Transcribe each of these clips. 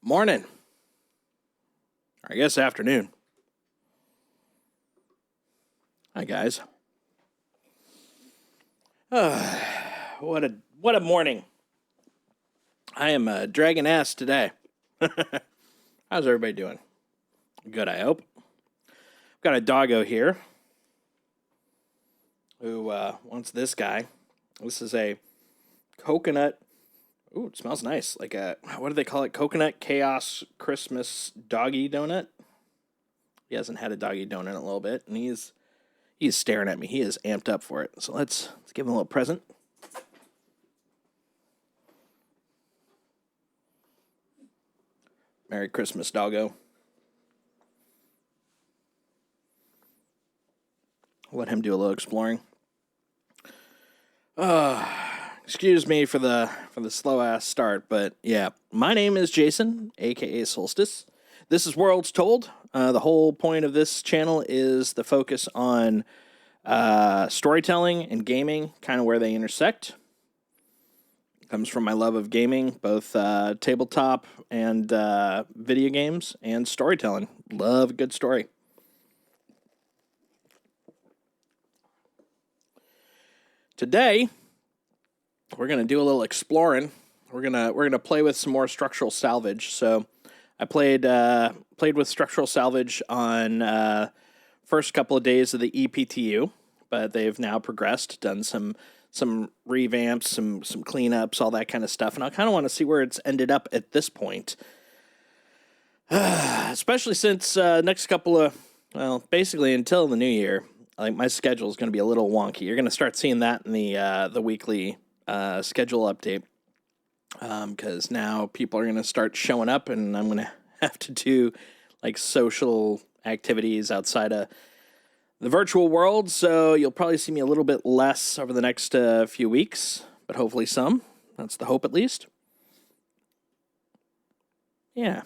Morning. Or I guess afternoon. Hi, guys. What a morning. I am dragging ass today. How's everybody doing? Good, I hope. I've got a doggo here who wants this guy. This is a coconut. Ooh, it smells nice. Like a, what do they call it? Coconut Chaos Christmas Doggy Donut. He hasn't had a doggy donut in a little bit, and he's staring at me. He is amped up for it. So let's give him a little present. Merry Christmas, doggo. Let him do a little exploring. Excuse me for the slow ass start, but yeah, my name is Jason, aka Solstice. This is Worlds Told. The whole point of this channel is the focus on storytelling and gaming, kind of where they intersect. It comes from my love of gaming, both tabletop and video games, and storytelling. Love a good story. Today, we're gonna do a little exploring. We're gonna play with some more structural salvage. So, I played with structural salvage on first couple of days of the EPTU, but they've now progressed, done some revamps, some cleanups, all that kind of stuff, and I kind of want to see where it's ended up at this point. Especially since next couple of, well, basically until the new year, like my schedule is going to be a little wonky. You're going to start seeing that in the weekly schedule update, because now people are going to start showing up, and I'm going to have to do like social activities outside of the virtual world. So you'll probably see me a little bit less over the next few weeks, but hopefully some. That's the hope, at least. Yeah.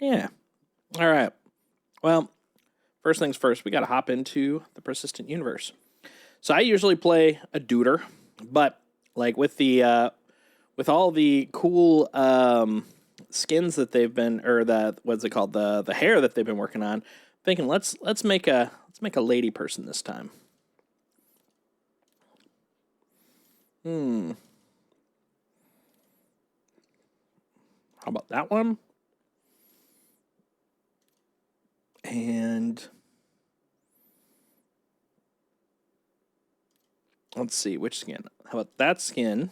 All right. Well, first things first, we got to hop into the persistent universe. So I usually play a duder, but like with the with all the cool skins that they've been, or the what's it called, the hair that they've been working on, thinking let's make a lady person this time. How about that one? And let's see, which skin? How about that skin?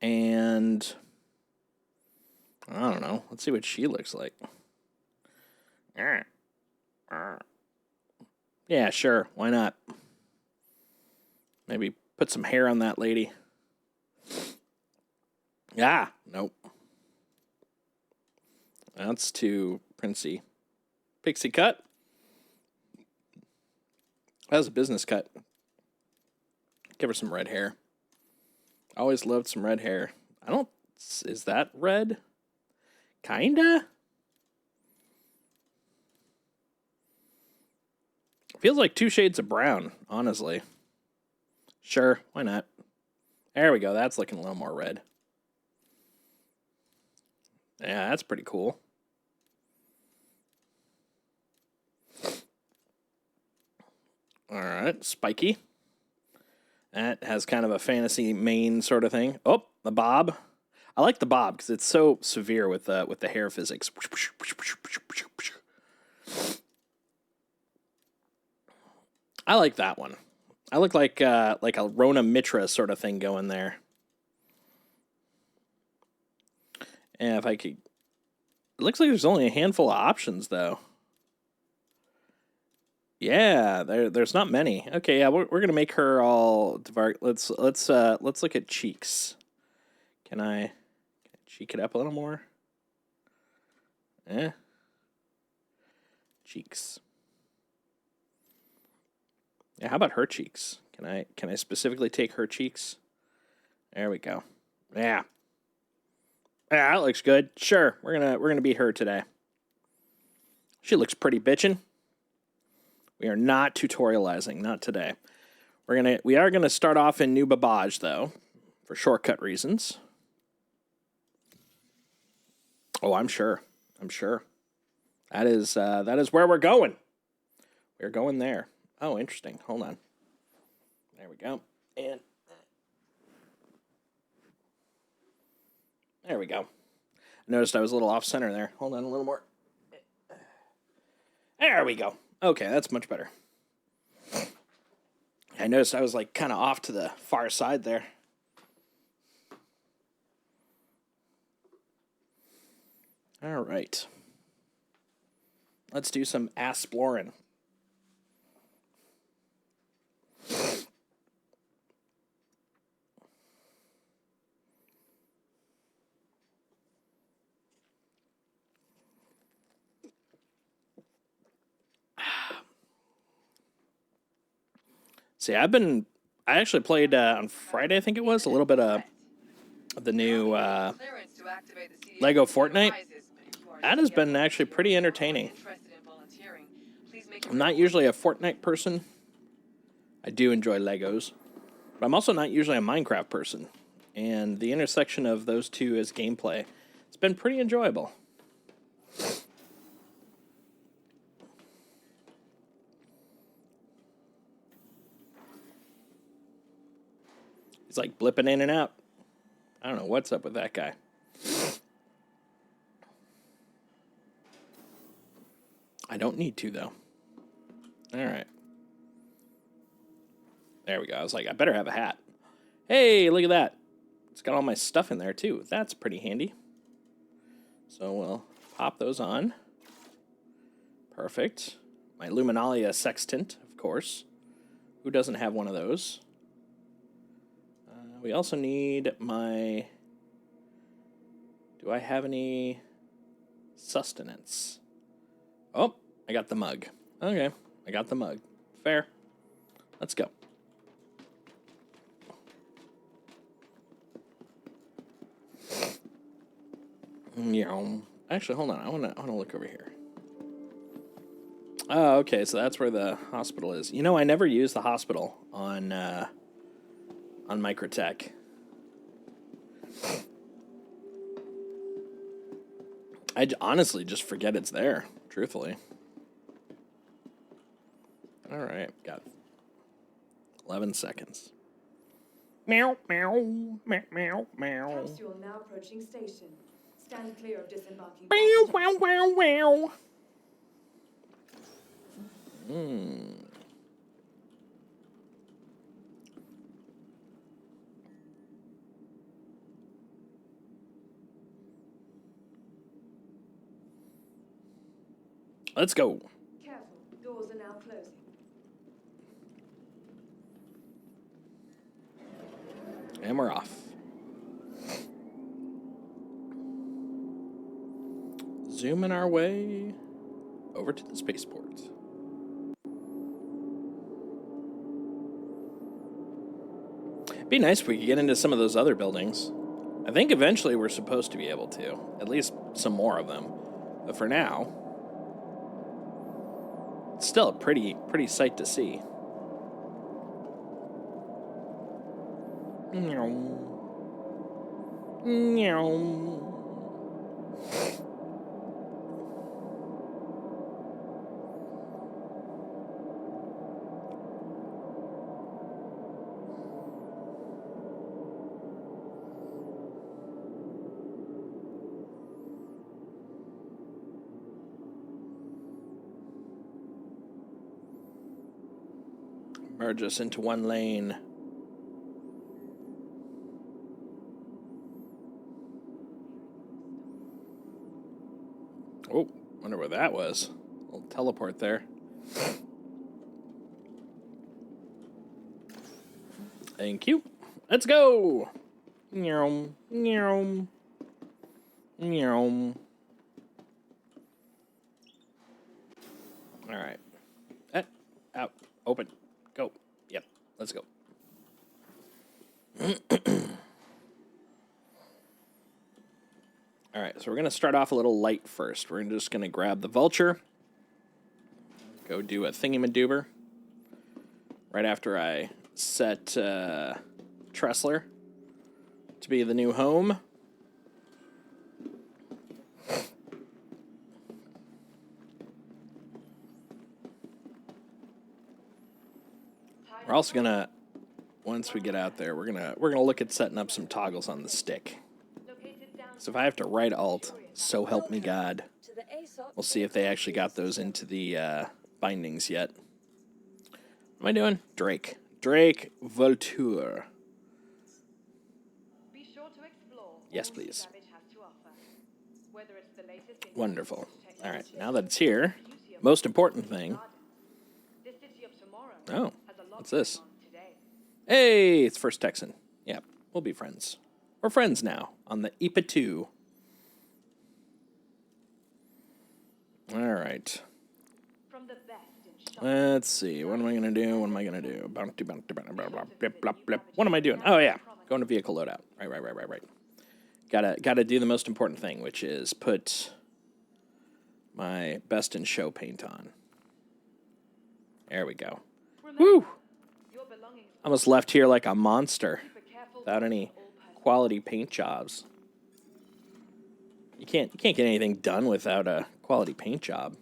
And I don't know. Let's see what she looks like. Yeah, sure. Why not? Maybe put some hair on that lady. Ah, nope. That's too princey. Pixie cut. That was a business cut. Give her some red hair. Always loved some red hair. Is that red? Kinda? Feels like 2 shades of brown, honestly. Sure, why not? There we go, that's looking a little more red. Yeah, that's pretty cool. Alright, spiky. That has kind of a fantasy mane sort of thing. Oh, the bob. I like the bob because it's so severe with the hair physics. I like that one. I look like a Rona Mitra sort of thing going there. And if I could, it looks like there's only a handful of options though. Yeah, there's not many. Okay, yeah, we're gonna make her all. Let's look at cheeks. Can I cheek it up a little more? Cheeks. Yeah, how about her cheeks? Can I specifically take her cheeks? There we go. Yeah, that looks good. Sure, we're gonna beat her today. She looks pretty bitchin'. We are not tutorializing, not today. We are gonna start off in New Babaj though, for shortcut reasons. Oh, I'm sure. I'm sure. That is where we're going. We're going there. Oh, interesting. Hold on. There we go. And there we go. I noticed I was a little off center there. Hold on a little more. There we go. Okay, that's much better. I noticed I was like kind of off to the far side there. All right. Let's do some asplorin. See, I actually played on Friday, I think it was, a little bit of the new Lego Fortnite. That has been actually pretty entertaining. I'm not usually a Fortnite person. I do enjoy Legos, but I'm also not usually a Minecraft person. And the intersection of those two as gameplay, it's been pretty enjoyable. He's like blipping in and out. I don't know what's up with that guy. I don't need to, though. All right. There we go. I was like, I better have a hat. Hey, look at that. It's got all my stuff in there, too. That's pretty handy. So we'll pop those on. Perfect. My Luminalia sextant, of course. Who doesn't have one of those? We also need my... Do I have any sustenance? Oh, I got the mug. Okay, I got the mug. Fair. Let's go. Actually, hold on. I wanna look over here. Oh, okay. So that's where the hospital is. You know, I never use the hospital on Microtech. I honestly just forget it's there. Truthfully. All right, got 11 seconds. Meow, meow, meow, meow, meow. Capsule now approaching station. Stand clear of disembarking. Meow, meow, meow, meow. Let's go. Careful, doors are now closing. And we're off. Zooming our way over to the spaceport. It'd be nice if we could get into some of those other buildings. I think eventually we're supposed to be able to. At least some more of them. But for now, it's still a pretty sight to see. Meow. Meow. Merge us into one lane. Oh, wonder where that was. A little teleport there. Thank you. Let's go. Meow, meow, meow. All right. Out. Open. Go. Yep. Let's go. All right. So we're going to start off a little light first. We're just going to grab the vulture. Go do a thingy-madoober. Right after I set Tressler to be the new home. We're also gonna, once we get out there, we're gonna look at setting up some toggles on the stick. So if I have to write alt, so help me God, we'll see if they actually got those into the bindings yet. What am I doing? Drake Volture. Yes, please. Wonderful. All right, now that it's here, most important thing. Oh, what's this? Hey, it's First Texan. Yep, we'll be friends. We're friends now on the EPTU. All right. Let's see. What am I going to do? What am I going to do? Bounty, blip, blip, blip. What am I doing? Oh, yeah. Going to vehicle loadout. Right. Gotta do the most important thing, which is put my best in show paint on. There we go. Woo! Almost left here like a monster without any quality paint jobs. You can't get anything done without a quality paint job.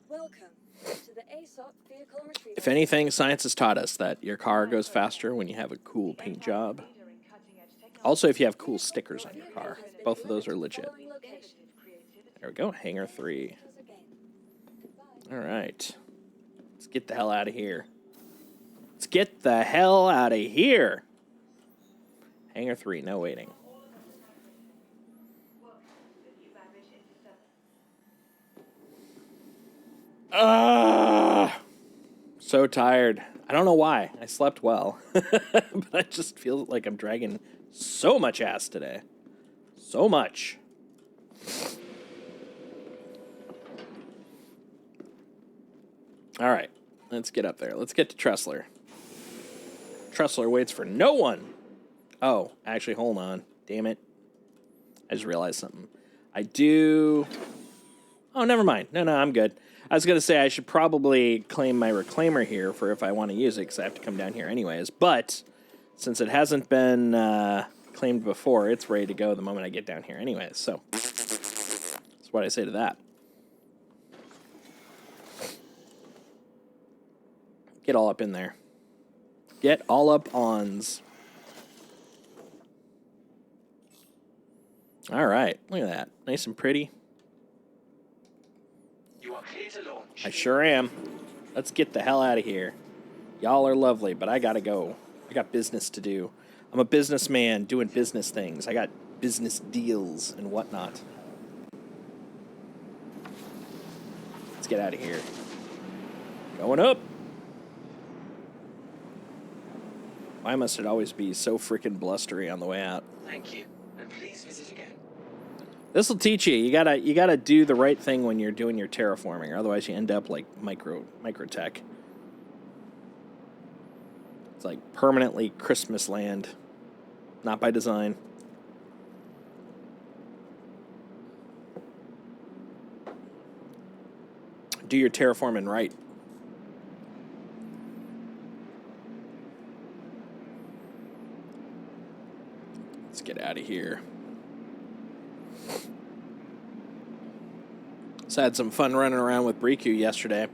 Welcome to the ASOP vehicle retrieval. If anything, science has taught us that your car goes faster when you have a cool paint job. Also, if you have cool stickers on your car. Both of those are legit. There we go, hangar 3. All right. Let's get the hell out of here. Let's get the hell out of here. Hangar 3, no waiting. So tired. I don't know why. I slept well. But I just feel like I'm dragging so much ass today. So much. All right. Let's get up there. Let's get to Tressler. Tressler waits for no one. Oh, actually, hold on. Damn it. I just realized something. I do... Oh, never mind. No, I'm good. I was going to say I should probably claim my reclaimer here for if I want to use it, because I have to come down here anyways. But since it hasn't been claimed before, it's ready to go the moment I get down here anyways. So that's what I say to that. Get all up in there. Get all up ons. All right. Look at that. Nice and pretty. You are clear to launch. I sure am. Let's get the hell out of here. Y'all are lovely, but I gotta go. I got business to do. I'm a businessman doing business things. I got business deals and whatnot. Let's get out of here. Going up. Why must it always be so freaking blustery on the way out? Thank you, and please visit again. This will teach you. You gotta do the right thing when you're doing your terraforming, or otherwise you end up like microtech. It's like permanently Christmas land, not by design. Do your terraforming right. Let's get out of here. So I had some fun running around with Briku yesterday.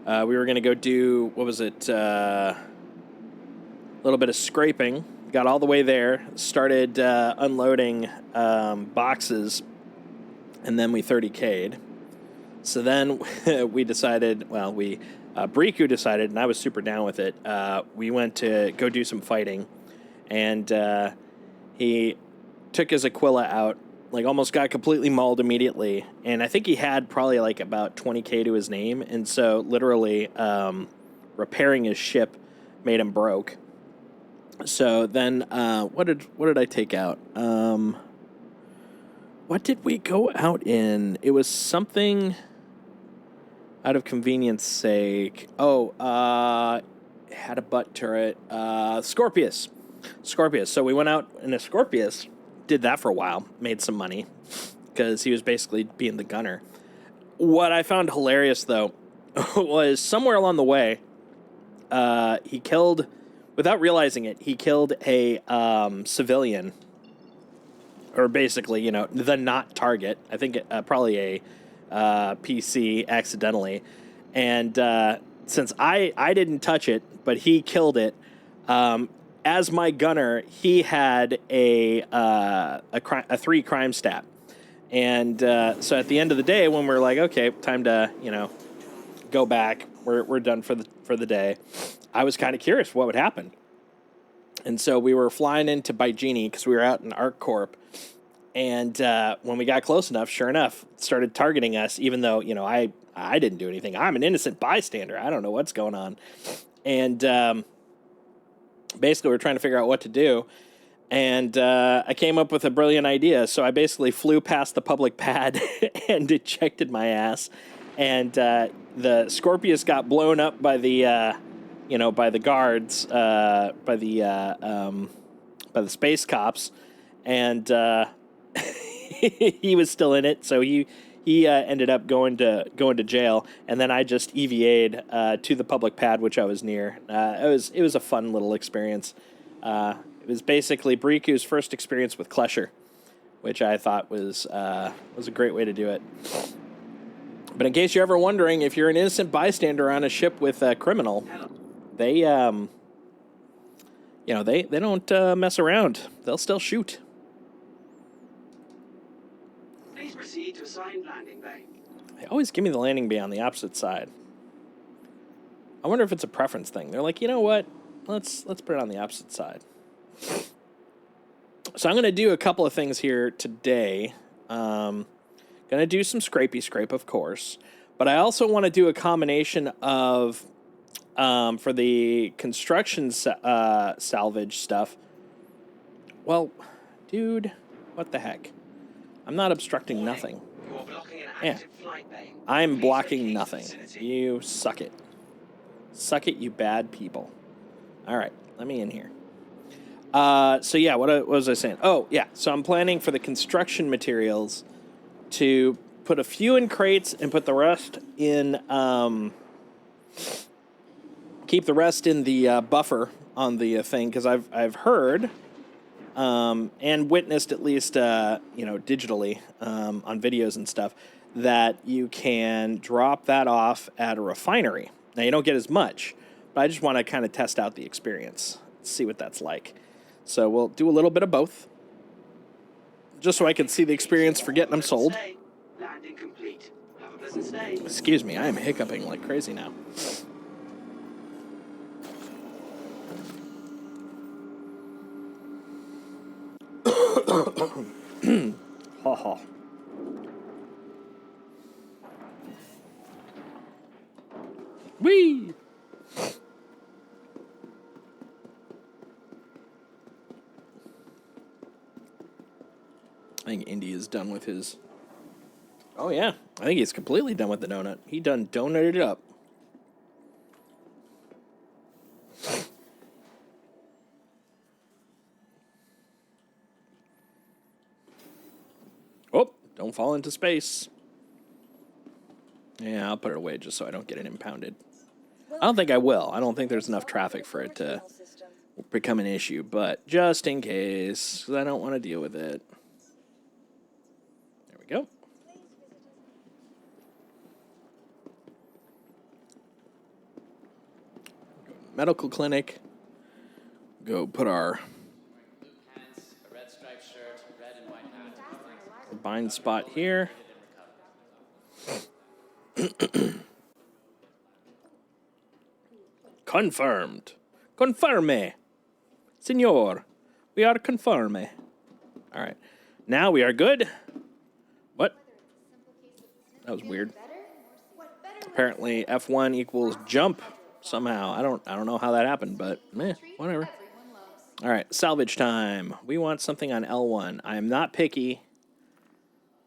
We were going to go do, what was it, a little bit of scraping. Got all the way there, started unloading boxes, and then we 30K'd. So then we decided, Briku decided, and I was super down with it, we went to go do some fighting, and he took his Aquila out, like almost got completely mauled immediately, and I think he had probably like about 20K to his name, and so literally repairing his ship made him broke. So then what did I take out? What did we go out in? It was something out of convenience sake. Had a butt turret. Scorpius. So we went out in a Scorpius. Did that for a while, made some money, because he was basically being the gunner. What I found hilarious, though, was somewhere along the way, he killed, without realizing it, he killed a civilian, or basically, the not target. I think probably a PC accidentally, and since I didn't touch it, but he killed it. As my gunner, he had a 3 crime stat, and so at the end of the day, when we're like, okay, time to go back, we're done for the day. I was kind of curious what would happen, and so we were flying into Baijini because we were out in ArcCorp, and when we got close enough, sure enough, it started targeting us. Even though I didn't do anything, I'm an innocent bystander. I don't know what's going on, and basically we're trying to figure out what to do. And I came up with a brilliant idea. So I basically flew past the public pad and ejected my ass. And the Scorpius got blown up by the, by the guards, by the space cops, and he was still in it. So he ended up going to jail. And then I just EVA'd to the public pad, which I was near. It was a fun little experience. It was basically Briku's first experience with Klesher, which I thought was a great way to do it. But in case you're ever wondering, if you're an innocent bystander on a ship with a criminal, they they don't mess around. They'll still shoot. Please proceed to assigned landing bay. They always give me the landing bay on the opposite side. I wonder if it's a preference thing. They're like, you know what? Let's put it on the opposite side. So I'm going to do a couple of things here today. Going to do some scrape, of course. But I also want to do a combination of, for the construction salvage stuff. Well, dude, what the heck? I'm not obstructing nothing. You are blocking an active flight bay. I'm Please blocking vacate the nothing. vicinity. You suck it. Suck it, you bad people. All right, let me in here. So yeah, what was I saying? Oh, yeah. So I'm planning for the construction materials to put a few in crates and put the rest in, keep the rest in the buffer on the thing, because I've heard and witnessed, at least digitally on videos and stuff, that you can drop that off at a refinery. Now you don't get as much, but I just want to kind of test out the experience, see what that's like. So we'll do a little bit of both, just so I can see the experience for getting them sold. Landing complete. Have a pleasant stay. Excuse me, I am hiccuping like crazy now. Ha ha. Whee! I think Indy is done with his... Oh, yeah. I think he's completely done with the donut. He done donuted it up. Oh, don't fall into space. Yeah, I'll put it away just so I don't get it impounded. I don't think I will. I don't think there's enough traffic for it to become an issue, but just in case, 'cause I don't want to deal with it. There we go. Go to the medical clinic. Go put our bind spot here. Confirmed. Confirme. Senor, we are confirme. All right. Now we are good. What? That was weird. Apparently F1 equals jump somehow. I don't know how that happened, but whatever. All right, salvage time. We want something on L1. I am not picky.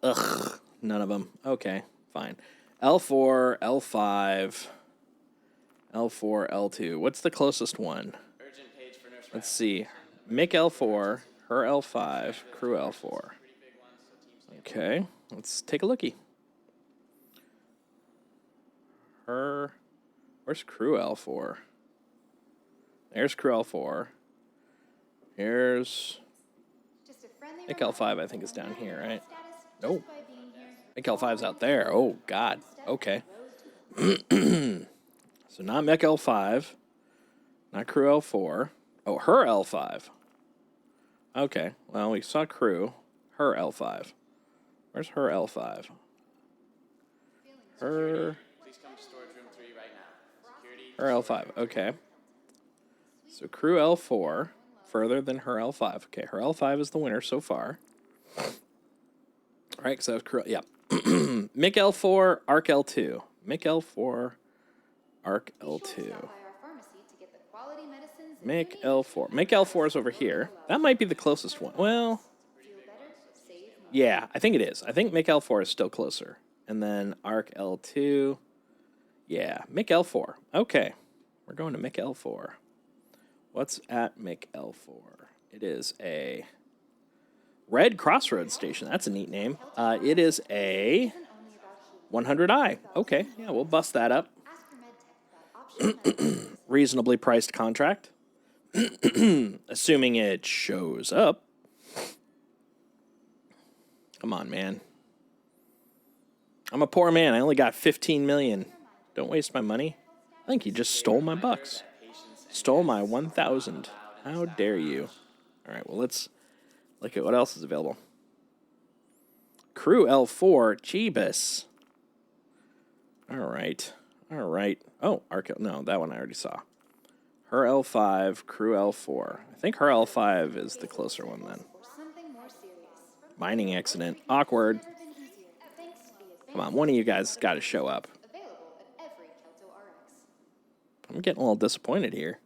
Ugh, none of them. Okay, fine. L4, L5, L4, L2. What's the closest one? Let's see. Mick L4, her L5, crew L4. Okay, let's take a lookie. Where's crew L4? There's crew L4. Here's Mick L5, I think is down here, right? Nope. Mick L5's out there. Oh, God. Okay. So not mech L5, not crew L4. Oh, her L5. Okay, well, we saw crew. Her L5. Where's her L5? Her... Please come to storage room 3 right now. Security. Her L5, okay. So crew L4, further than her L5. Okay, her L5 is the winner so far. All right, so that was crew, yeah. Mick L4, Arc L2. Mick L4, Arc L2. Mick L4. Mick L4 is over here. That might be the closest one. Well, yeah, I think it is. I think Mick L4 is still closer. And then Arc L2. Yeah, Mick L4. Okay, we're going to Mick L4. What's at Mick L4? It is a Red Crossroads Station. That's a neat name. It is a 100i. Okay, yeah, we'll bust that up. Reasonably priced contract. Assuming it shows up. Come on, man. I'm a poor man. I only got 15 million. Don't waste my money. I think you just stole my bucks. Stole my 1,000. How dare you? All right, well, let's look at what else is available. Crew L4, Jeebus. All right. All right. Oh, no, that one I already saw. Her L5, Crew L4. I think her L5 is the closer one then. Mining accident. Awkward. Come on, one of you guys got to show up. I'm getting a little disappointed here.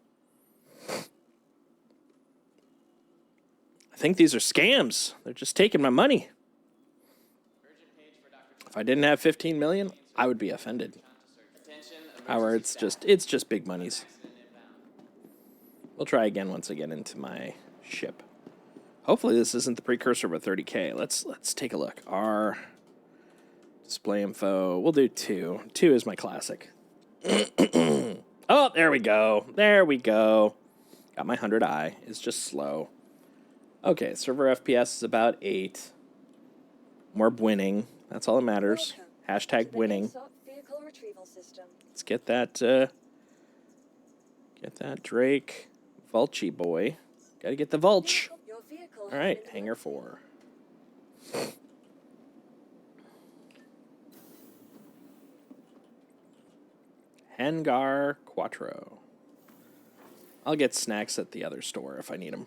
I think these are scams. They're just taking my money. If I didn't have 15 million, I would be offended. However, it's just big monies. We'll try again once I get into my ship. Hopefully this isn't the precursor of a 30K. Let's take a look. R display info. We'll do 2. 2 is my classic. Oh, there we go. There we go. Got my 100i. It's just slow. Okay, server FPS is about 8. More winning. That's all that matters. Hashtag winning. Let's get that Drake Vulchy boy. Gotta get the Vulch. All right, hangar 4. Hangar Quattro. I'll get snacks at the other store if I need them.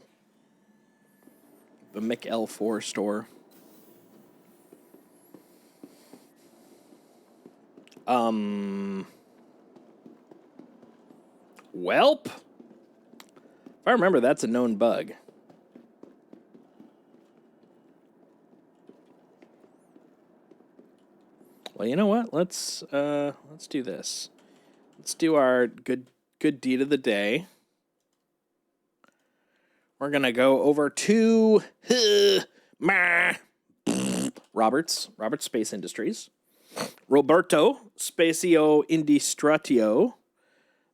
The Mick L4 store. Welp. If I remember, that's a known bug. Well, you know what? Let's do this. Let's do our good deed of the day. We're gonna go over to Roberts Space Industries. Roberto Spacio Industratio.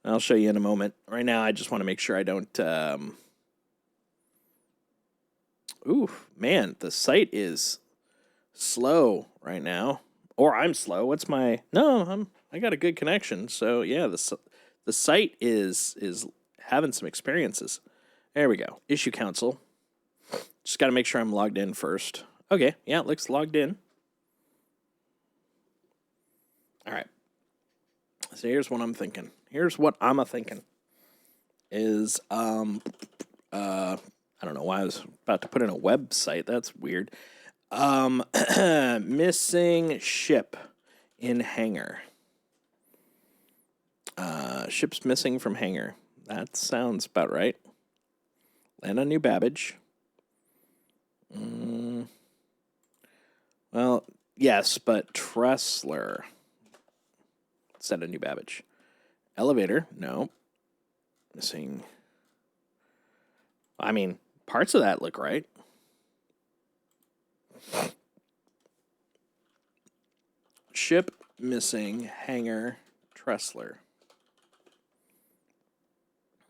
I'll show you in a moment. Right now, I just want to make sure I don't... Ooh, man, the site is slow right now. Or I'm slow. What's my... No, I got a good connection. So, yeah, the site is having some experiences. There we go. Issue council. Just got to make sure I'm logged in first. Okay, yeah, it looks logged in. All right. So here's what I'm thinking. Is I don't know why I was about to put in a website. That's weird. Missing ship in hangar. Ship's missing from hangar. That sounds about right. Land on New Babbage. Well, yes, but Tressler. Set a New Babbage. Elevator, no. Missing. I mean, parts of that look right. Ship missing, hangar, Tressler.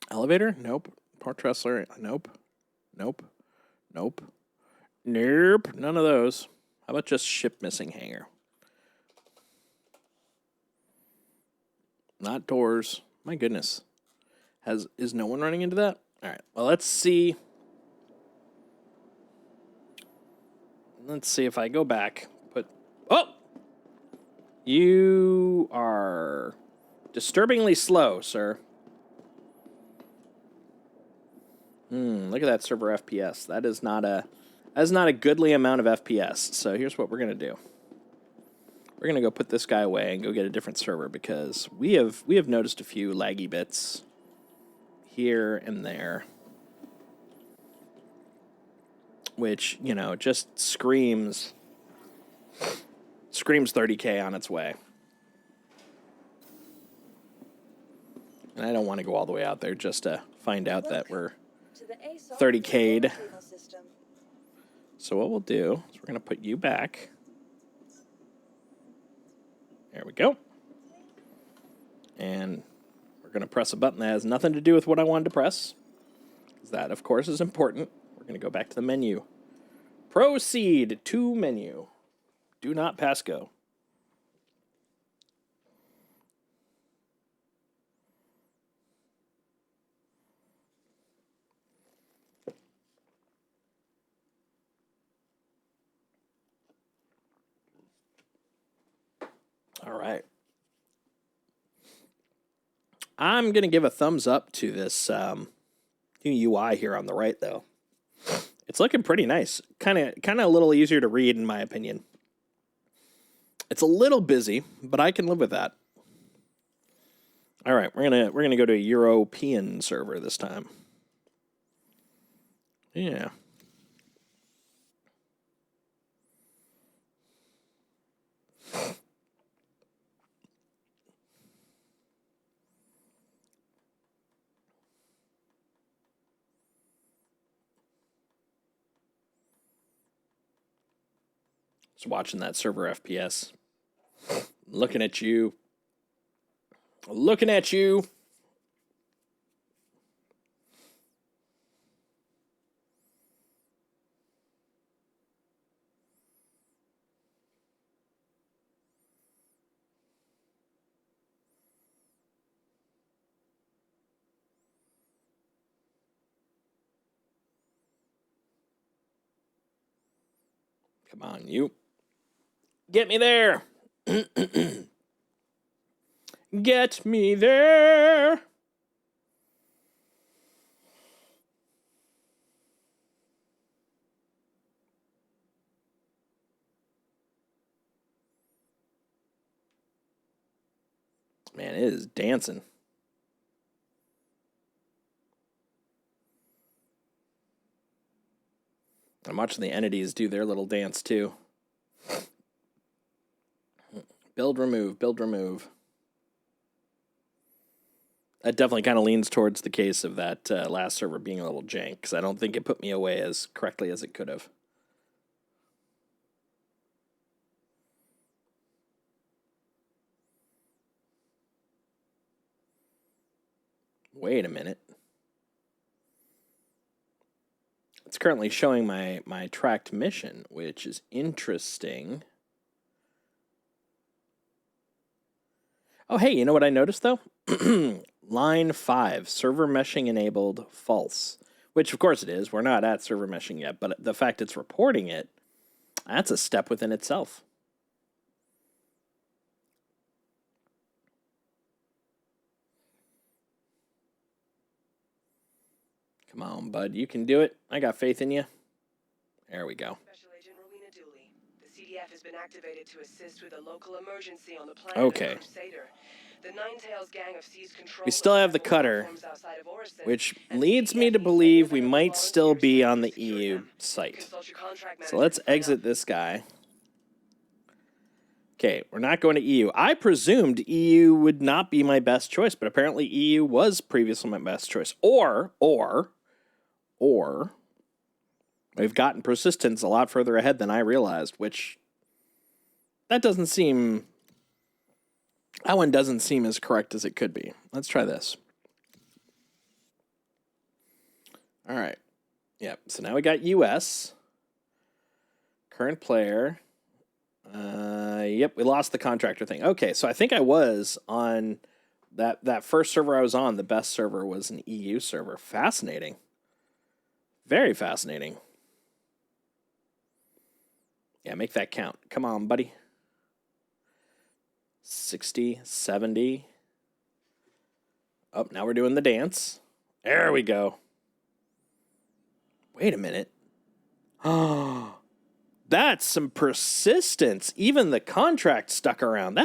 Elevator, nope. Port Tressler, nope. Nope. None of those. How about just ship missing, hangar? Not doors, My goodness. Is no one running into that? All right. Well, let's see. Let's see if I go back. Oh! You are disturbingly slow, sir. Look at that server FPS. That is not a goodly amount of FPS. So here's what we're gonna do. We're gonna go put this guy away and go get a different server because we have noticed a few laggy bits here and there, which, you know, just screams 30K on its way. And I don't want to go all the way out there just to find out that we're 30K'd. So what we'll do is we're going to put you back. There we go. And we're going to press a button that has nothing to do with what I wanted to press. That, of course, is important. We're going to go back to the menu. Proceed to menu. Do not pass go. All right. I'm going to give a thumbs up to this new UI here on the right, though. It's looking pretty nice. Kind of a little easier to read, in my opinion. It's a little busy, but I can live with that. All right, we're gonna go to a European server this time. Yeah. Just watching that server FPS. Looking at you. Looking at you. Come on, you. Get me there. Get me there. Man, it is dancing. I'm watching the entities do their little dance, too. Build, remove, build, remove. That definitely kind of leans towards the case of that last server being a little jank, because I don't think it put me away as correctly as it could have. Wait a minute. It's currently showing my tracked mission, which is interesting. Oh, hey, you know what I noticed, though? Line 5, server meshing enabled, false. Which, of course, it is. We're not at server meshing yet, but the fact it's reporting it, that's a step within itself. Come on, bud. You can do it. I got faith in you. There we go. Special Agent Rowena Dooley. The CDF has been activated to assist with a local emergency on the planet Okay. of Crusader. The Nine-Tails gang have seized control. We still have the cutter, which leads me to believe we might still be on the EU site. So let's exit this guy. Okay, we're not going to EU. I presumed EU would not be my best choice, but apparently EU was previously my best choice. Or we've gotten persistence a lot further ahead than I realized, which that doesn't seem... That one doesn't seem as correct as it could be. Let's try this. All right. Yep. So now we got US. Current player. Yep, we lost the contractor thing. Okay, so I think I was on That first server I was on, the best server was an EU server. Fascinating. Very fascinating. Yeah, make that count. Come on, buddy. 60, 70. Oh, now we're doing the dance. There we go. Wait a minute. Oh, that's some persistence. Even the contract stuck around.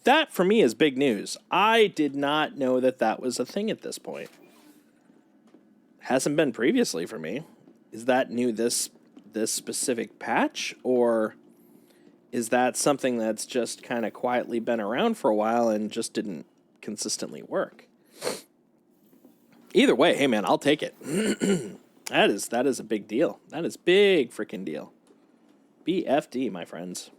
That for me is big news. I did not know that was a thing at this point. Hasn't been previously for me. Is that new this specific patch, or is that something that's just kind of quietly been around for a while and just didn't consistently work? Either way, hey man, I'll take it. That is a big deal. That is big freaking deal. BFD, my friends.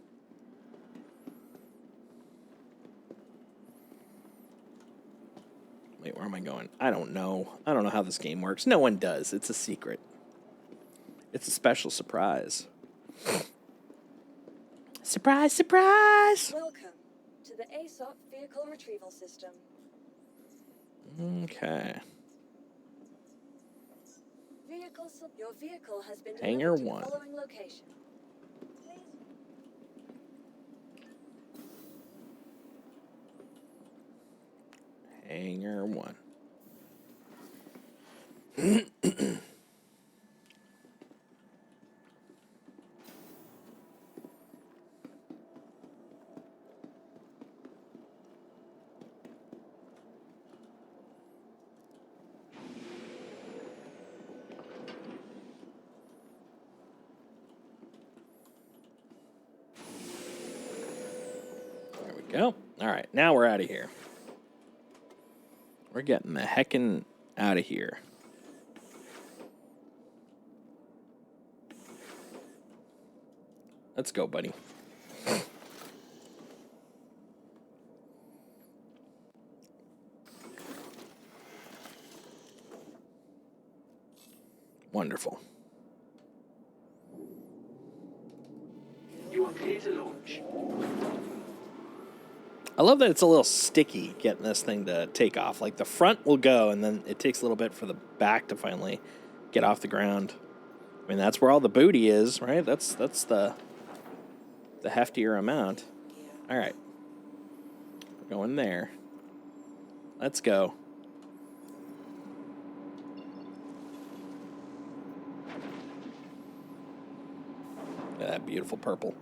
Wait, where am I going? I don't know. I don't know how this game works. No one does. It's a secret. It's a special surprise. Surprise, surprise! Welcome to the ASOP vehicle retrieval system. Okay. Your vehicle has been Hangar delivered to the 1. following location. Hangar 1. There we go. All right, now we're out of here. We're getting the heckin' out of here. Let's go, buddy. Wonderful. You are clear to launch. I love that it's a little sticky getting this thing to take off. Like the front will go, and then it takes a little bit for the back to finally get off the ground. I mean, that's where all the booty is, right? That's the heftier amount. All right. We're going there. Let's go. Look at that beautiful purple.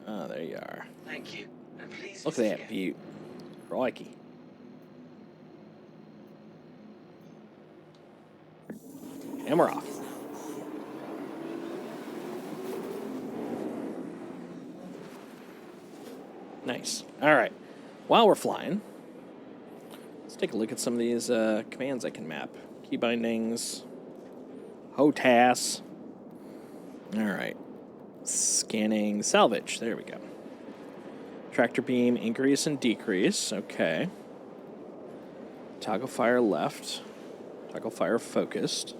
Oh, there you are. Thank you. And please Look be at that seated. view. Crikey. And we're off. Nice. All right. While we're flying, let's take a look at some of these commands I can map. Key bindings. HOTAS. All right. Scanning salvage. There we go. Tractor beam increase and decrease. Okay. Toggle fire left. Toggle fire focused.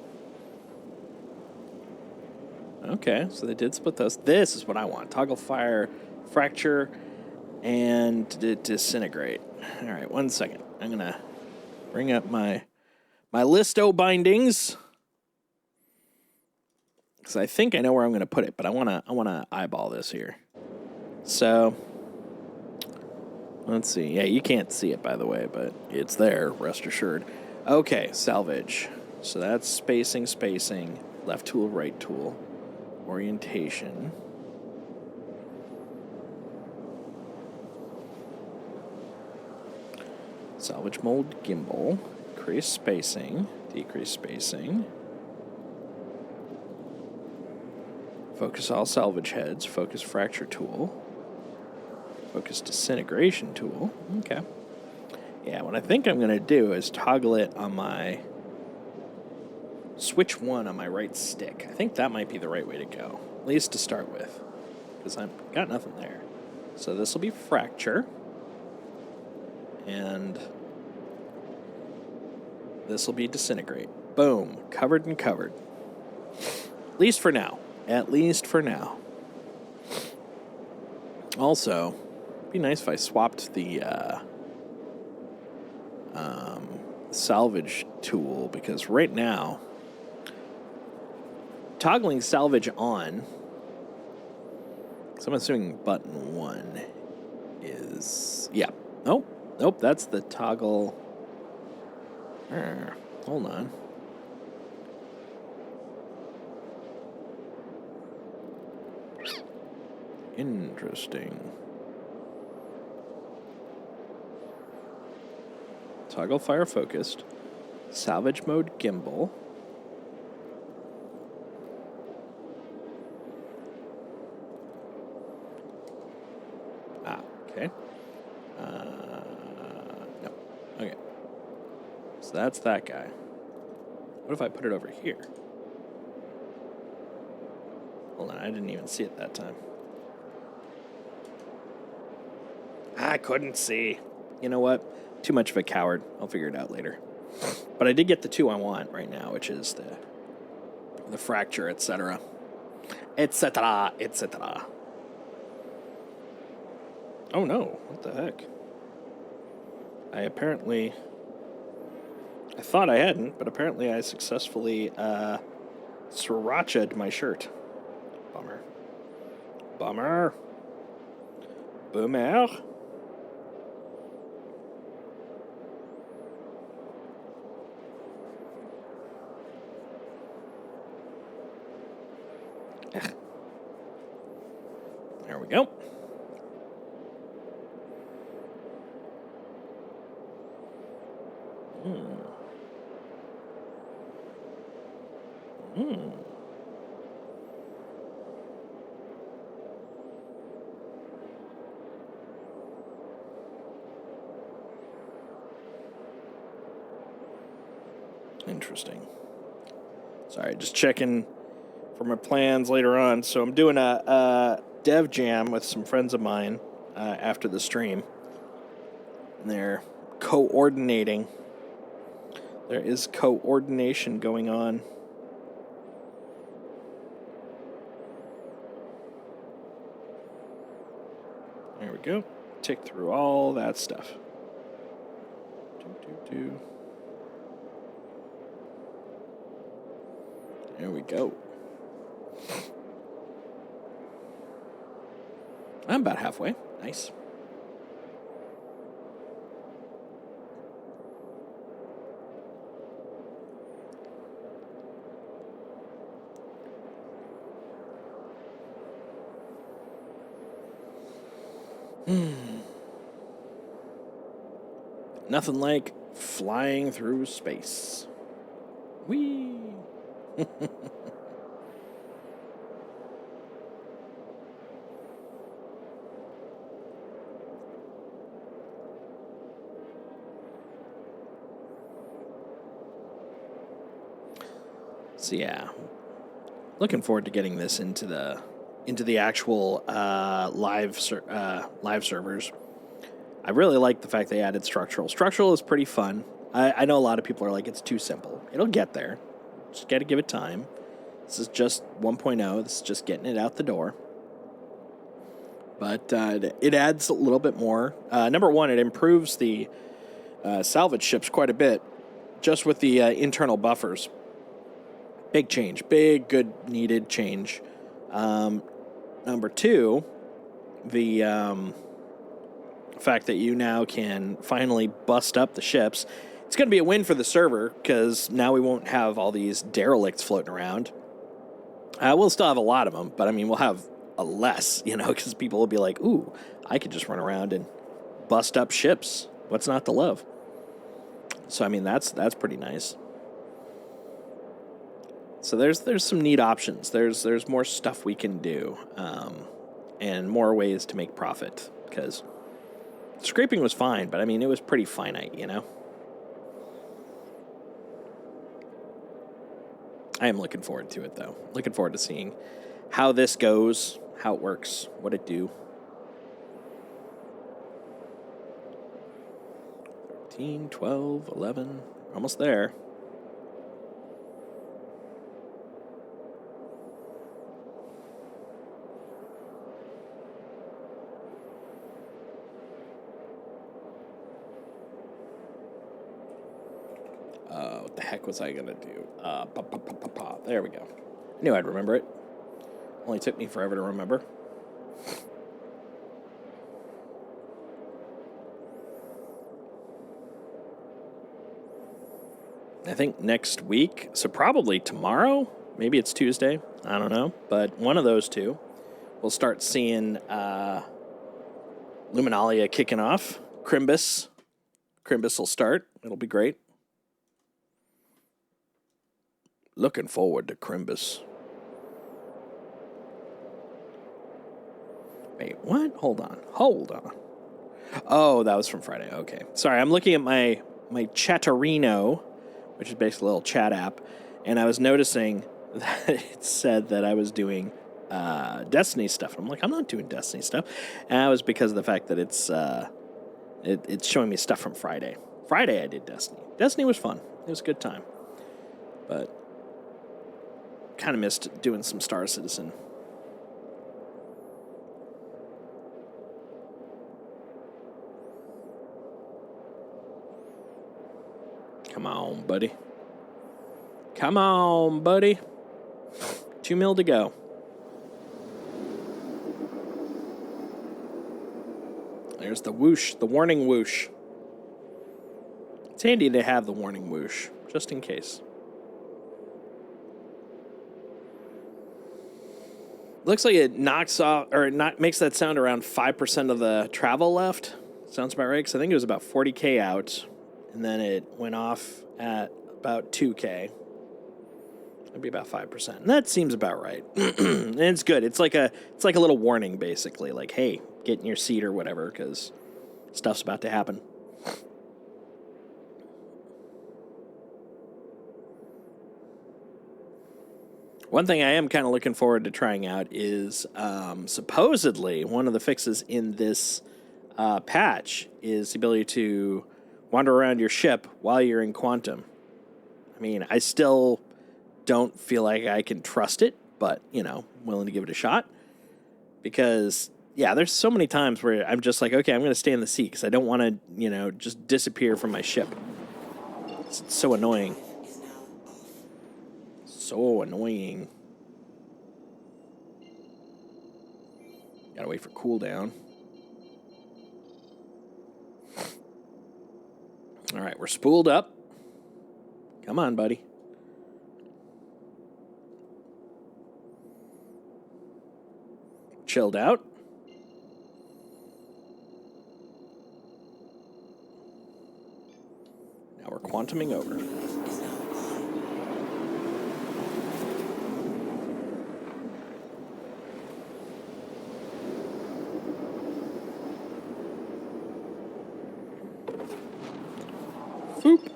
Okay, so they did split those. This is what I want. Toggle fire, fracture, and disintegrate. All right, 1 second. I'm gonna bring up my listo bindings because I think I know where I'm gonna put it, but I wanna eyeball this here. So let's see. Yeah, you can't see it by the way, but it's there. Rest assured. Okay, salvage. So that's spacing, left tool, right tool. Orientation. Salvage mold gimbal. Increase spacing. Decrease spacing. Focus all salvage heads. Focus fracture tool. Focus disintegration tool. Okay. Yeah, what I think I'm going to do is toggle it on my switch 1 on my right stick. I think that might be the right way to go, at least to start with, because I've got nothing there. So this will be fracture, and this will be disintegrate. Boom, covered and covered. At least for now. At least for now. Also, it'd be nice if I swapped the salvage tool, because right now, toggling salvage on, so I'm assuming button 1 is, yeah. Nope, that's the toggle. Hold on. Interesting. Toggle fire focused. Salvage mode gimbal. Okay. No. Okay. So that's that guy. What if I put it over here? Hold on, I didn't even see it that time. I couldn't see. You know what? Too much of a coward. I'll figure it out later. But I did get the 2 I want right now, which is the fracture, etc. Etc. etc. Oh no, what the heck? I thought I hadn't, but apparently I successfully sriracha'd my shirt. Bummer. Boomer. There we go. Interesting. Sorry, just checking for my plans later on. So I'm doing a dev jam with some friends of mine after the stream. And they're coordinating. There is coordination going on. There we go. Tick through all that stuff. There we go. I'm about halfway. Nice. Nothing like flying through space. Whee! So yeah, looking forward to getting this into the actual live servers. I really like the fact they added structural. Structural is pretty fun. I know a lot of people are like, it's too simple. It'll get there. Just got to give it time. This is just 1.0. This is just getting it out the door. But it adds a little bit more. Number one, it improves the salvage ships quite a bit, just with the internal buffers. Big change. Big, good, needed change. Number two, the fact that you now can finally bust up the ships. It's going to be a win for the server, because now we won't have all these derelicts floating around. We'll still have a lot of them, but I mean, we'll have a less, because people will be like, ooh, I could just run around and bust up ships. What's not to love? So, I mean, that's pretty nice. So there's some neat options. There's more stuff we can do, and more ways to make profit, because scraping was fine, but I mean, it was pretty finite, I am looking forward to it, though. Looking forward to seeing how this goes, how it works, what it do. 13, 12, 11, almost there. What the heck was I gonna do? There we go. I knew I'd remember it. Only took me forever to remember. I think next week, so probably tomorrow, maybe it's Tuesday, I don't know, but one of those two, we'll start seeing Luminalia kicking off. Crimbus will start. It'll be great. Looking forward to Crimbus. Wait, what? Hold on. Oh, that was from Friday. Okay. Sorry, I'm looking at my Chatterino, which is basically a little chat app, and I was noticing that it said that I was doing Destiny stuff. I'm like, I'm not doing Destiny stuff. And that was because of the fact that it's showing me stuff from Friday. Friday I did Destiny. Destiny was fun. It was a good time. But kind of missed doing some Star Citizen. Come on, buddy. Come on, buddy. 2 mil to go. There's the whoosh, the warning whoosh. It's handy to have the warning whoosh, just in case. Looks like it knocks off, or makes that sound around 5% of the travel left. Sounds about right, because I think it was about 40K out, and then it went off at about 2K. Maybe about 5%. And that seems about right. And it's good. It's like a little warning, basically. Like, hey, get in your seat or whatever, because stuff's about to happen. One thing I am kind of looking forward to trying out is supposedly one of the fixes in this patch is the ability to wander around your ship while you're in quantum. I mean, I still don't feel like I can trust it, but, I'm willing to give it a shot. Because, yeah, there's so many times where I'm just like, okay, I'm going to stay in the sea because I don't want to, just disappear from my ship. It's so annoying. So annoying. Gotta wait for cooldown. All right, we're spooled up. Come on, buddy. Chilled out. Now we're quantuming over. Boop.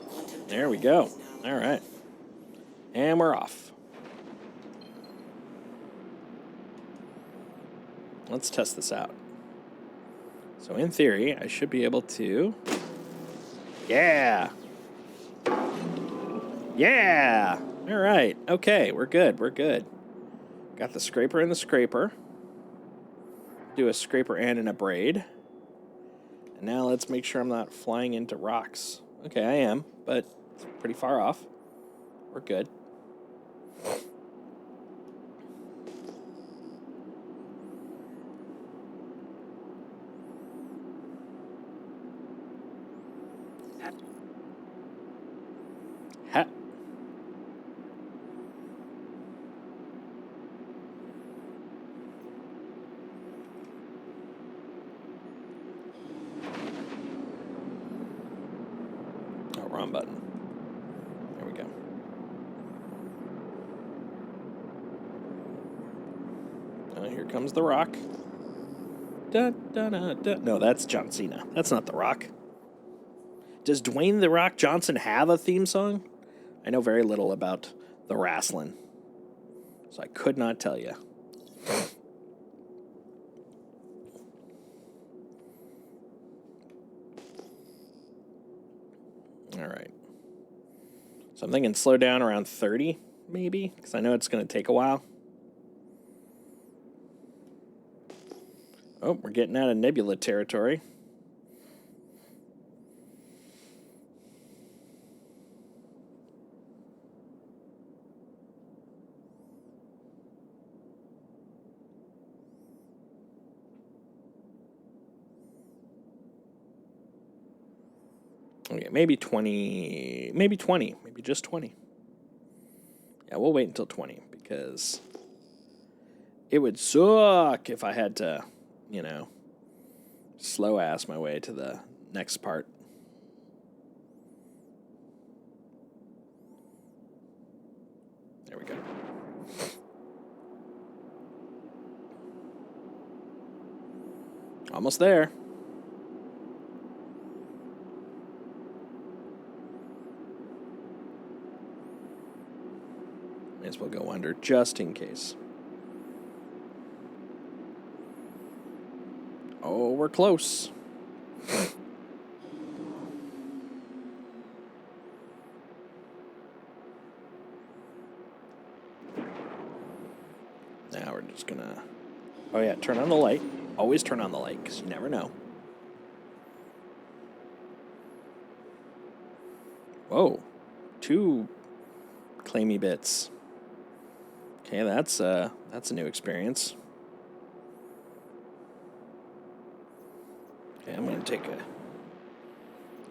There we go. All right. And we're off. Let's test this out. So in theory, I should be able to... Yeah! Yeah! All right. Okay, we're good. We're good. Got the scraper and the scraper. Do a scraper and an abrade. And now let's make sure I'm not flying into rocks. Okay, I am, but it's pretty far off. We're good. Ha. Oh, wrong button. There we go. Here comes the rock. Da, da, da, da. No, that's John Cena. That's not the Rock. Does Dwayne "The Rock" Johnson have a theme song? I know very little about the wrestling, so I could not tell you. All right. So I'm thinking slow down around 30, maybe, because I know it's going to take a while. Oh, we're getting out of nebula territory. Okay, maybe 20. Maybe 20. Maybe just 20. Yeah, we'll wait until 20 because it would suck if I had to, you know, slow ass my way to the next part. There we go. Almost there. May as well go under just in case. Oh, we're close. Now we're just gonna... Oh yeah, turn on the light. Always turn on the light, because you never know. Whoa. 2 claimy bits. Okay, that's a new experience. Okay, I'm gonna take a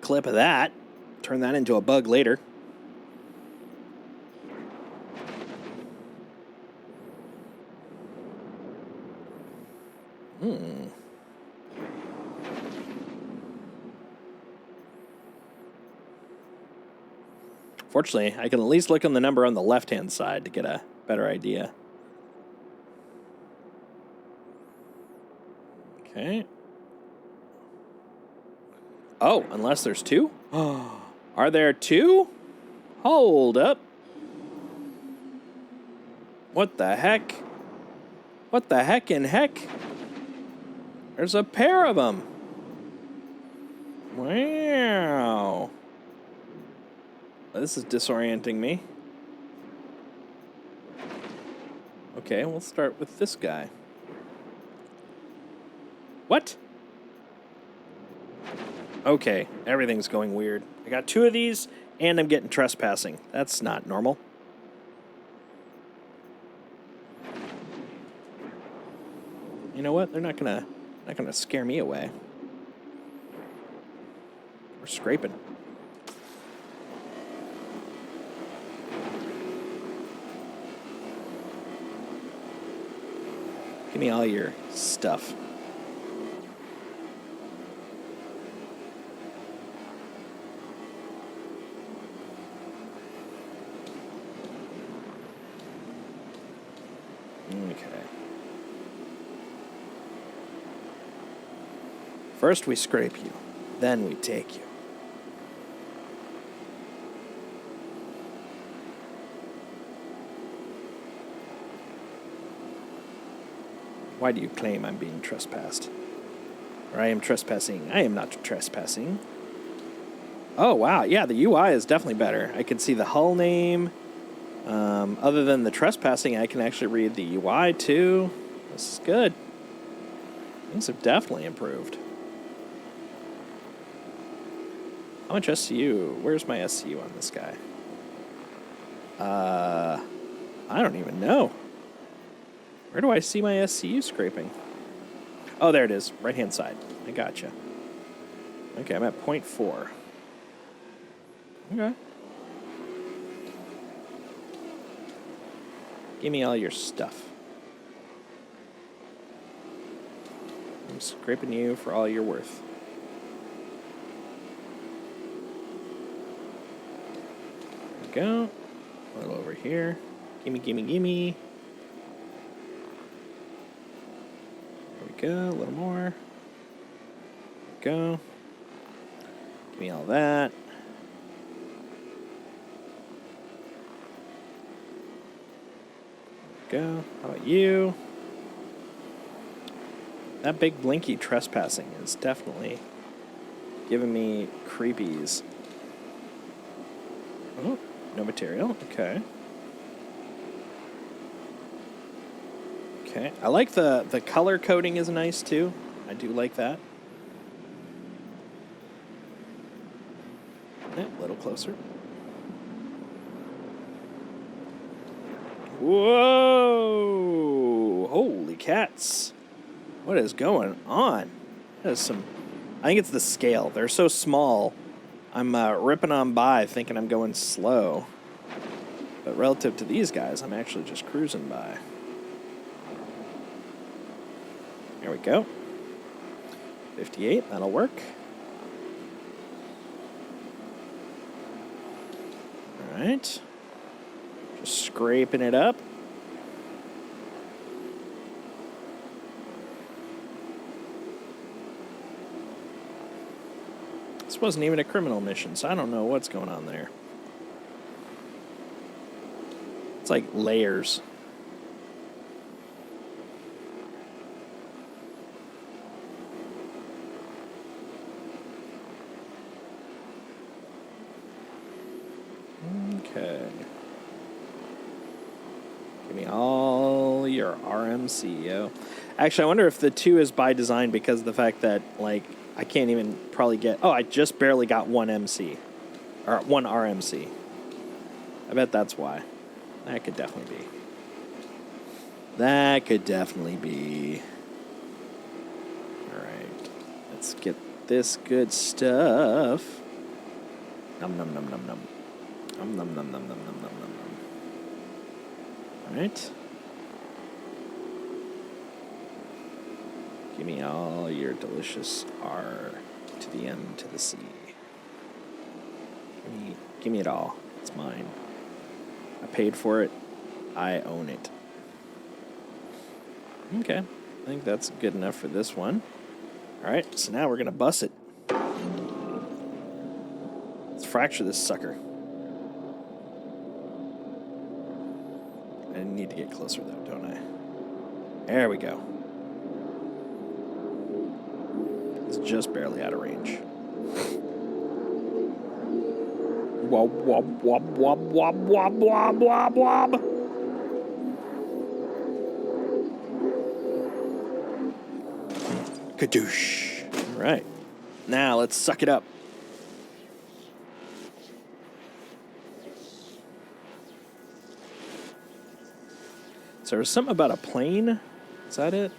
clip of that. Turn that into a bug later. Fortunately, I can at least look on the number on the left-hand side to get a better idea. Okay. Oh, unless there's 2? Are there 2? Hold up. What the heck? What the heck in heck? There's a pair of them. Wow. This is disorienting me. Okay, we'll start with this guy. What? Okay, everything's going weird. I got 2 of these, and I'm getting trespassing. That's not normal. You know what? They're not gonna scare me away. We're scraping. Give me all your stuff. Okay. First we scrape you, then we take you. Why do you claim I'm being trespassed? Or I am trespassing. I am not trespassing. Oh, wow. Yeah, the UI is definitely better. I can see the hull name. Other than the trespassing, I can actually read the UI too. This is good. Things have definitely improved. How much SCU? Where's my SCU on this guy? I don't even know. Where do I see my SCU scraping? Oh, there it is. Right-hand side. I gotcha. Okay, I'm at 0.4. Okay. Give me all your stuff. I'm scraping you for all you're worth. There we go. A little over here. Gimme, gimme, gimme. There we go. A little more. There we go. Give me all that. Go. How about you? That big blinky trespassing is definitely giving me creepies. Oh, no material. Okay. Okay. I like the color coding is nice too. I do like that. A little closer. Whoa! Holy cats. What is going on? That is some... I think it's the scale. They're so small. I'm ripping on by thinking I'm going slow. But relative to these guys, I'm actually just cruising by. There we go. 58, that'll work. All right. Just scraping it up. This wasn't even a criminal mission, so I don't know what's going on there. It's like layers. Okay. Give me all your RMC, yo. Actually, I wonder if the 2 is by design because of the fact that, like, I can't even probably get... Oh, I just barely got 1 MC. Or 1 RMC. I bet that's why. That could definitely be. That could definitely be. Alright. Let's get this good stuff. Num num num num num. Num num num num num num num num. Alright. Give me all your delicious R to the M to the C. Give me it all. It's mine. I paid for it. I own it. Okay. I think that's good enough for this one. Alright, so now we're going to bust it. Let's fracture this sucker. I need to get closer though, don't I? There we go. It's just barely out of range. Wob, wob, wob, wob, wob, wob, wob, wob, wob. Kadoosh. All right. Now let's suck it up. So there was something about a plane. Is that it?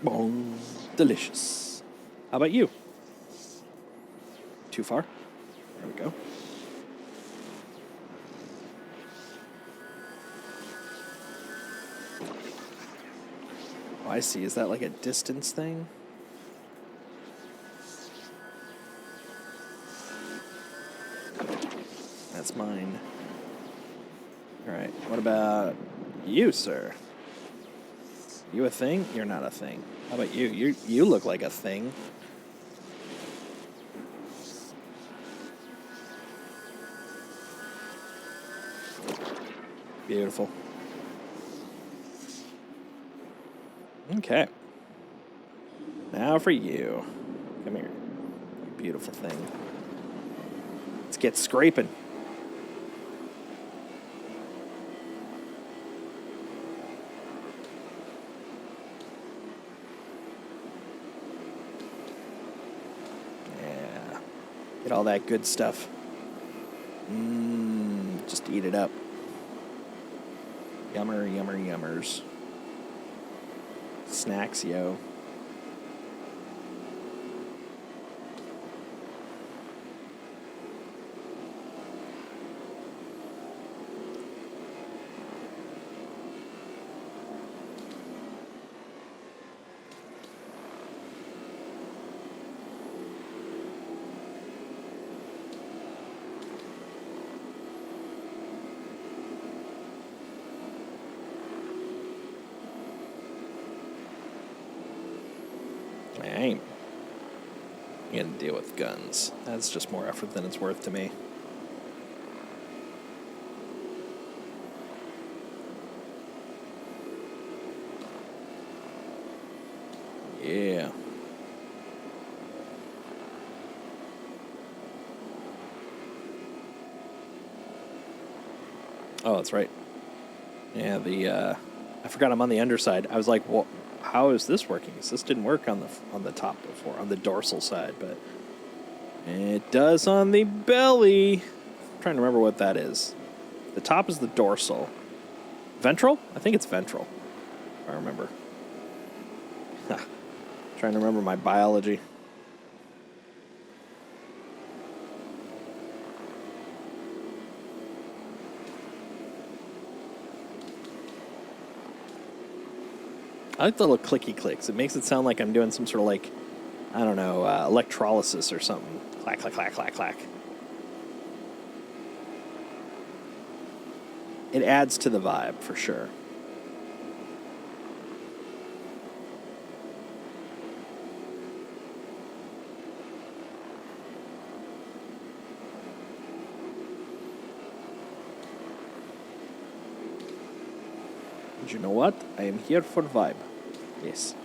Boom. Delicious. How about you? Too far? There we go. Oh, I see. Is that like a distance thing? That's mine. All right. What about you, sir? You a thing? You're not a thing. How about you? You look like a thing. Beautiful. Okay. Now for you. Come here. You beautiful thing. Let's get scraping. Yeah. Get all that good stuff. Just eat it up. Yummer, yummer, yummers. Snacks, yo. I ain't gonna deal with guns. That's just more effort than it's worth to me. Yeah. Oh, that's right. Yeah, I forgot I'm on the underside. I was like, well, how is this working? This didn't work on the top before, on the dorsal side, but it does on the belly. trying to remember what that is. The top is the dorsal. Ventral? I think it's ventral, if I remember. Trying to remember my biology. I like the little clicky clicks. It makes it sound like I'm doing some sort of like, I don't know, electrolysis or something. Clack, clack, clack, clack, clack. It adds to the vibe, for sure. And you know what? I am here for vibe. Yes.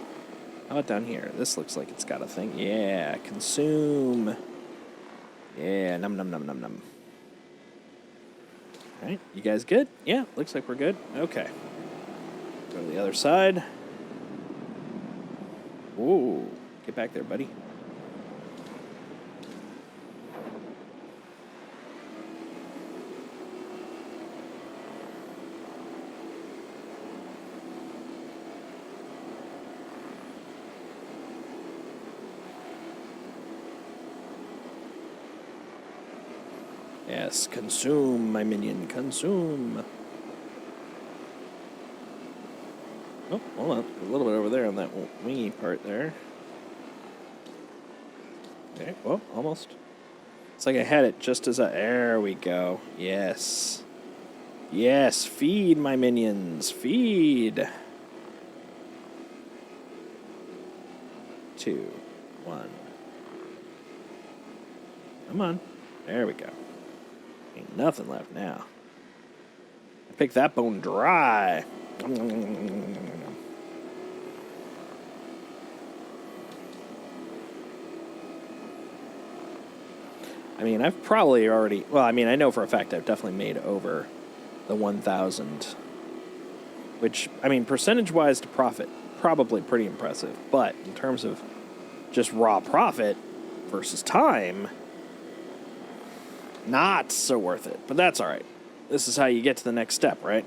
How about down here? This looks like it's got a thing. Yeah, consume. Yeah, num num num num num. All right, you guys good? Yeah, looks like we're good. Okay. Go to the other side. Whoa, get back there, buddy. Yes, consume, my minion, consume. Oh, hold on. A little bit over there on that wingy part there. Okay, well, almost. It's like I had it just as a... There we go. Yes. Yes, feed, my minions. Feed. 2, 1. Come on. There we go. Ain't nothing left now. I picked that bone dry. I mean, I've probably already... Well, I mean, I know for a fact I've definitely made over the 1,000. Which, I mean, percentage-wise to profit, probably pretty impressive. But in terms of just raw profit versus time... Not so worth it, but that's all right. This is how you get to the next step, right?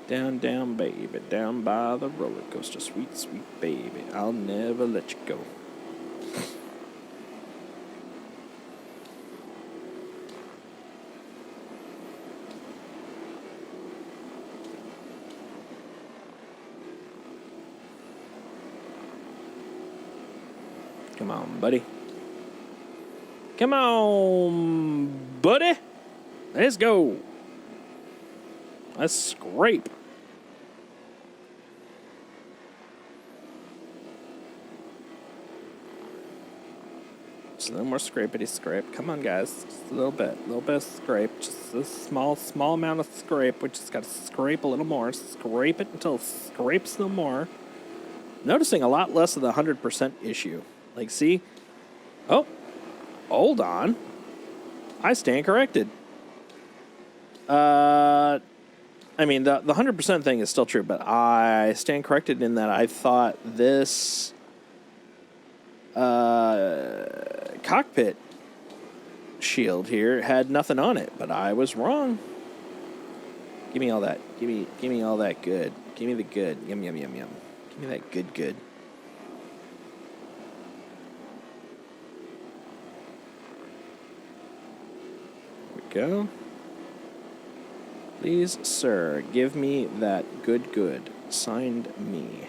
Down, down, baby, down by the roller coaster, sweet, sweet baby, I'll never let you go. Come on, buddy. Come on, buddy. Let's go. Let's scrape. Just a little more scrapity scrape. Come on, guys. Just a little bit of scrape. Just a small amount of scrape. We just got to scrape a little more. Scrape it until it scrapes no more. Noticing a lot less of the 100% issue. Like, see? Oh, hold on. I stand corrected. I mean, the 100% thing is still true, but I stand corrected in that I thought this cockpit shield here had nothing on it, but I was wrong. Give me all that. Give me all that good. Give me the good. Yum, yum, yum, yum. Give me that good, good. Go. Please, sir, give me that good, good. Signed, me.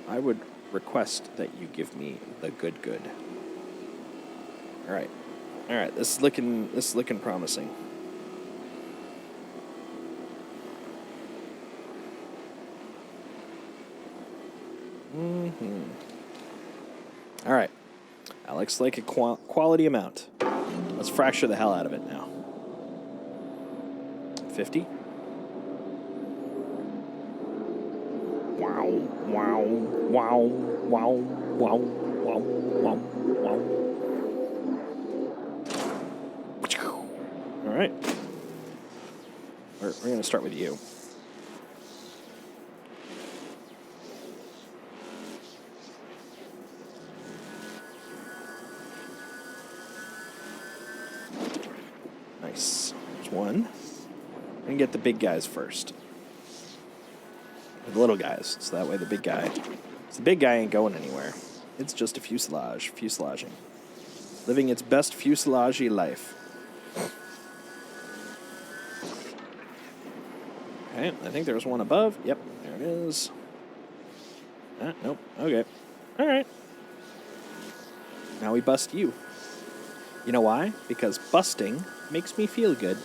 I would request that you give me the good, good. All right, this is looking promising. All right, that looks like a quality amount. Let's fracture the hell out of it now. 50. Wow, wow, wow, wow, wow, wow, wow, wow. All right. We're going to start with you. Nice. There's one. We're going to get the big guys first. The little guys, so that way the big guy... So the big guy ain't going anywhere. It's just a fuselage. Fuselaging. Living its best fuselage-y life. Okay, I think there's one above. Yep, there it is. Nope. Okay. All right. Now we bust you. You know why? Because busting makes me feel good.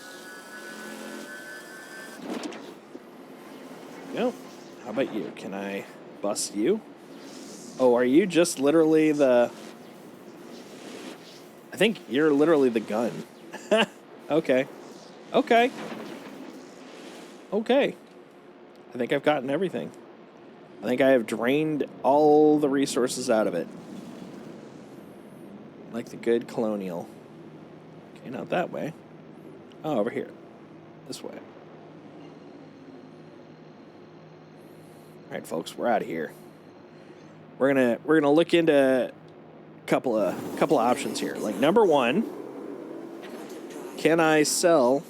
Go. How about you? Can I bust you? Oh, are you just literally the... I think you're literally the gun. Okay. Okay. Okay. I think I've gotten everything. I think I have drained all the resources out of it. Like the good colonial. Okay, not that way. Oh, over here. This way. All right, folks, we're out of here. We're gonna look into a couple of options here. Like number one, can I sell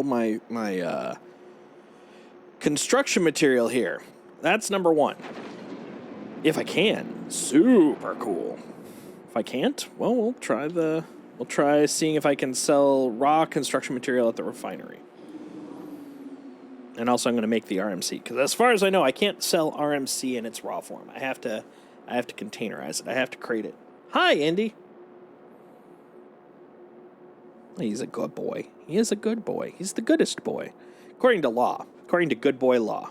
my construction material here? That's number one. If I can, super cool. If I can't, well, we'll try seeing if I can sell raw construction material at the refinery. And also I'm going to make the RMC, because as far as I know, I can't sell RMC in its raw form. I have to containerize it. I have to crate it. Hi, Indy. He's a good boy. He is a good boy. He's the goodest boy. According to law. According to good boy law.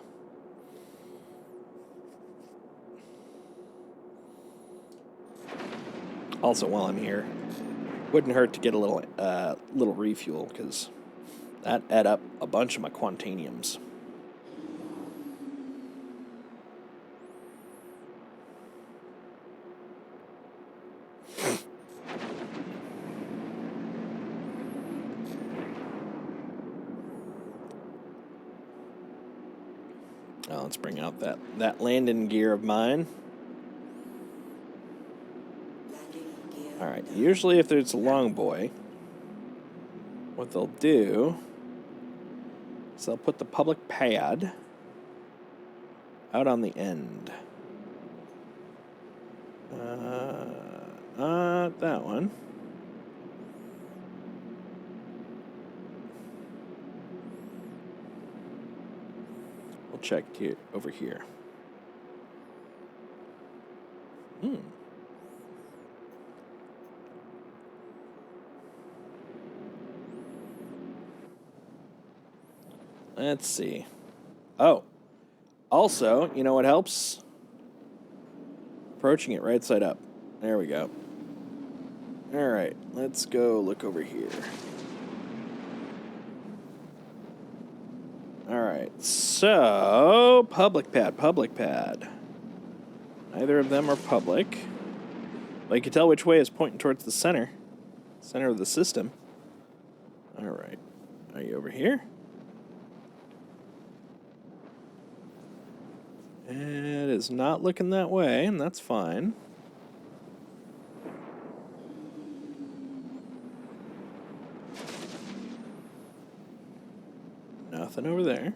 Also, while I'm here, wouldn't hurt to get a little refuel, because that add up a bunch of my quantaniums. Oh, let's bring out that landing gear of mine. All right. Usually, if there's a long boy, what they'll do is they'll put the public pad out on the end. Not that one. We'll check here over here. Let's see. Oh. Also, you know what helps? Approaching it right side up. There we go. All right, let's go look over here. All right, so public pad. Neither of them are public. But you can tell which way is pointing towards the center of the system. All right, are you over here? It is not looking that way, and that's fine. Nothing over there.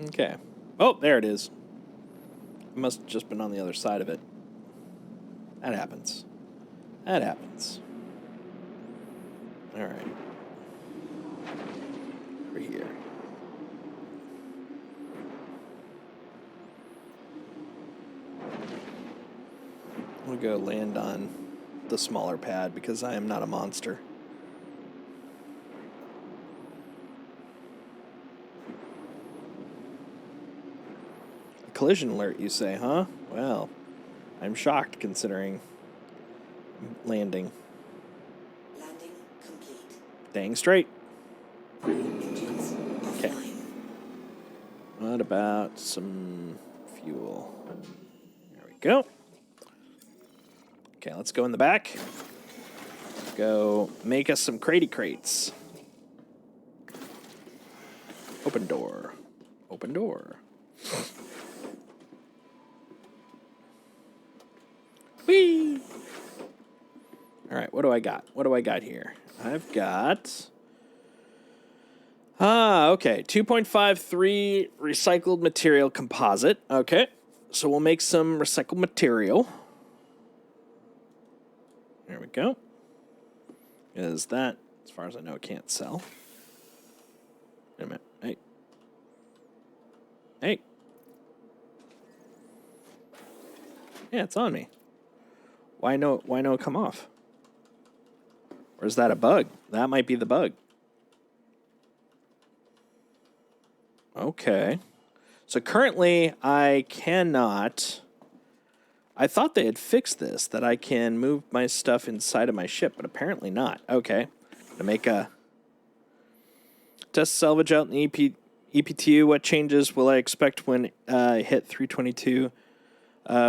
Okay. Oh, there it is. It must have just been on the other side of it. That happens. All right. Over here. We'll go land on the smaller pad because I am not a monster. A collision alert, you say, huh? Well, I'm shocked considering landing. Landing complete. Dang straight. Engines Okay. offline. What about some fuel? There we go. Okay, let's go in the back. Go make us some cratey crates. Open door. Open door. Whee! All right, what do I got? What do I got here? I've got... okay. 2.53 recycled material composite. Okay. So we'll make some recycled material. There we go. Is that, as far as I know, it can't sell. Wait a minute. Hey. Hey. Yeah, it's on me. Why no it come off? Or is that a bug? That might be the bug. Okay. So currently I cannot... I thought they had fixed this, that I can move my stuff inside of my ship, but apparently not. Okay. To make a test salvage out in the EPTU. What changes will I expect when I hit 322?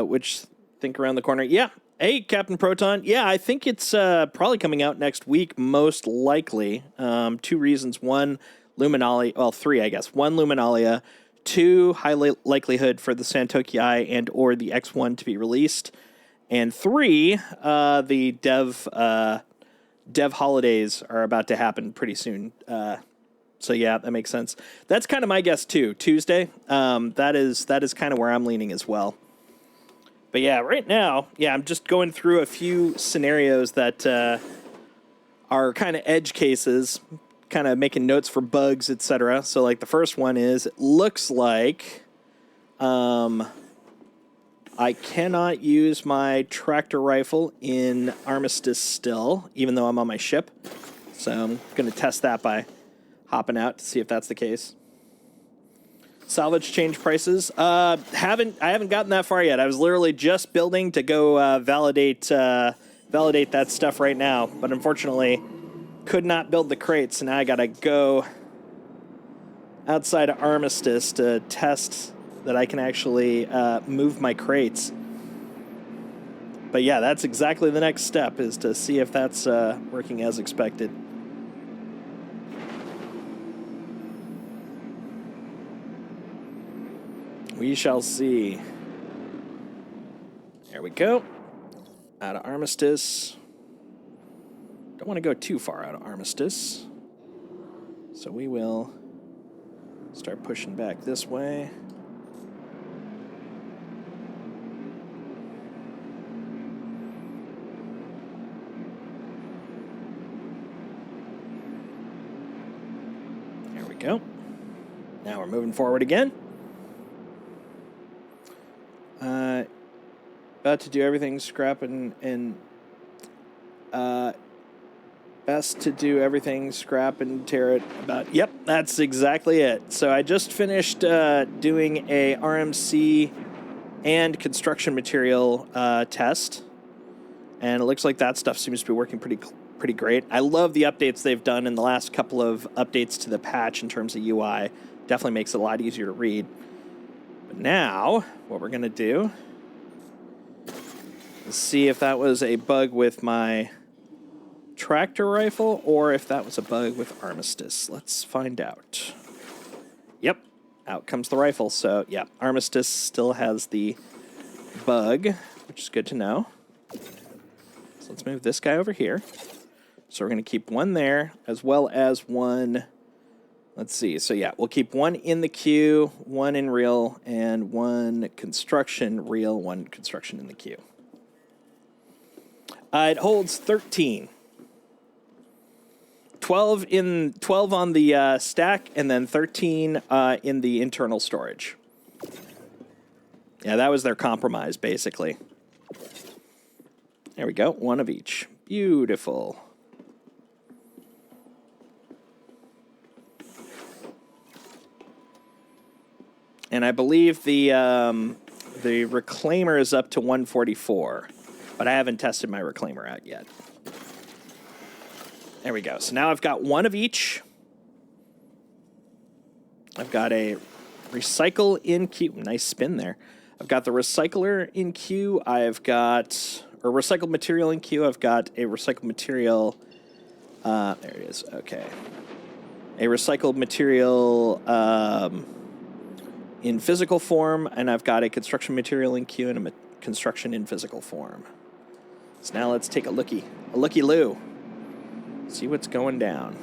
Which think around the corner. Yeah. Hey, Captain Proton. Yeah, I think it's probably coming out next week, most likely. 2 reasons. 1, Luminalia. Well, 3, I guess. 1, Luminalia. 2, high likelihood for the Santoki Eye and or the X1 to be released. And 3, the dev holidays are about to happen pretty soon. So yeah, that makes sense. That's kind of my guess too. Tuesday. That is kind of where I'm leaning as well. But yeah, right now, yeah, I'm just going through a few scenarios that are kind of edge cases, kind of making notes for bugs, etc. So like the first one is, it looks like I cannot use my tractor rifle in Armistice still, even though I'm on my ship. So I'm going to test that by hopping out to see if that's the case. Salvage change prices. I haven't gotten that far yet. I was literally just building to go validate that stuff right now, but unfortunately could not build the crates, and now I gotta go outside of Armistice to test that I can actually move my crates. But yeah, that's exactly the next step, is to see if that's working as expected. We shall see. There we go. Out of Armistice. Don't want to go too far out of Armistice. So we will start pushing back this way. There we go. Now we're moving forward again. About to do everything scrap and best to do everything scrap and tear it about. Yep, that's exactly it. So I just finished doing a RMC and construction material test, and it looks like that stuff seems to be working pretty great. I love the updates they've done in the last couple of updates to the patch in terms of UI. Definitely makes it a lot easier to read. But now, what we're going to do is see if that was a bug with my tractor rifle or if that was a bug with Armistice. Let's find out. Yep, out comes the rifle. So, yeah, Armistice still has the bug, which is good to know. So let's move this guy over here. So we're going to keep one there as well as one... Let's see. So, yeah, we'll keep one in the queue, one in real, and one construction real, one construction in the queue. It holds 13. 12 on the stack, and then 13 in the internal storage. Yeah, that was their compromise, basically. There we go. One of each. Beautiful. And I believe the reclaimer is up to 144, but I haven't tested my reclaimer out yet. There we go. So now I've got one of each. I've got a recycle in queue. Nice spin there. I've got the recycler in queue. I've got a recycled material in queue. I've got a recycled material. There it is. Okay. A recycled material in physical form, and I've got a construction material in queue and a construction in physical form. So now let's take a looky-loo. See what's going down.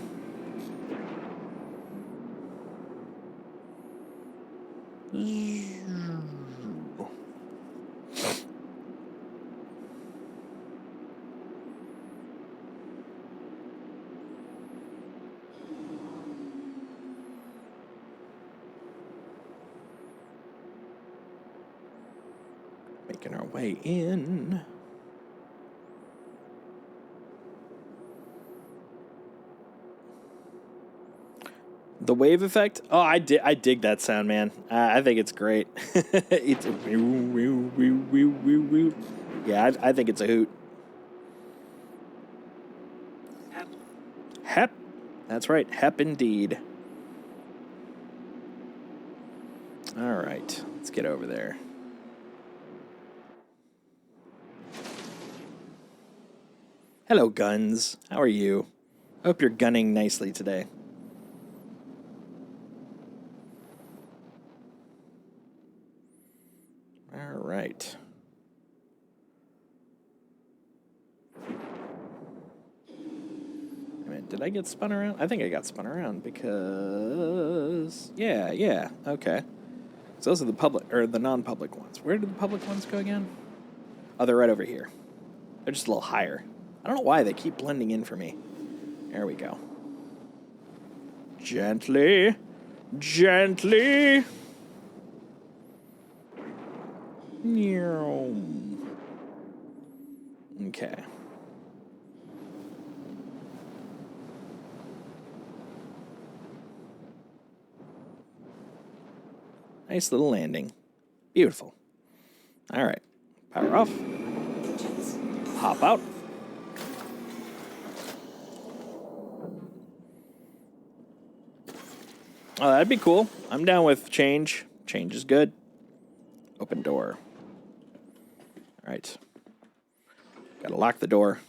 Making our way in. The wave effect? Oh, I dig that sound, man. I think it's great. It's yeah, I think it's a hoot. Hep. That's right. Hep indeed. All right. Let's get over there. Hello, guns. How are you? Hope you're gunning nicely today. All right. Wait a minute, did I get spun around? I think I got spun around because... Yeah, okay. So those are the public, or the non-public ones. Where did the public ones go again? Oh, they're right over here. They're just a little higher. I don't know why they keep blending in for me. There we go. Gently. Gently. Okay. Nice little landing. Beautiful. All right. Power off. Hop out. Oh, that'd be cool. I'm down with change. Change is good. Open door. All right. Gotta lock the door.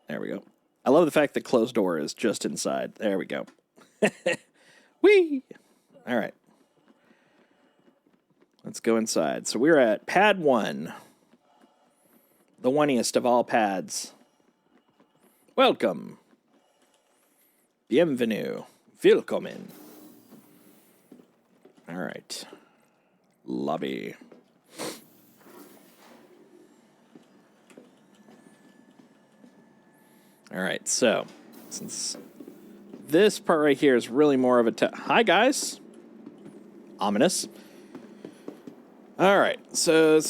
There we go. I love the fact that closed door is just inside. There we go. Whee! All right. Let's go inside. So we're at pad 1. The oneiest of all pads. Welcome. Bienvenue. Willkommen. All right. Lobby. All right, so since this part right here is really more of a hi guys. Ominous. All right, so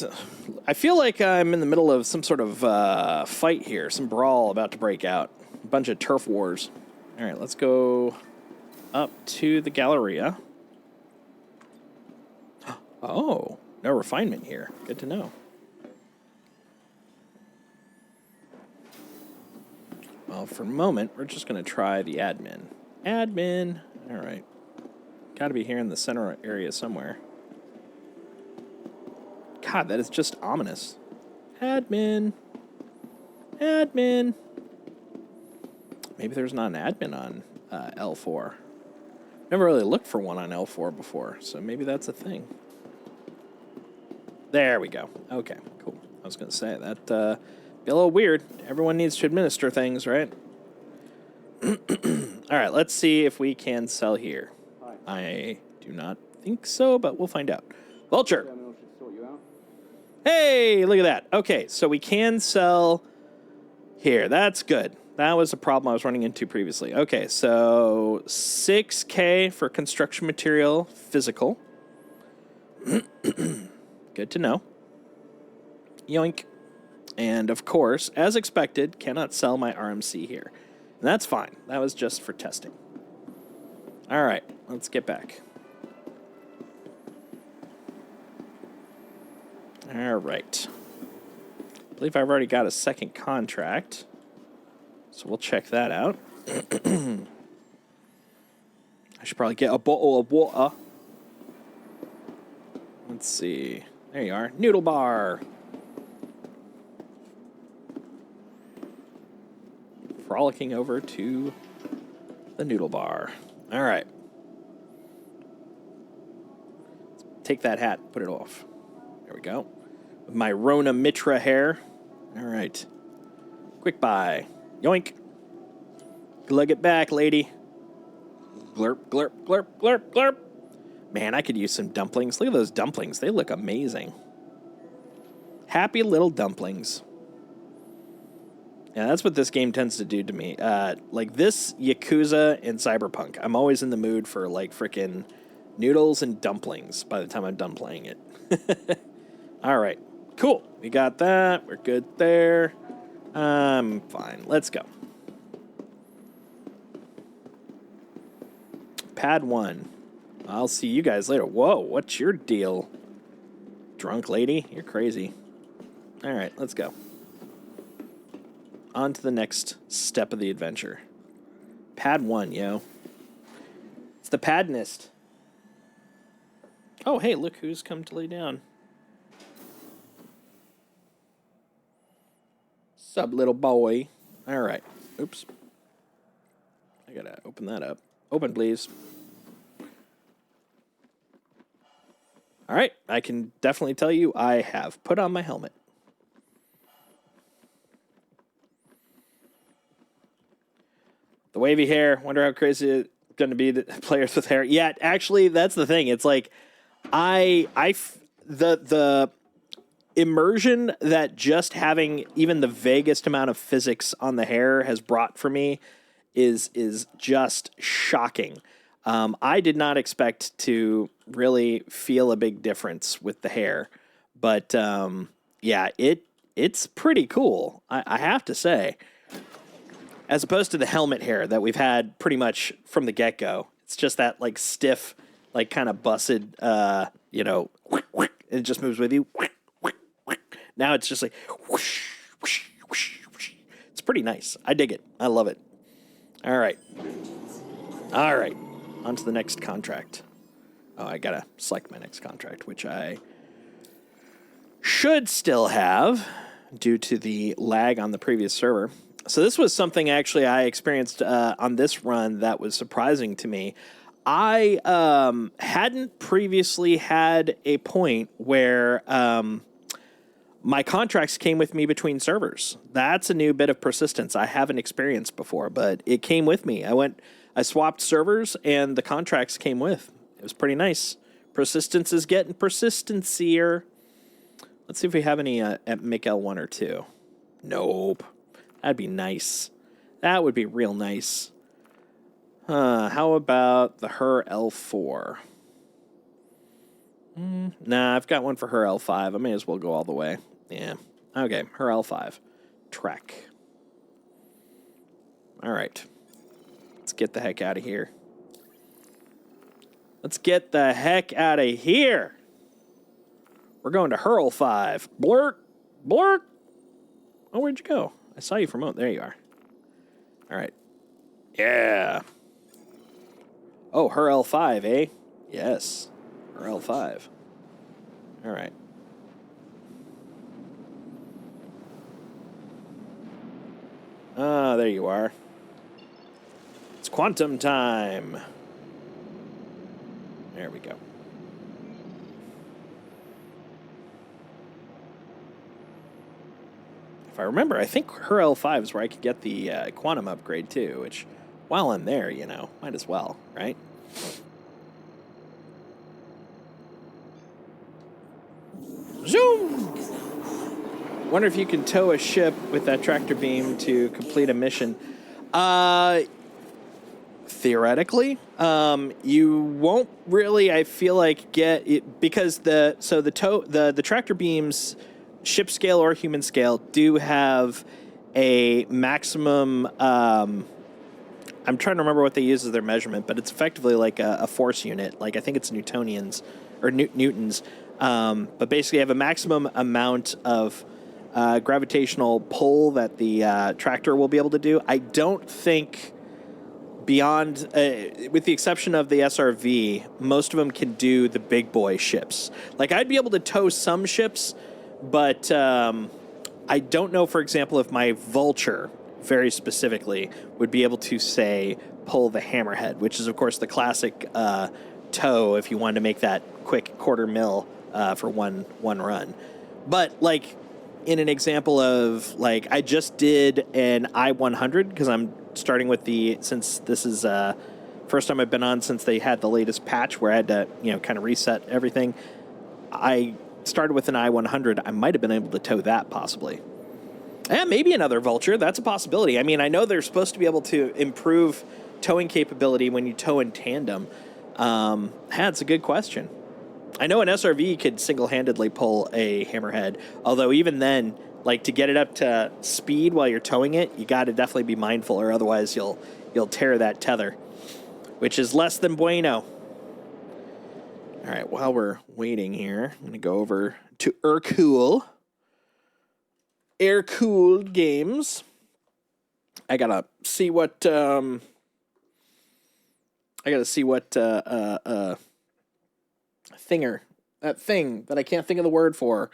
I feel like I'm in the middle of some sort of fight here, some brawl about to break out, a bunch of turf wars. All right, let's go up to the Galleria. Oh, no refinement here. Good to know. Well, for a moment, we're just going to try the admin. Admin. All right. Got to be here in the center area somewhere. God, that is just ominous. Admin. Admin. Maybe there's not an admin on L4. Never really looked for one on L4 before, so maybe that's a thing. There we go. Okay, cool. I was going to say, that be a little weird. Everyone needs to administer things, right? All right, let's see if we can sell here. I do not think so, but we'll find out. Vulture. Hey, look at that. Okay, so we can sell here. That's good. That was a problem I was running into previously. Okay, so 6K for construction material, physical. Good to know. Yoink. And of course, as expected, cannot sell my RMC here. And that's fine. That was just for testing. All right, let's get back. All right. I believe I've already got a second contract. So we'll check that out. I should probably get a bottle of water. Let's see. There you are. Noodle bar. Frolicking over to the noodle bar. All right. Take that hat. Put it off. There we go. With my Rona Mitra hair. All right. Quick buy. Yoink. Glug it back, lady. Glurp, glurp, glurp, glurp, glurp. Man, I could use some dumplings. Look at those dumplings. They look amazing. Happy little dumplings. Yeah, that's what this game tends to do to me. Like this, Yakuza, and Cyberpunk. I'm always in the mood for like frickin' noodles and dumplings by the time I'm done playing it. All right. Cool. We got that. We're good there. Fine. Let's go. Pad 1. I'll see you guys later. Whoa, what's your deal? Drunk lady? You're crazy. All right, let's go. On to the next step of the adventure. Pad 1, yo. It's the Padnist. Oh, hey, look who's come to lay down. Sup, little boy. All right. Oops. I gotta open that up. Open, please. All right. I can definitely tell you I have put on my helmet. The wavy hair. Wonder how crazy it's going to be the players with hair. Yeah, actually, that's the thing. It's like the immersion that just having even the vaguest amount of physics on the hair has brought for me is just shocking. I did not expect to really feel a big difference with the hair, but yeah, it's pretty cool. I have to say, as opposed to the helmet hair that we've had pretty much from the get-go. It's just that like stiff, like kind of busted, it just moves with you. Now it's just like whoosh, whoosh, whoosh, whoosh. It's pretty nice. I dig it. I love it. All right. On to the next contract. Oh, I gotta select my next contract, which I should still have due to the lag on the previous server. So this was something actually I experienced on this run that was surprising to me. I hadn't previously had a point where my contracts came with me between servers. That's a new bit of persistence I haven't experienced before, but it came with me. I swapped servers and the contracts came with. It was pretty nice. Persistence is getting persistencier. Let's see if we have any at Mikael 1 or 2. Nope. That'd be nice. That would be real nice. How about the Her L4? Nah, I've got one for Her L5. I may as well go all the way. Yeah. Okay, Her L5. Trek. All right. Let's get the heck out of here. Let's get the heck out of here. We're going to Hurl 5. Blurk. Blurk. Oh, where'd you go? I saw you for a moment. There you are. All right. Yeah. Oh, her L5, eh? Yes. Her L5. All right. Ah, there you are. It's quantum time. There we go. If I remember, I think her L5 is where I could get the quantum upgrade too, which, while I'm there, might as well, right? Zoom! Wonder if you can tow a ship with that tractor beam to complete a mission. Theoretically, you won't really, I feel like, get it because the tractor beams, ship scale or human scale, do have a maximum. I'm trying to remember what they use as their measurement, but it's effectively like a force unit. Like I think it's Newtonians or Newtons. But basically, you have a maximum amount of gravitational pull that the tractor will be able to do. I don't think beyond, with the exception of the SRV, most of them can do the big boy ships. Like, I'd be able to tow some ships, but I don't know, for example, if my Vulture, very specifically, would be able to, say, pull the Hammerhead, which is, of course, the classic tow if you wanted to make that quick quarter mil for one run. But, like, in an example of, like, I just did an I-100, because I'm starting with since this is first time I've been on since they had the latest patch where I had to, kind of reset everything. I started with an I-100. I might have been able to tow that, possibly. Yeah, maybe another Vulture. That's a possibility. I mean, I know they're supposed to be able to improve towing capability when you tow in tandem. That's a good question. I know an SRV could single-handedly pull a Hammerhead, although even then, like, to get it up to speed while you're towing it, you got to definitely be mindful, or otherwise you'll tear that tether, which is less than bueno. All right, while we're waiting here, I'm going to go over to air-cooled games. I got to see what that thing that I can't think of the word for.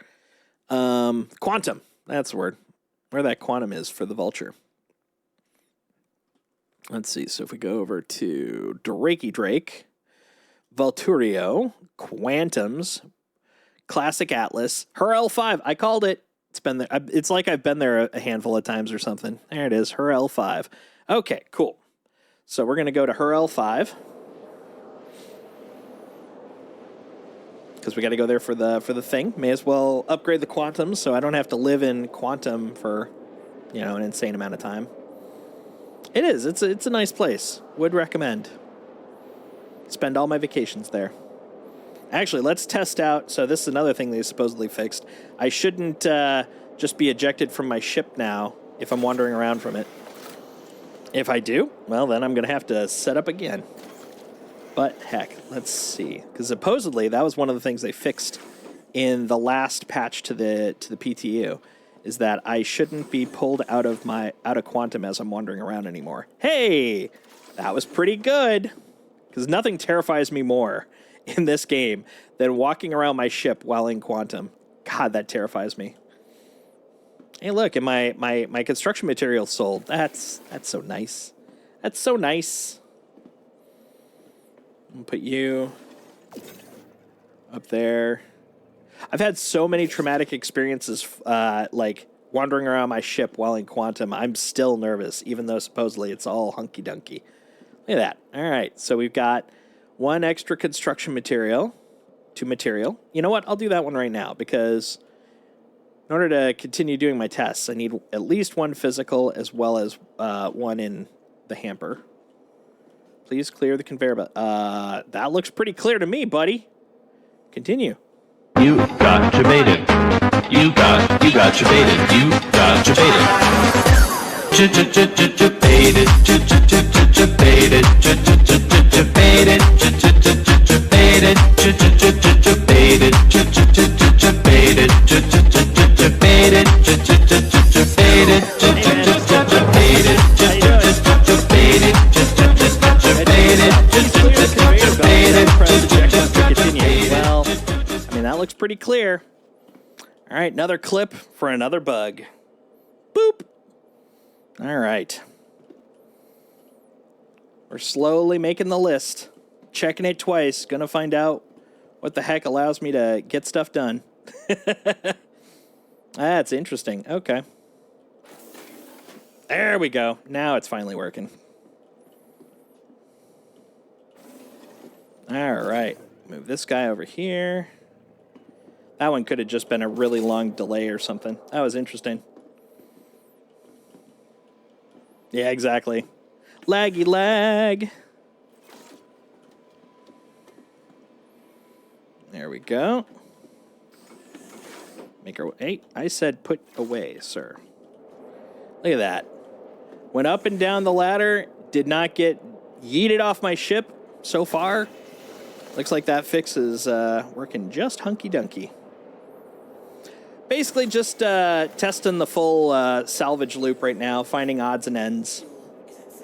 Quantum. That's the word. Where that quantum is for the Vulture. Let's see. So if we go over to Drake, Vulturio, Quantums, Classic Atlas, Hurl 5. I called it. It's been there. It's like I've been there a handful of times or something. There it is. Hurl 5. Okay, cool. So we're going to go to Hurl 5. Because we got to go there for the thing. May as well upgrade the Quantum so I don't have to live in Quantum for, an insane amount of time. It is. It's a nice place. Would recommend. Spend all my vacations there. Actually, let's test out. So this is another thing they supposedly fixed. I shouldn't just be ejected from my ship now if I'm wandering around from it. If I do, well, then I'm going to have to set up again. But heck, let's see. Because supposedly that was one of the things they fixed in the last patch to the PTU, is that I shouldn't be pulled out of Quantum as I'm wandering around anymore. Hey, that was pretty good. Because nothing terrifies me more in this game than walking around my ship while in Quantum. God, that terrifies me. Hey, look, and my construction material sold. That's so nice. That's so nice. I'll put you up there. I've had so many traumatic experiences, like wandering around my ship while in Quantum. I'm still nervous, even though supposedly it's all hunky-dunky. Look at that. All right, so we've got one extra construction material to material. You know what? I'll do that one right now, because in order to continue doing my tests, I need at least one physical as well as one in the hamper. Please clear the conveyor belt. That looks pretty clear to me, buddy. Continue. You got jebaited. You got jebaited. You got jebaited. Jebaited. Jebaited. Jebaited. Jebaited. Well, I mean, that looks pretty clear. All right, another clip for another bug. Boop. All right. We're slowly making the list. Checking it twice. Gonna find out what the heck allows me to get stuff done. That's interesting. Okay. There we go. Now it's finally working. All right. Move this guy over here. That one could have just been a really long delay or something. That was interesting. Yeah, exactly. Laggy lag. There we go. Make her. Hey, I said put away, sir. Look at that. Went up and down the ladder. Did not get yeeted off my ship so far. Looks like that fix is working just hunky-dunky. Basically just testing the full salvage loop right now, finding odds and ends.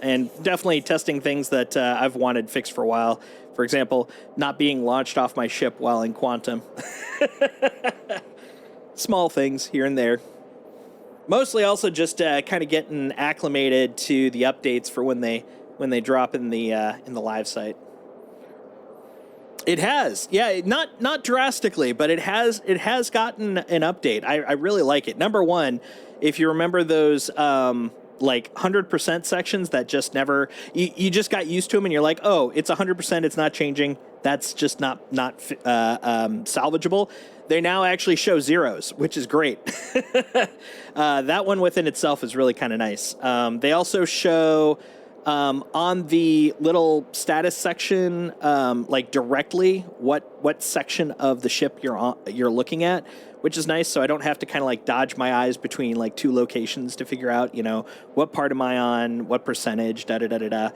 and definitely testing things that I've wanted fixed for a while. For example, not being launched off my ship while in quantum. Small things here and there. Mostly also just kind of getting acclimated to the updates for when they drop in the live site. It has, yeah, not drastically, but it has gotten an update. I really like it. Number one, if you remember those like 100% sections that just never, you just got used to them and you're like, oh, it's 100%, it's not changing. That's just not salvageable. They now actually show zeros, which is great. That one within itself is really kind of nice. They also show on the little status section, like directly what section of the ship you're looking at, which is nice. So I don't have to kind of like dodge my eyes between like two locations to figure out, what part am I on, what percentage, da da da da da.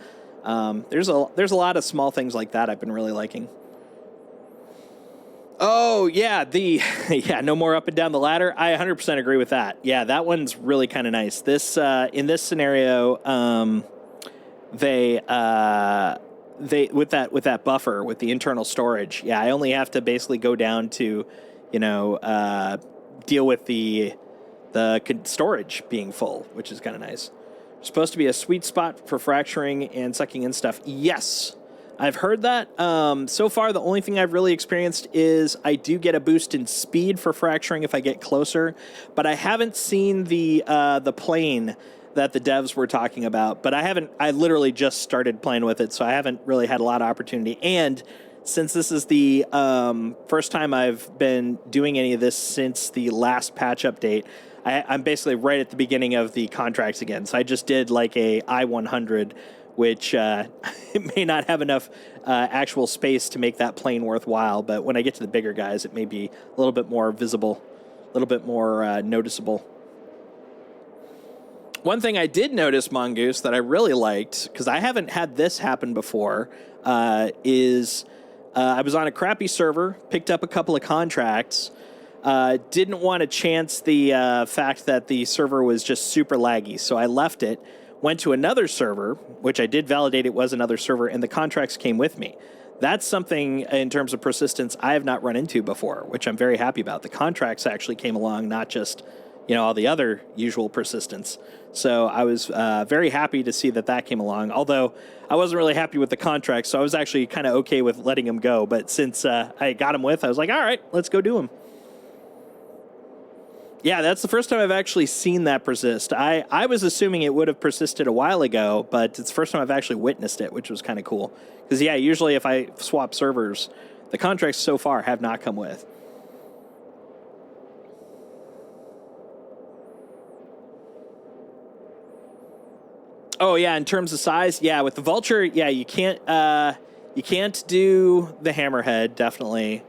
There's a lot of small things like that I've been really liking. Oh, yeah, no more up and down the ladder. I 100% agree with that. Yeah, that one's really kind of nice. This in this scenario, they with that buffer with the internal storage. Yeah, I only have to basically go down to, deal with the storage being full, which is kind of nice. Supposed to be a sweet spot for fracturing and sucking in stuff. Yes. I've heard that. So far, the only thing I've really experienced is I do get a boost in speed for fracturing if I get closer, but I haven't seen the plane that the devs were talking about. But I literally just started playing with it, so I haven't really had a lot of opportunity. And since this is the first time I've been doing any of this since the last patch update, I'm basically right at the beginning of the contracts again. So I just did like a I-100, which it may not have enough actual space to make that plane worthwhile, but when I get to the bigger guys, it may be a little bit more visible, a little bit more noticeable. One thing I did notice, Mongoose, that I really liked, because I haven't had this happen before, is I was on a crappy server, picked up a couple of contracts, didn't want to chance the fact that the server was just super laggy, so I left it. Went to another server, which I did validate it was another server, and the contracts came with me. That's something in terms of persistence I have not run into before, which I'm very happy about. The contracts actually came along, not just, all the other usual persistence. So I was very happy to see that came along, although I wasn't really happy with the contracts, so I was actually kind of okay with letting them go. But since I got them with, I was like, all right, let's go do them. Yeah, that's the first time I've actually seen that persist. I was assuming it would have persisted a while ago, but it's the first time I've actually witnessed it, which was kind of cool. Because, yeah, usually if I swap servers, the contracts so far have not come with. Oh, yeah, in terms of size, yeah, with the Vulture, yeah, you can't do the Hammerhead, definitely.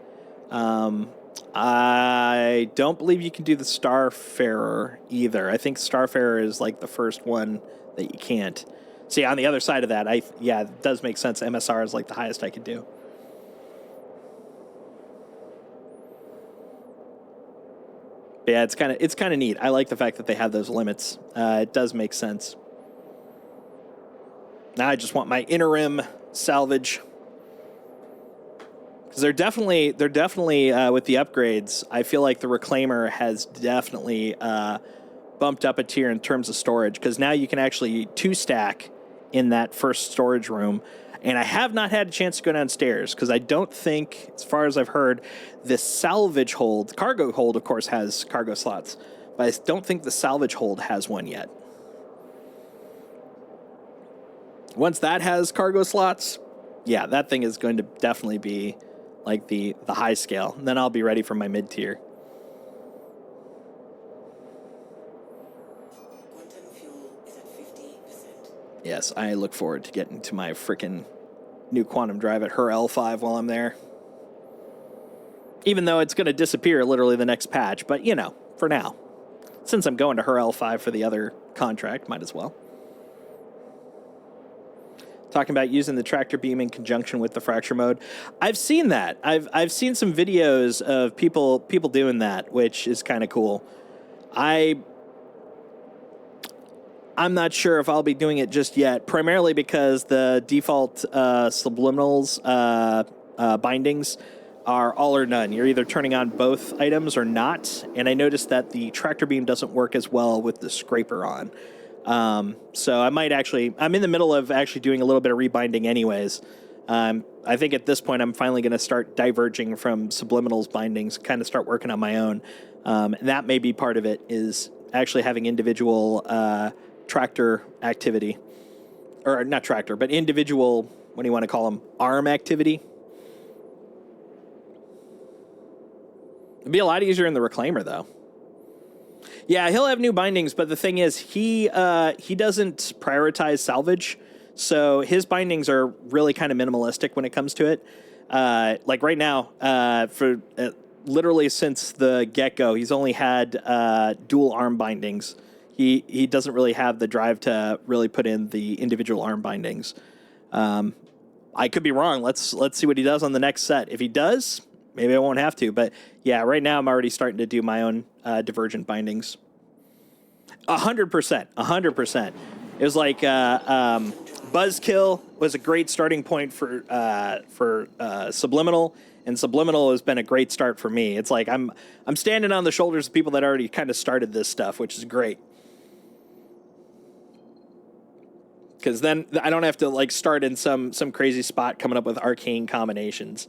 I don't believe you can do the Starfarer either. I think Starfarer is like the first one that you can't. See, on the other side of that, it does make sense. MSR is like the highest I could do. But yeah, it's kind of neat. I like the fact that they have those limits. It does make sense. Now I just want my interim salvage. Because they're definitely with the upgrades, I feel like the Reclaimer has definitely bumped up a tier in terms of storage, because now you can actually 2-stack in that first storage room. And I have not had a chance to go downstairs, because I don't think, as far as I've heard, the salvage hold, cargo hold, of course, has cargo slots, but I don't think the salvage hold has one yet. Once that has cargo slots, yeah, that thing is going to definitely be like the high scale. And then I'll be ready for my mid-tier. Quantum fuel is at 50%. Yes, I look forward to getting to my frickin' new quantum drive at her L5 while I'm there. Even though it's going to disappear literally the next patch. But, for now. Since I'm going to her L5 for the other contract, might as well. Talking about using the tractor beam in conjunction with the fracture mode. I've seen that. I've seen some videos of people doing that, which is kind of cool. I'm not sure if I'll be doing it just yet, primarily because the default subliminals bindings are all or none. You're either turning on both items or not, and I noticed that the tractor beam doesn't work as well with the scraper on. So I might actually, I'm in the middle of actually doing a little bit of rebinding anyways. I think at this point I'm finally going to start diverging from subliminals bindings, kind of start working on my own. And that may be part of it, is actually having individual tractor activity. Or not tractor, but individual, what do you want to call them, arm activity. It'd be a lot easier in the reclaimer, though. Yeah, he'll have new bindings, but the thing is, he doesn't prioritize salvage, so his bindings are really kind of minimalistic when it comes to it. Like right now, for literally since the get-go, he's only had dual arm bindings. He doesn't really have the drive to really put in the individual arm bindings. I could be wrong. Let's see what he does on the next set. If he does, maybe I won't have to. But yeah, right now I'm already starting to do my own divergent bindings. 100%. 100%. It was like Buzzkill was a great starting point for Subliminal, and Subliminal has been a great start for me. It's like I'm standing on the shoulders of people that already kind of started this stuff, which is great. Because then I don't have to like start in some crazy spot coming up with arcane combinations.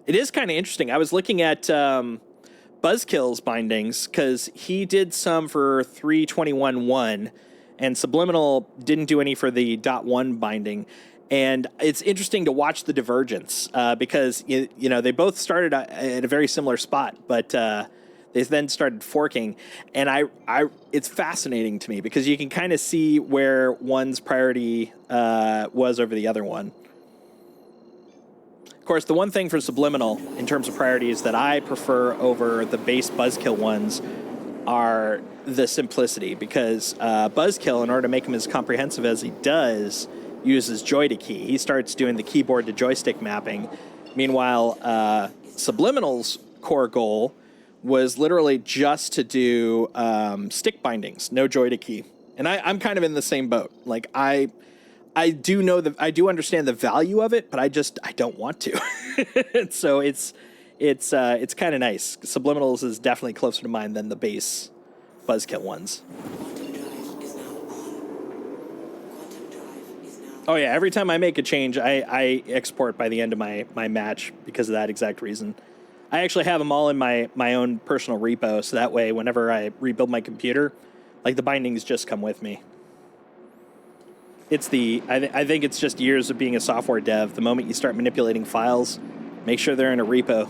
It is kind of interesting. I was looking at Buzzkill's bindings because he did some for 321.1, and Subliminal didn't do any for the .1 binding. And it's interesting to watch the divergence because you know they both started at a very similar spot, but they then started forking, and it's fascinating to me because you can kind of see where one's priority was over the other one. Of course, the one thing for Subliminal in terms of priorities that I prefer over the base Buzzkill ones are the simplicity, because Buzzkill, in order to make him as comprehensive as he does, uses joy to key. He starts doing the keyboard to joystick mapping. Meanwhile, Subliminal's core goal was literally just to do stick bindings, no joy to key. And I'm kind of in the same boat. Like I do know that I do understand the value of it, but I don't want to. So it's kind of nice. Subliminals is definitely closer to mine than the base Buzzkill ones. Quantum drive is now on. Quantum drive is now Oh yeah, every time I make a change, I export by the end of my match because of that exact reason. I actually have them all in my own personal repo, so that way whenever I rebuild my computer, like the bindings just come with me. It's I think it's just years of being a software dev. The moment you start manipulating files, make sure they're in a repo.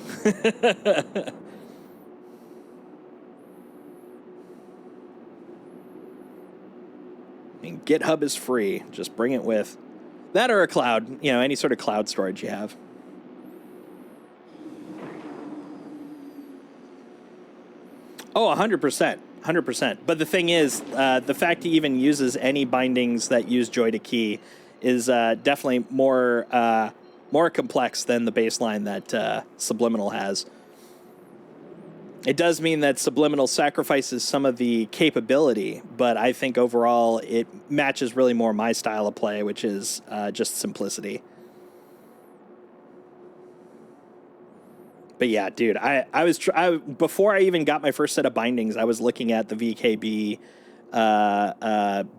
I mean, GitHub is free. Just bring it with. That or a cloud, any sort of cloud storage you have. Oh, 100%. 100%. But the thing is, the fact he even uses any bindings that use joy to key is definitely more complex than the baseline that Subliminal has. It does mean that Subliminal sacrifices some of the capability, but I think overall it matches really more my style of play, which is just simplicity. But yeah, dude, I was before I even got my first set of bindings, I was looking at the VKB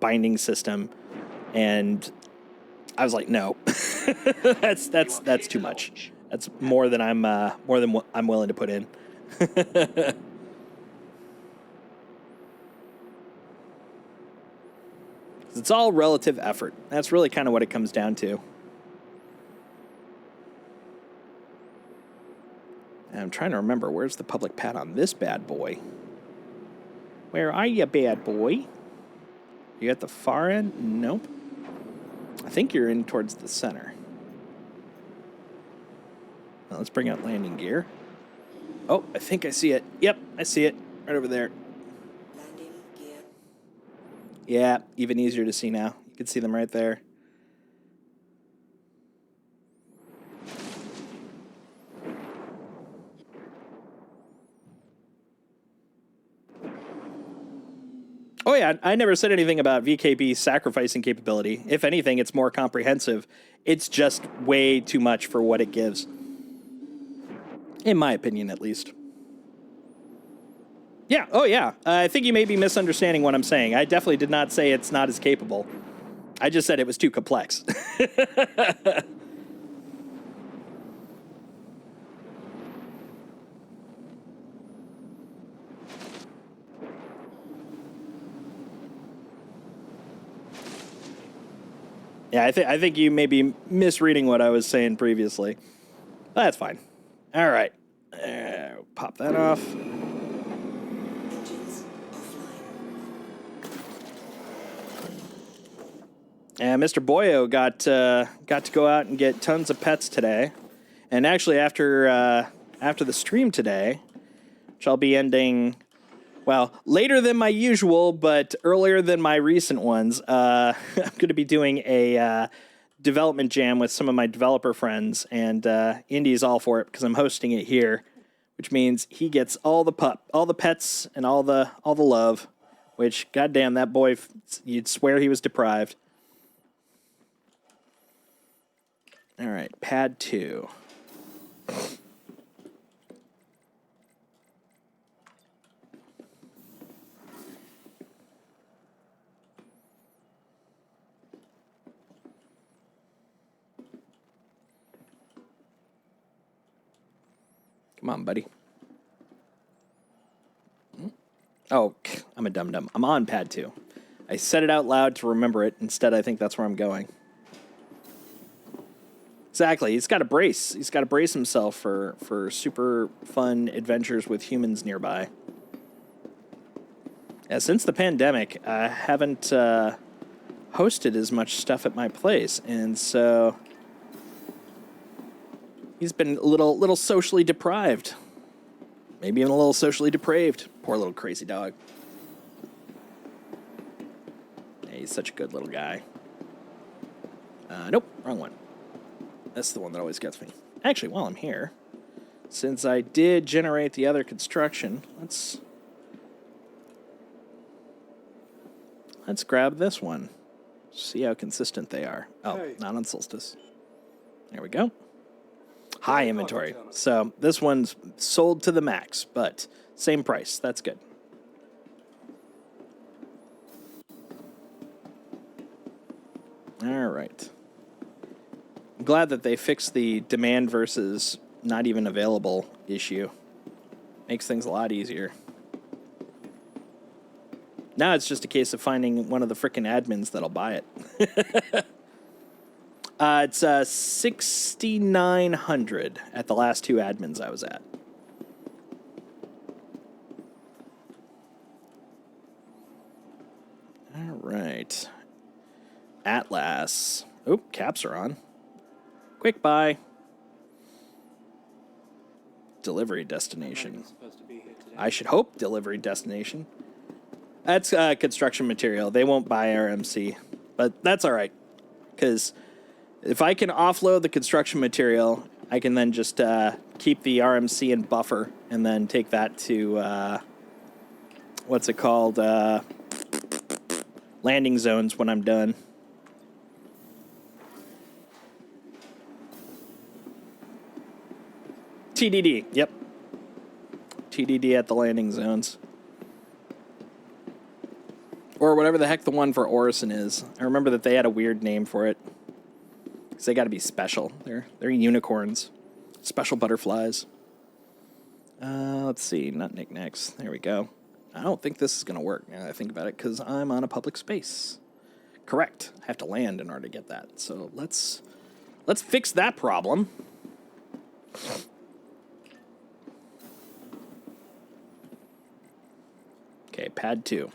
binding system, and I was like, no, that's too much. That's more than what I'm willing to put in. It's all relative effort. That's really kind of what it comes down to. And I'm trying to remember, where's the public pad on this bad boy? Where are you, bad boy? You at the far end? Nope. I think you're in towards the center. Well, let's bring out landing gear. Oh, I think I see it. Yep, I see it. Right over there. landing gear. Yeah, even easier to see now. You can see them right there. Oh, yeah, I never said anything about VKB sacrificing capability. If anything, it's more comprehensive. It's just way too much for what it gives. In my opinion, at least. Yeah, oh yeah. I think you may be misunderstanding what I'm saying. I definitely did not say it's not as capable. I just said it was too complex. Yeah, I think you may be misreading what I was saying previously. That's fine. All right. Pop that off. Engines offline. And Mr. Boyo got to go out and get tons of pets today. And actually, after the stream today, which I'll be ending, well, later than my usual, but earlier than my recent ones, I'm going to be doing a development jam with some of my developer friends, and Indy's all for it because I'm hosting it here, which means he gets all the pets, and all the love. Which, goddamn, that boy, you'd swear he was deprived. All right, pad 2. Come on, buddy. Oh, I'm a dum-dum. I'm on pad 2. I said it out loud to remember it. Instead, I think that's where I'm going. Exactly. He's got to brace. He's got to brace himself for super fun adventures with humans nearby. Yeah, since the pandemic, I haven't hosted as much stuff at my place, and so he's been a little socially deprived. Maybe even a little socially depraved. Poor little crazy dog. Yeah, he's such a good little guy. Nope, wrong one. That's the one that always gets me. Actually, while I'm here, since I did generate the other construction, let's grab this one. See how consistent they are. Oh, hey. Not on Solstice. There we go. High inventory. So this one's sold to the max, but same price. That's good. All right. I'm glad that they fixed the demand versus not even available issue. Makes things a lot easier. Now it's just a case of finding one of the frickin' admins that'll buy it. It's 6,900 at the last 2 admins I was at. All right. Atlas. Oop, caps are on. Quick buy. Delivery destination. I should hope delivery destination. That's construction material. They won't buy RMC, but that's all right. Because if I can offload the construction material, I can then just keep the RMC in buffer and then take that to, what's it called? Landing zones when I'm done. TDD, yep. TDD at the landing zones. Or whatever the heck the one for Orison is. I remember that they had a weird name for it. Because they got to be special. They're unicorns. Special butterflies. Let's see. Not knickknacks. There we go. I don't think this is going to work now that I think about it, because I'm on a public space. Correct. I have to land in order to get that. So let's fix that problem. Okay, pad 2.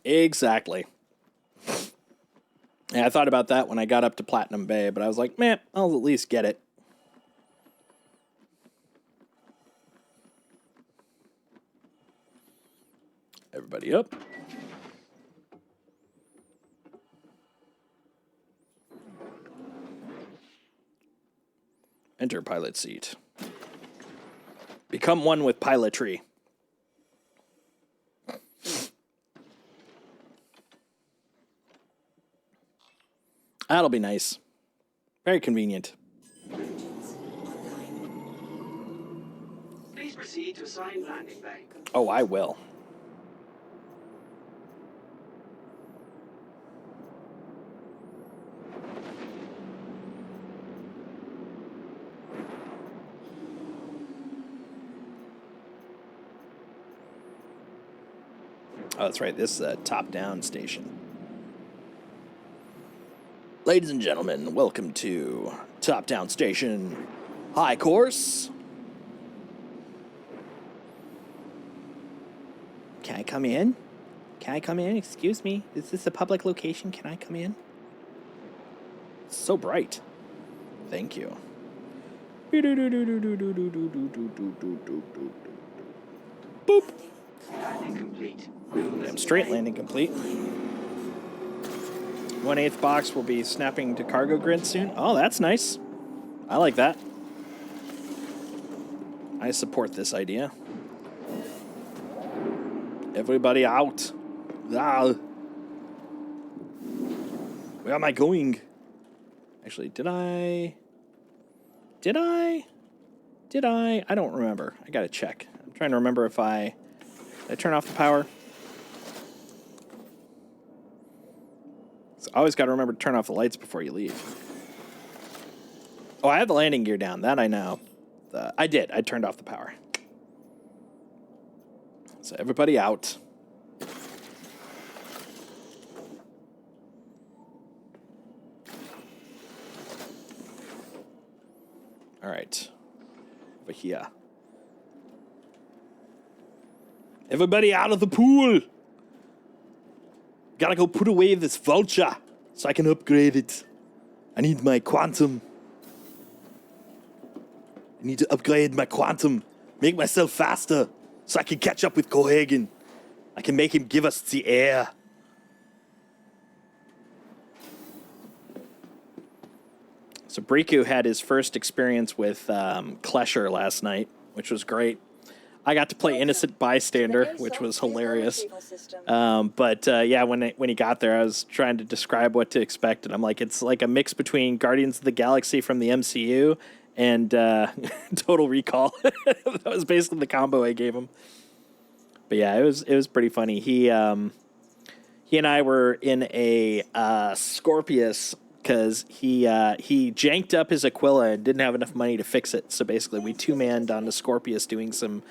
Exactly. Yeah, I thought about that when I got up to Platinum Bay, but I was like, man, I'll at least get it. Everybody up. Enter pilot seat. Become one with pilotry. That'll be nice. Very convenient. Please proceed to assigned landing bay. Oh, I will. Oh, that's right. This is a top-down station. Ladies and gentlemen, welcome to Top-Down Station. High course. Can I come in? Can I come in? Excuse me. Is this a public location? Can I come in? It's so bright. Thank you. Boop. Landing complete. Damn straight landing complete. 1/8 box will be snapping to cargo grid soon. Oh, that's nice. I like that. I support this idea. Everybody out. Ah. Where am I going? Actually, did I? I don't remember. I gotta check. I'm trying to remember if did I turn off the power? So I always got to remember to turn off the lights before you leave. Oh, I have the landing gear down. That I know. I did. I turned off the power. So everybody out. All right. Over here. Everybody out of the pool. Gotta go put away this vulture so I can upgrade it. I need my quantum. I need to upgrade my quantum. Make myself faster so I can catch up with Cohagen. I can make him give us the air. So Briku had his first experience with Klesher last night, which was great. I got to play innocent bystander, which was hilarious. But when he got there, I was trying to describe what to expect, and I'm like, it's like a mix between Guardians of the Galaxy from the MCU and Total Recall. That was basically the combo I gave him. But yeah, it was pretty funny. He and I were in a Scorpius because he janked up his Aquila and didn't have enough money to fix it. So basically, we two-manned on the Scorpius doing some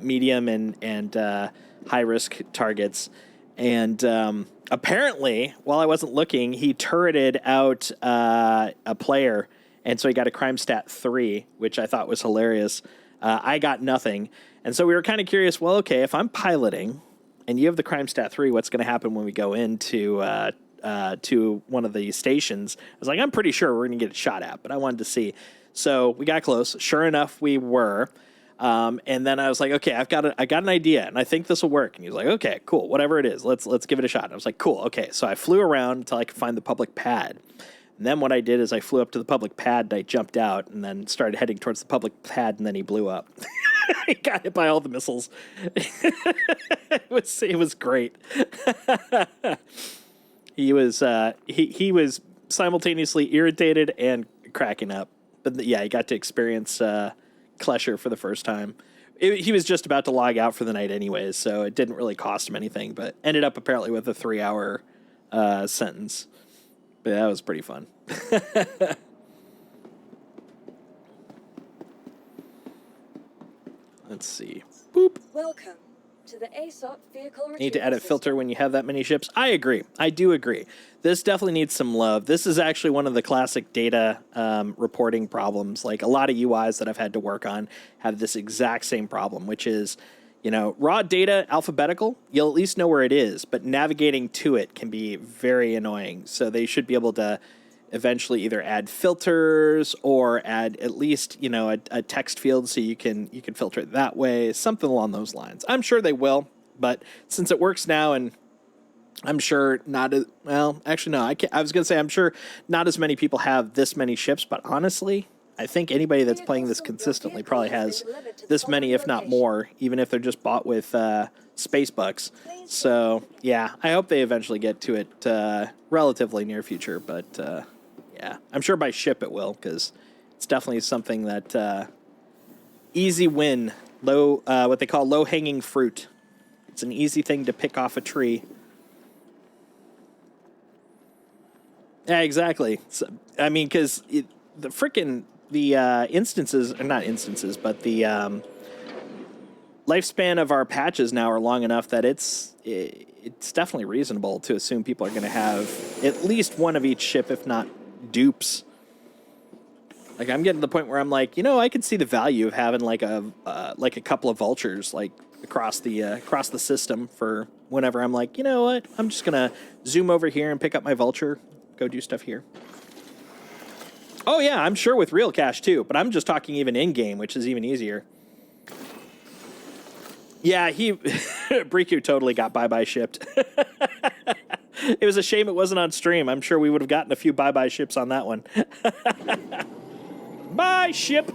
medium and high risk targets, and apparently while I wasn't looking, he turreted out a player, and so he got a crime stat 3, which I thought was hilarious. I got nothing, and so we were kind of curious. Well, okay, if I'm piloting and you have the crime stat 3, what's going to happen when we go into to one of the stations? I was like, I'm pretty sure we're going to get it shot at, but I wanted to see. So we got close. Sure enough, we were. And then I was like, okay, I got an idea, and I think this will work. And he was like, okay, cool, whatever it is, let's give it a shot. And I was like, cool, okay. So I flew around until I could find the public pad. And then what I did is I flew up to the public pad and I jumped out and then started heading towards the public pad, and then he blew up. He got hit by all the missiles. It was great. He was simultaneously irritated and cracking up. But yeah, he got to experience Klesher for the first time. He was just about to log out for the night anyways, so it didn't really cost him anything, but ended up apparently with a 3-hour sentence. But that was pretty fun. Let's see. Boop. Welcome to the ASOP vehicle retrieval Need to add a system. filter when you have that many ships. I agree. I do agree. This definitely needs some love. This is actually one of the classic data reporting problems. Like a lot of UIs that I've had to work on have this exact same problem, which is, raw data, alphabetical, you'll at least know where it is, but navigating to it can be very annoying. So they should be able to eventually either add filters or add at least, a text field so you can filter it that way, something along those lines. I'm sure they will, but since it works now and I'm sure not as well. Actually, no. I was gonna say I'm sure not as many people have this many ships, but honestly, I think anybody that's playing this consistently probably has this many, if not more, even if they're just bought with space bucks. So yeah, I hope they eventually get to it relatively near future. But yeah, I'm sure by ship it will, because it's definitely something that easy win, low what they call low hanging fruit. It's an easy thing to pick off a tree. Yeah, exactly. So, I mean, because the instances, or not instances, but the lifespan of our patches now are long enough that it's definitely reasonable to assume people are going to have at least one of each ship, if not dupes. Like, I'm getting to the point where I'm like, I could see the value of having like a couple of vultures like across the system for whenever I'm like, you know what, I'm just gonna zoom over here and pick up my vulture. Go do stuff here. Oh yeah, I'm sure with real cash too, but I'm just talking even in-game, which is even easier. Yeah, Briku totally got bye-bye shipped. It was a shame it wasn't on stream. I'm sure we would have gotten a few bye-bye ships on that one. Bye, ship!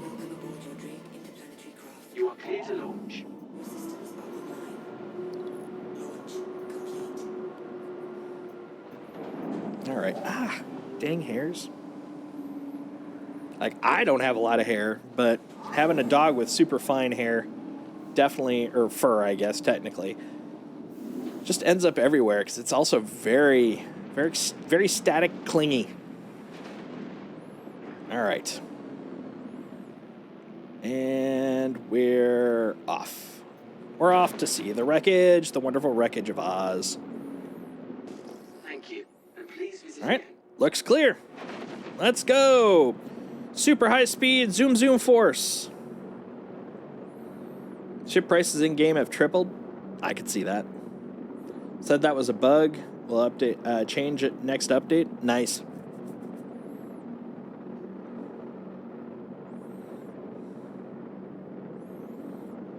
You are clear to launch. Systems are online. Launch complete. All right. Dang hairs. Like, I don't have a lot of hair, but having a dog with super fine hair definitely, or fur, I guess, technically, just ends up everywhere because it's also very, very, very static, clingy. All right. And we're off. We're off to see the wreckage, the wonderful wreckage of Oz. Thank you. And please visit All right. again. Looks clear. Let's go. Super high speed, zoom force. Ship prices in game have tripled. I could see that. Said that was a bug. We'll update, change it next update. Nice.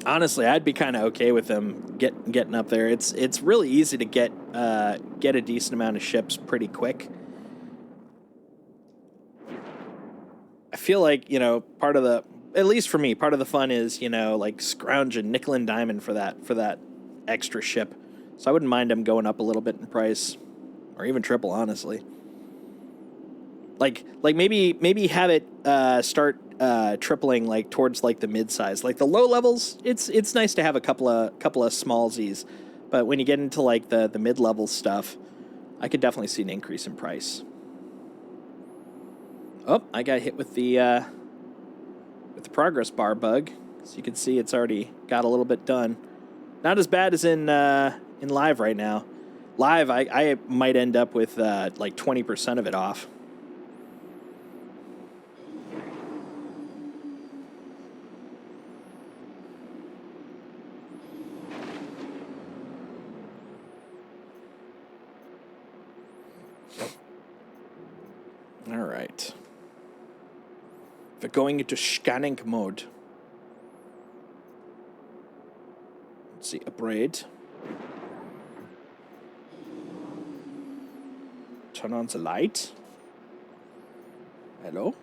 Honestly, I'd be kind of okay with them getting up there. It's really easy to get a decent amount of ships pretty quick. I feel like, part of the, at least for me, part of the fun is, like scrounging nickel and diamond for that extra ship. So I wouldn't mind them going up a little bit in price, or even triple, honestly. Like maybe have it start tripling like towards like the mid size, like the low levels. It's nice to have a couple of small Z's, but when you get into like the mid level stuff, I could definitely see an increase in price. Oh, I got hit with the progress bar bug. So you can see it's already got a little bit done. Not as bad as in live right now. Live, I might end up with like 20% of it off. All right. We're going into scanning mode. Let's see, upgrade. Turn on the light. Hello?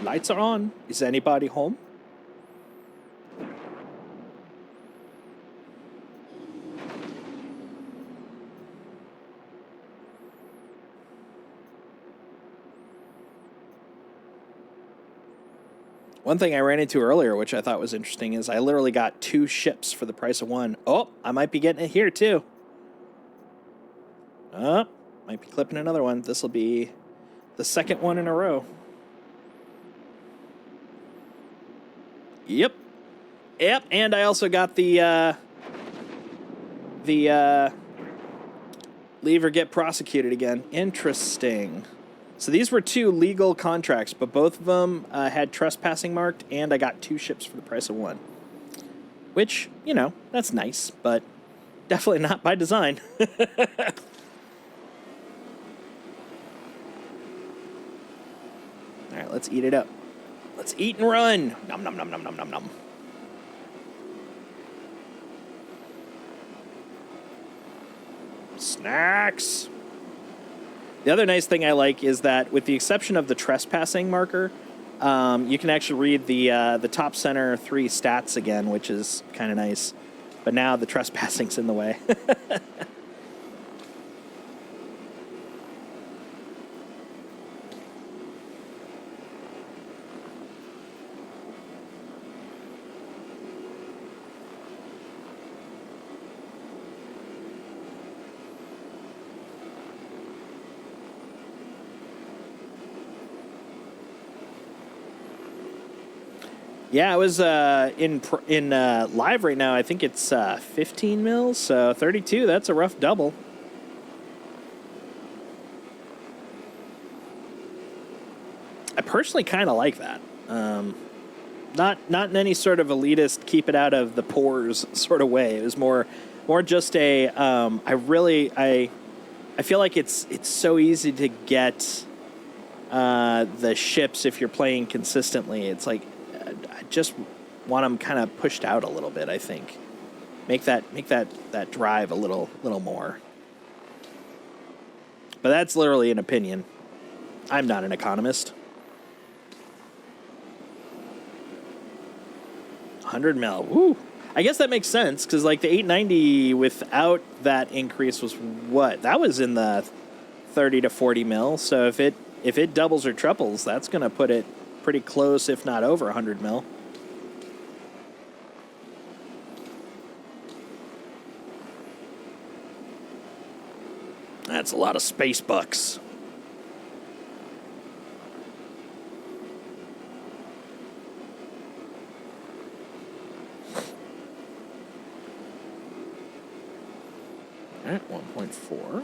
Lights are on. Is anybody home? One thing I ran into earlier, which I thought was interesting, is I literally got 2 ships for the price of 1. Oh, I might be getting it here too. Might be clipping another one. This will be the second one in a row. Yep, and I also got the leave or get prosecuted again. Interesting. So these were 2 legal contracts, but both of them had trespassing marked, and I got 2 ships for the price of 1. Which, that's nice, but definitely not by design. All right, let's eat it up. Let's eat and run. Nom nom nom nom nom nom nom. Snacks. The other nice thing I like is that, with the exception of the trespassing marker, you can actually read the top center 3 stats again, which is kind of nice. But now the trespassing's in the way. Yeah, it was in live right now. I think it's 15 mils, so 32. That's a rough double. I personally kind of like that. Not in any sort of elitist, keep it out of the pores sort of way. It was more just a. I feel like it's so easy to get the ships if you're playing consistently. It's like, I just want them kind of pushed out a little bit, I think. Make that drive a little more. But that's literally an opinion. I'm not an economist. 100 mil. Woo. I guess that makes sense, because like the 890 without that increase was what? That was in the 30 to 40 mil. So if it doubles or triples, that's going to put it pretty close, if not over 100 mil. That's a lot of space bucks. All right, 1.4.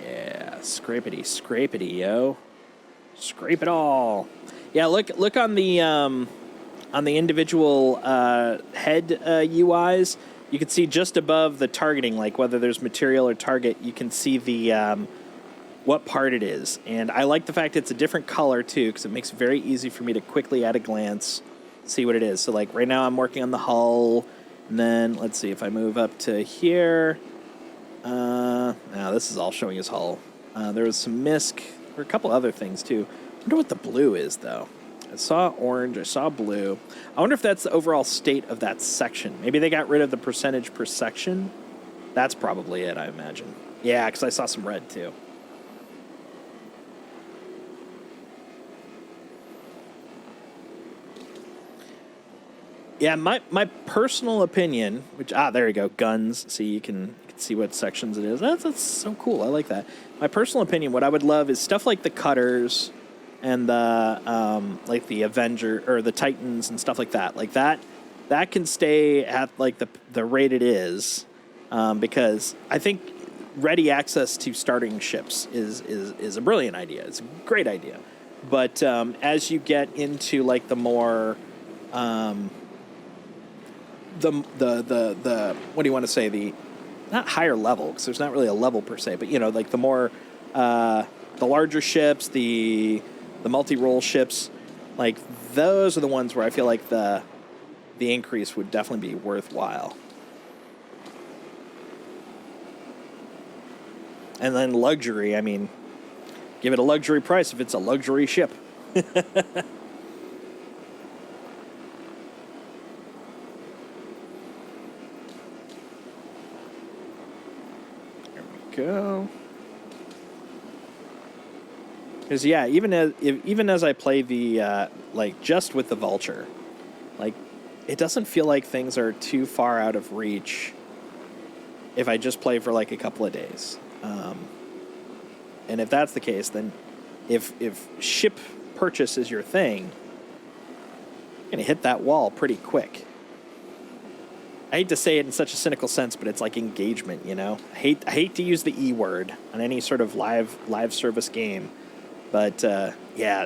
Yeah, scrapity, yo. Scrape it all. Yeah, look on the individual head UIs. You can see just above the targeting, like whether there's material or target, you can see the what part it is. And I like the fact it's a different color too, because it makes it very easy for me to quickly at a glance see what it is. So like right now I'm working on the hull, and then let's see if I move up to here. Now this is all showing his hull. There was some misc, or a couple other things too. I wonder what the blue is though. I saw orange, I saw blue. I wonder if that's the overall state of that section. Maybe they got rid of the percentage per section. That's probably it, I imagine. Yeah, because I saw some red too. Yeah, my personal opinion, which, there you go, guns. See, you can see what sections it is. That's so cool. I like that. My personal opinion, what I would love is stuff like the cutters and the like the Avenger or the Titans and stuff like that. Like that can stay at like the rate it is, because I think ready access to starting ships is a brilliant idea. It's a great idea. But as you get into like the more the what do you want to say, the not higher level, because there's not really a level per se, but you know, like the more the larger ships, the multi-role ships, like those are the ones where I feel like the increase would definitely be worthwhile. And then luxury, I mean, give it a luxury price if it's a luxury ship. There we go. Because yeah, even as I play the like just with the Vulture, like it doesn't feel like things are too far out of reach if I just play for like a couple of days. And if that's the case, then if ship purchase is your thing, you're gonna hit that wall pretty quick. I hate to say it in such a cynical sense, but it's like engagement, you know. I hate to use the E word on any sort of live service game. But yeah,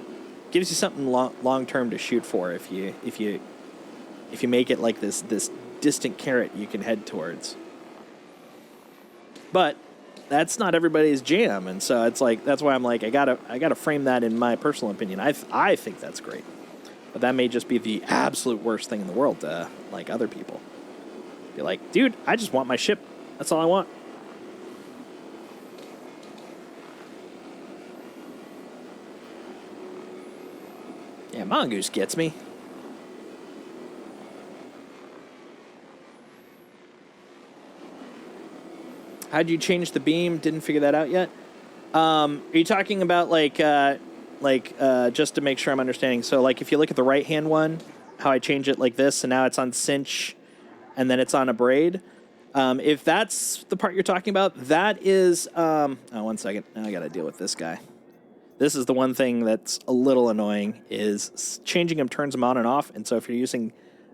gives you something long term to shoot for if you make it like this distant carrot you can head towards. But that's not everybody's jam, and so it's like that's why I'm like I gotta frame that in my personal opinion. I think that's great, but that may just be the absolute worst thing in the world to like other people. Be like, dude, I just want my ship. That's all I want. Yeah, Mongoose gets me. How'd you change the beam? Didn't figure that out yet. Are you talking about just to make sure I'm understanding? So like if you look at the right hand one, how I change it like this, and now it's on cinch, and then it's on a braid. If that's the part you're talking about, that is. Oh, 1 second. Now I got to deal with this guy. This is the one thing that's a little annoying is changing them turns them on and off. And so if you're using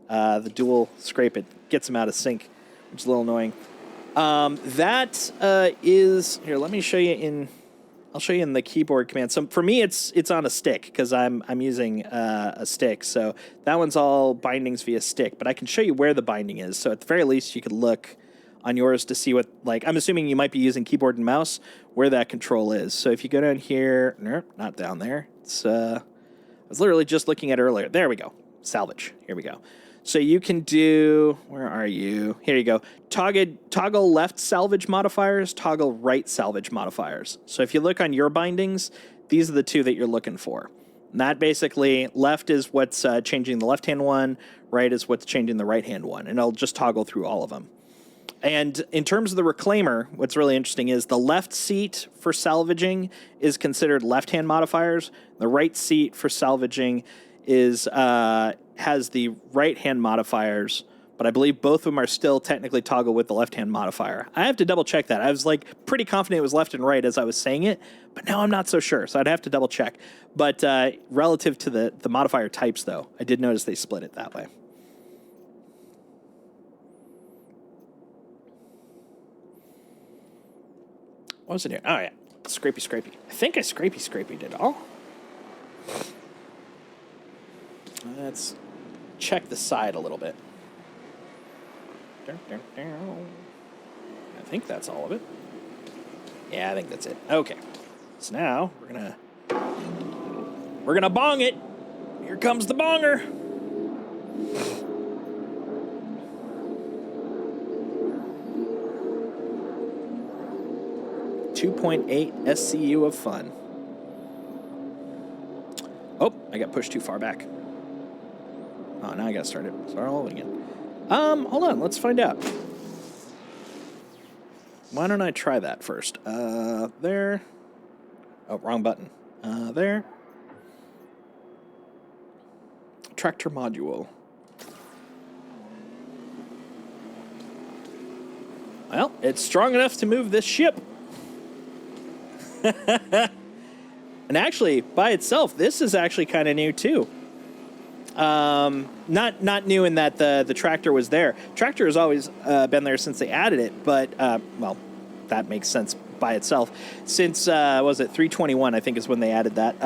the dual scrape, it gets them out of sync, which is a little annoying. That is here. Let me show you in. I'll show you in the keyboard command. So for me, it's on a stick because I'm using a stick. So that one's all bindings via stick. But I can show you where the binding is. So at the very least, you could look on yours to see what, like, I'm assuming you might be using keyboard and mouse, where that control is. So if you go down here, nope, not down there. It's I was literally just looking at it earlier. There we go. Salvage. Here we go. So you can do, where are you? Here you go. Toggle left salvage modifiers, toggle right salvage modifiers. So if you look on your bindings, these are the two that you're looking for. And that basically, left is what's changing the left-hand one, right is what's changing the right-hand one. And I'll just toggle through all of them. And in terms of the reclaimer, what's really interesting is the left seat for salvaging is considered left-hand modifiers. The right seat for salvaging is has the right-hand modifiers, but I believe both of them are still technically toggle with the left-hand modifier. I have to double-check that. I was like pretty confident it was left and right as I was saying it, but now I'm not so sure, so I'd have to double-check. But relative to the modifier types, though, I did notice they split it that way. What was it here? Oh, yeah. Scrapey. I think I scrapey'd it all. Let's check the side a little bit. I think that's all of it. Yeah, I think that's it. Okay. So now we're gonna bong it. Here comes the bonger. .8 SCU of fun. Oh, I got pushed too far back. Oh, now I gotta start all over again. Hold on, let's find out. Why don't I try that first? There. Oh, wrong button. There. Tractor module. Well, it's strong enough to move this ship. And actually, by itself, this is actually kind of new too. Not new in that the tractor was there. Tractor has always been there since they added it, but well, that makes sense by itself. Since was it 321? I think is when they added that.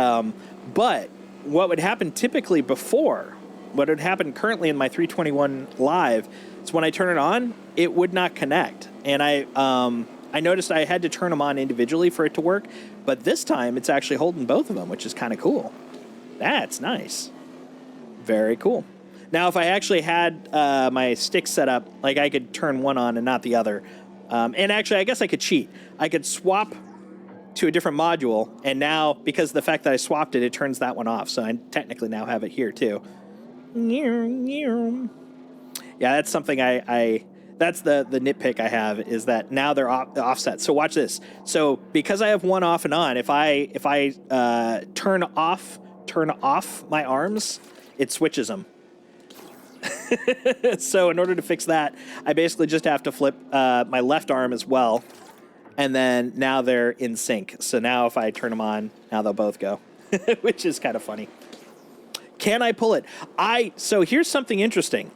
But what would happen typically before, what would happen currently in my 321 live, is when I turn it on, it would not connect, and I noticed I had to turn them on individually for it to work, but this time it's actually holding both of them, which is kind of cool. That's nice. Very cool. Now, if I actually had my stick set up, like I could turn one on and not the other. And actually, I guess I could cheat. I could swap to a different module, and now, because of the fact that I swapped it, it turns that one off. So I technically now have it here, too. Yeah, that's something that's the nitpick I have, is that now they're offset. So watch this. So because I have one off and on, if I turn off my arms, it switches them. So in order to fix that, I basically just have to flip my left arm as well, and then now they're in sync. So now if I turn them on, now they'll both go, which is kind of funny. Can I pull it? So here's something interesting.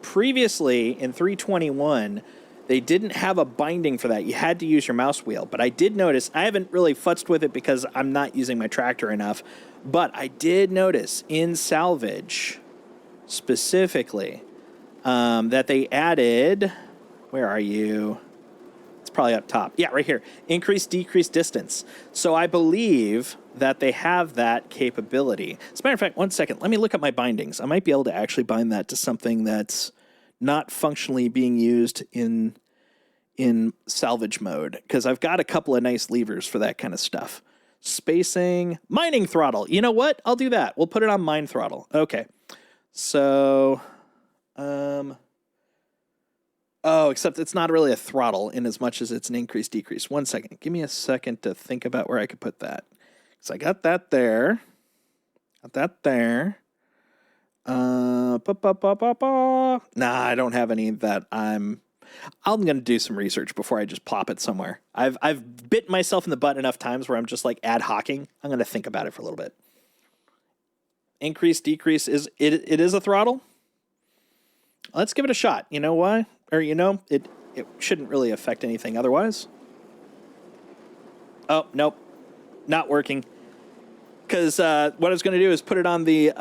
Previously in 321, they didn't have a binding for that. You had to use your mouse wheel. But I did notice, I haven't really futzed with it because I'm not using my tractor enough, but I did notice in salvage specifically that they added, where are you? It's probably up top. Yeah, right here. Increase, decrease distance. So I believe that they have that capability. As a matter of fact, 1 second. Let me look at my bindings. I might be able to actually bind that to something that's not functionally being used in salvage mode, because I've got a couple of nice levers for that kind of stuff. Spacing, mining throttle. You know what? I'll do that. We'll put it on mine throttle. Okay. So, oh, except it's not really a throttle in as much as it's an increase, decrease. 1 second. Give me a second to think about where I could put that. So I got that there. Got that there. Nah, I don't have any that I'm going to do some research before I just plop it somewhere. I've bit myself in the butt enough times where I'm just like ad hocing. I'm going to think about it for a little bit. Increase, decrease, it is a throttle. Let's give it a shot. You know why? Or, it shouldn't really affect anything otherwise. Oh, nope. Not working. Because what I was going to do is put it on the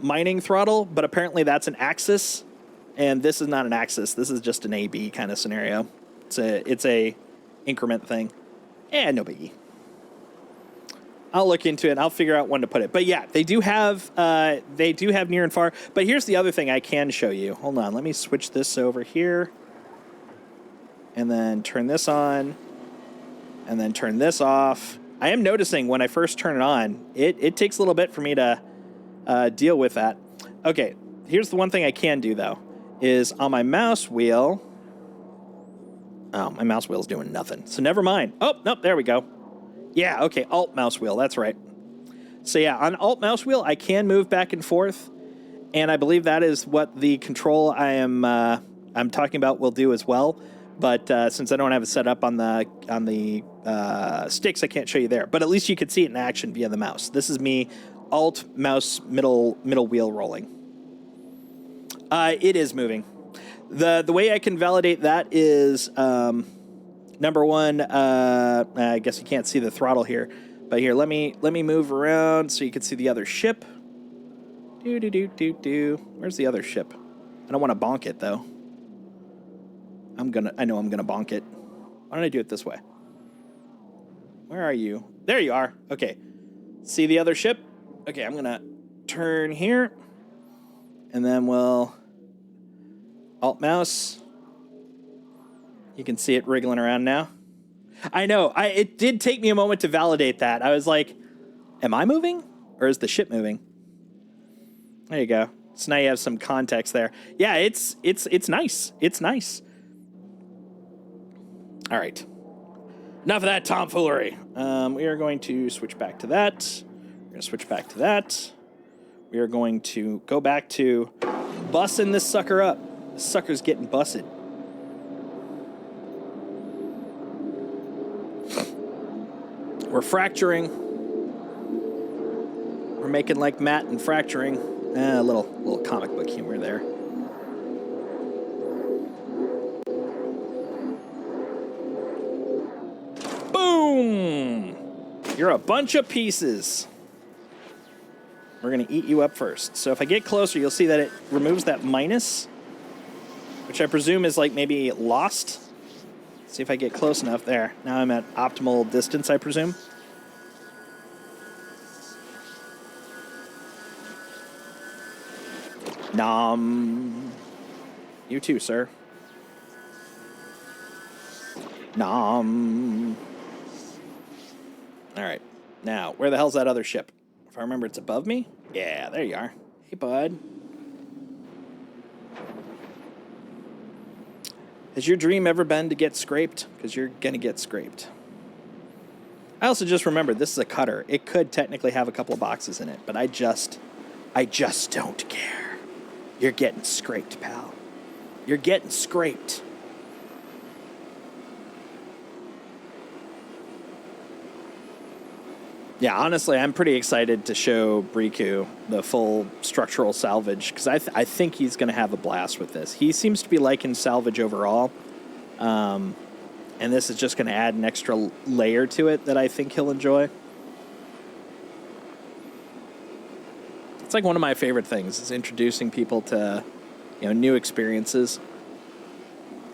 mining throttle, but apparently that's an axis, and this is not an axis. This is just an A-B kind of scenario. It's a increment thing. No biggie. I'll look into it. I'll figure out when to put it. But yeah, they do have near and far. But here's the other thing I can show you. Hold on. Let me switch this over here. And then turn this on. And then turn this off. I am noticing when I first turn it on, it takes a little bit for me to deal with that. Okay, here's the one thing I can do, though, is on my mouse wheel. Oh, my mouse wheel's doing nothing. So never mind. Oh, nope, there we go. Yeah, okay, Alt mouse wheel, that's right. So yeah, on Alt mouse wheel, I can move back and forth, and I believe that is what the control I'm talking about will do as well. But since I don't have it set up on the sticks, I can't show you there. But at least you could see it in action via the mouse. This is me, Alt mouse middle wheel rolling. It is moving. The way I can validate that is number one. I guess you can't see the throttle here, but here let me move around so you can see the other ship. Where's the other ship? I don't want to bonk it though. I know I'm gonna bonk it. Why don't I do it this way? Where are you? There you are. Okay. See the other ship? Okay, I'm gonna turn here. And then we'll Alt mouse. You can see it wriggling around now. I know. It did take me a moment to validate that. I was like, am I moving? Or is the ship moving? There you go. So now you have some context there. Yeah, it's nice. It's nice. All right. Enough of that tomfoolery. We are going to switch back to that. We're going to switch back to that. We are going to go back to bussing this sucker up. This sucker's getting busted. We're fracturing. We're making like Matt and fracturing. A little comic book humor there. Boom! You're a bunch of pieces. We're going to eat you up first. So if I get closer, you'll see that it removes that minus, which I presume is like maybe lost. See if I get close enough. There. Now I'm at optimal distance, I presume. Nom. You too, sir. Nom. All right. Now, where the hell's that other ship? If I remember, it's above me? Yeah, there you are. Hey, bud. Has your dream ever been to get scraped? Because you're going to get scraped. I also just remembered this is a cutter. It could technically have a couple of boxes in it, but I just don't care. You're getting scraped, pal. You're getting scraped. Yeah, honestly, I'm pretty excited to show Briku the full structural salvage, because I think he's going to have a blast with this. He seems to be liking salvage overall, and this is just going to add an extra layer to it that I think he'll enjoy. It's like one of my favorite things, is introducing people to, new experiences.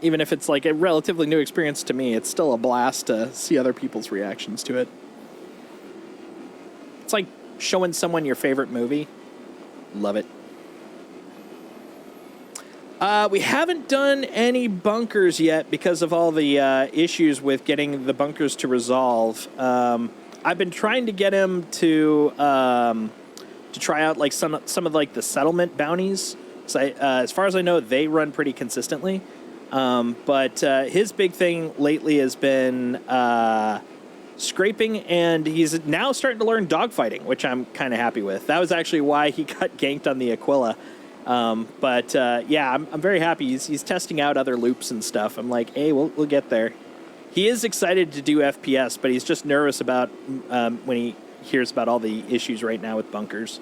Even if it's like a relatively new experience to me, it's still a blast to see other people's reactions to it. It's like showing someone your favorite movie. Love it. We haven't done any bunkers yet because of all the issues with getting the bunkers to resolve. I've been trying to get him to try out like some of like the settlement bounties. So as far as I know, they run pretty consistently. But his big thing lately has been scraping, and he's now starting to learn dogfighting, which I'm kind of happy with. That was actually why he got ganked on the Aquila. But yeah, I'm very happy. He's testing out other loops and stuff. I'm like, hey, we'll get there. He is excited to do FPS, but he's just nervous about when he hears about all the issues right now with bunkers.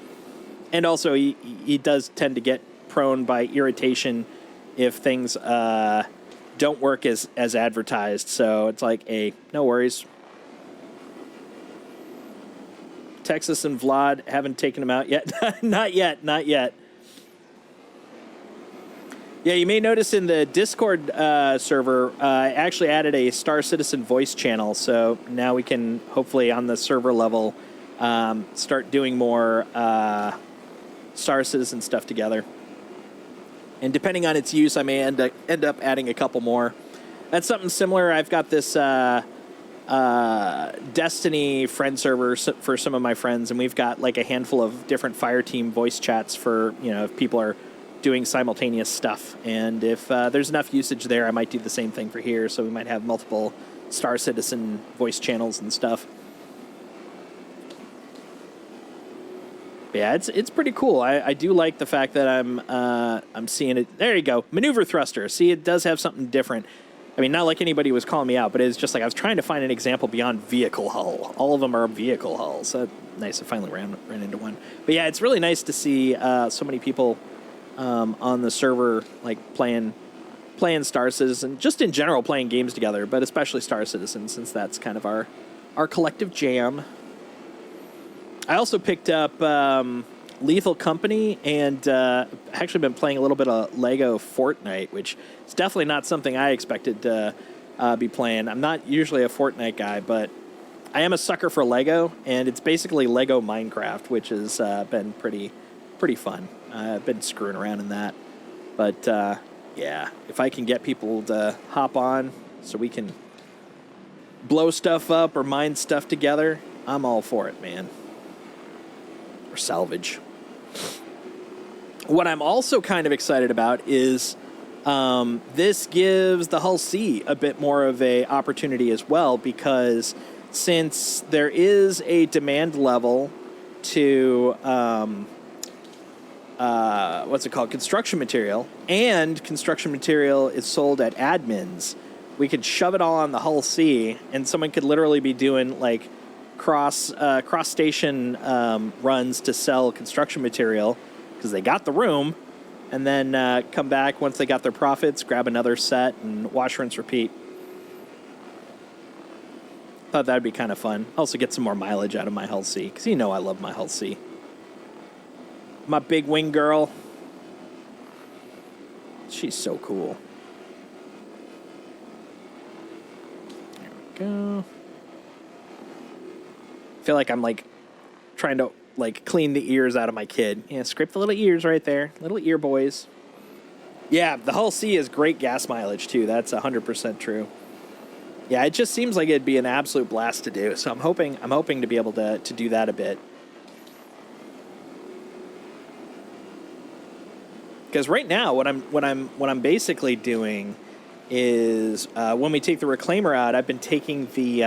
And also, he does tend to get prone by irritation if things don't work as advertised. So it's like, hey, no worries. Texas and Vlad haven't taken him out yet. Not yet. Yeah, you may notice in the Discord server, I actually added a Star Citizen voice channel, so now we can hopefully on the server level start doing more Star Citizen stuff together. And depending on its use, I may end up adding a couple more. That's something similar. I've got this Destiny friend server for some of my friends, and we've got like a handful of different Fireteam voice chats for, if people are doing simultaneous stuff. And if there's enough usage there, I might do the same thing for here. So we might have multiple Star Citizen voice channels and stuff. But yeah, it's pretty cool. I do like the fact that I'm seeing it. There you go, maneuver thruster. See, it does have something different. I mean, not like anybody was calling me out, but it's just like I was trying to find an example beyond vehicle hull. All of them are vehicle hulls. So nice. I finally ran into one. But yeah, it's really nice to see so many people on the server, like playing Star Citizen, just in general playing games together, but especially Star Citizen, since that's kind of our collective jam. I also picked up Lethal Company, and actually been playing a little bit of Lego Fortnite, which is definitely not something I expected to be playing. I'm not usually a Fortnite guy, but I am a sucker for Lego, and it's basically Lego Minecraft, which has been pretty fun. I've been screwing around in that. But, yeah, if I can get people to hop on so we can blow stuff up or mine stuff together, I'm all for it, man. Or salvage. What I'm also kind of excited about is this gives the Hull C a bit more of a opportunity as well, because since there is a demand level to construction material, and construction material is sold at admins, we could shove it all on the Hull C, and someone could literally be doing like cross station runs to sell construction material because they got the room, and then come back once they got their profits, grab another set, and wash, rinse, repeat. Thought that'd be kind of fun. Also get some more mileage out of my Hull C, because I love my Hull C. My big wing girl. She's so cool. There we go. I feel like I'm like trying to like clean the ears out of my kid. Yeah, scrape the little ears right there. Little ear boys. Yeah, the Hull C is great gas mileage too. That's 100% true. Yeah, it just seems like it'd be an absolute blast to do. So I'm hoping to be able to do that a bit. Because right now, what I'm basically doing is when we take the reclaimer out, I've been taking the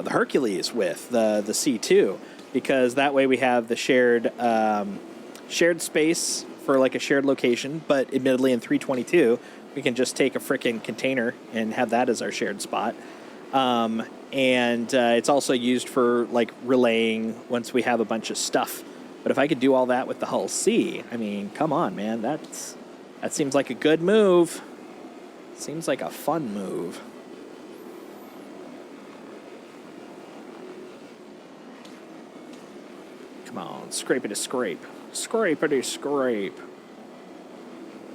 Hercules with the C2, because that way we have the shared space for like a shared location. But admittedly, in 322, we can just take a frickin' container and have that as our shared spot. And it's also used for like relaying once we have a bunch of stuff. But if I could do all that with the Hull C, I mean, come on, man. That seems like a good move. Seems like a fun move. Come on, scrapey to scrape. Scrapey scrape.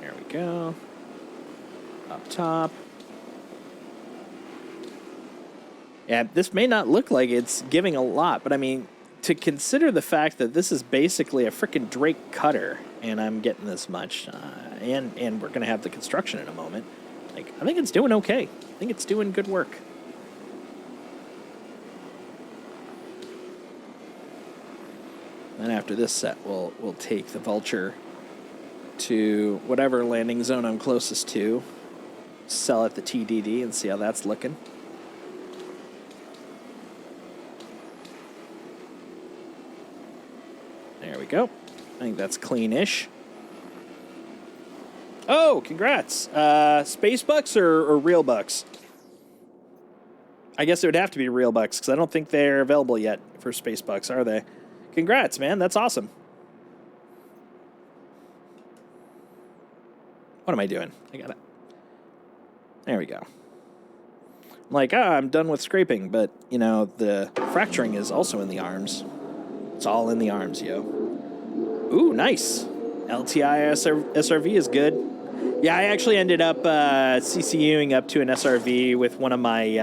There we go. Up top. Yeah, this may not look like it's giving a lot, but I mean, to consider the fact that this is basically a frickin' Drake cutter, and I'm getting this much, and we're gonna have the construction in a moment. Like, I think it's doing okay. I think it's doing good work. And after this set, we'll take the Vulture to whatever landing zone I'm closest to, sell at the TDD, and see how that's looking. There we go. I think that's clean-ish. Oh, congrats. Space bucks or real bucks? I guess it would have to be real bucks, because I don't think they're available yet for space bucks, are they? Congrats, man. That's awesome. What am I doing? I got it. There we go. I'm like, I'm done with scraping, but, you know, the fracturing is also in the arms. It's all in the arms, yo. Ooh, nice. LTI SRV is good. Yeah, I actually ended up CCUing up to an SRV with one of my...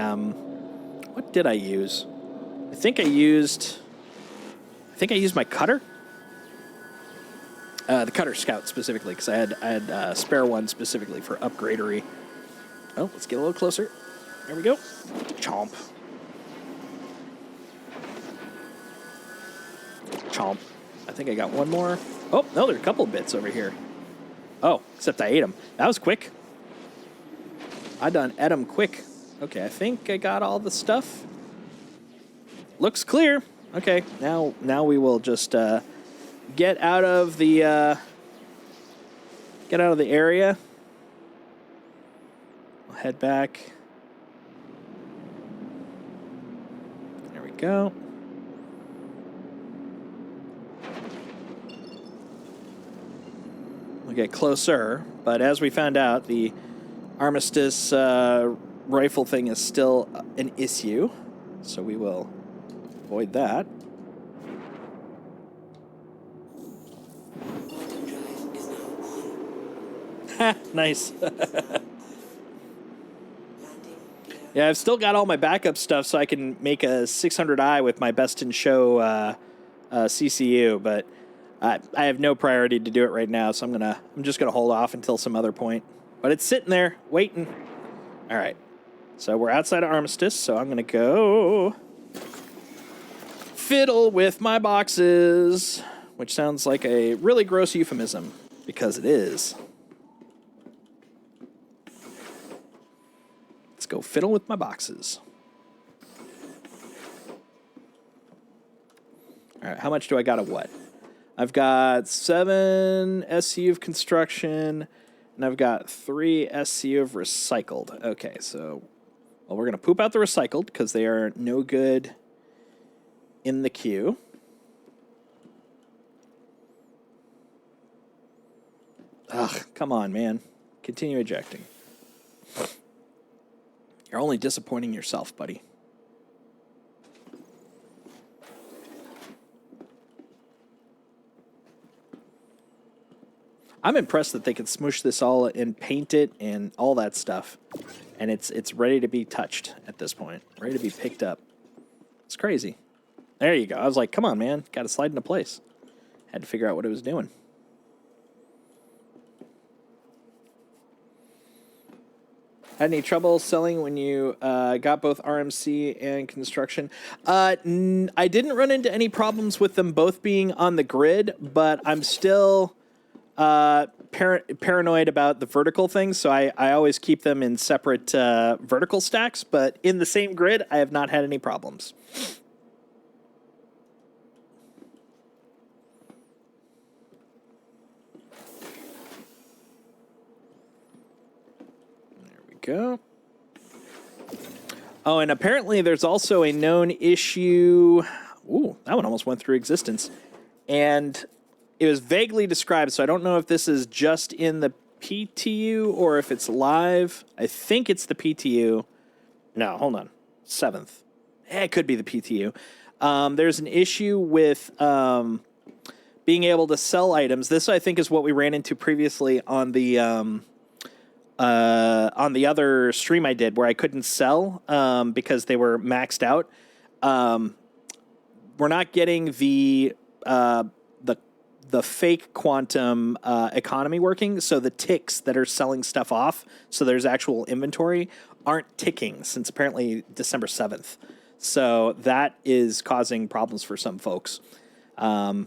what did I use? I think I used my cutter. The Cutter Scout specifically, because I had a spare one specifically for upgradery. Oh, let's get a little closer. There we go. Chomp. Chomp. I think I got one more. Oh, no, there are a couple of bits over here. Oh, except I ate them. That was quick. I done ate them quick. Okay, I think I got all the stuff. Looks clear. Okay, now we will just get out of the area. We'll head back. There we go. We'll get closer, but as we found out, the Armistice rifle thing is still an issue, so we will avoid that. Quantum drive is now on. Nice. Landing gear. Yeah, I've still got all my backup stuff, so I can make a 600i with my best in show CCU, but I have no priority to do it right now, so I'm just gonna hold off until some other point. But it's sitting there waiting. All right, so we're outside of Armistice, so I'm gonna go fiddle with my boxes, which sounds like a really gross euphemism because it is. Let's go fiddle with my boxes. All right, how much do I got of what? I've got 7 SCU of construction, and I've got 3 SCU of recycled. Okay, so, well, we're going to poop out the recycled because they are no good in the queue. Ugh, come on, man. Continue ejecting. You're only disappointing yourself, buddy. I'm impressed that they can smush this all and paint it and all that stuff. And it's ready to be touched at this point. Ready to be picked up. It's crazy. There you go. I was like, come on, man. Got to slide into place. Had to figure out what it was doing. Had any trouble selling when you got both RMC and construction? I didn't run into any problems with them both being on the grid, but I'm still paranoid about the vertical things, so I always keep them in separate vertical stacks, but in the same grid, I have not had any problems. Go. Oh, and apparently there's also a known issue. Ooh, that one almost went through existence. And it was vaguely described, so I don't know if this is just in the PTU or if it's live. I think it's the PTU. No, hold on. 7th. It could be the PTU. There's an issue with being able to sell items. This, I think, is what we ran into previously on the other stream I did where I couldn't sell because they were maxed out. we're not getting the fake quantum economy working. So the ticks that are selling stuff off, so there's actual inventory, aren't ticking since apparently December 7th. So that is causing problems for some folks. Not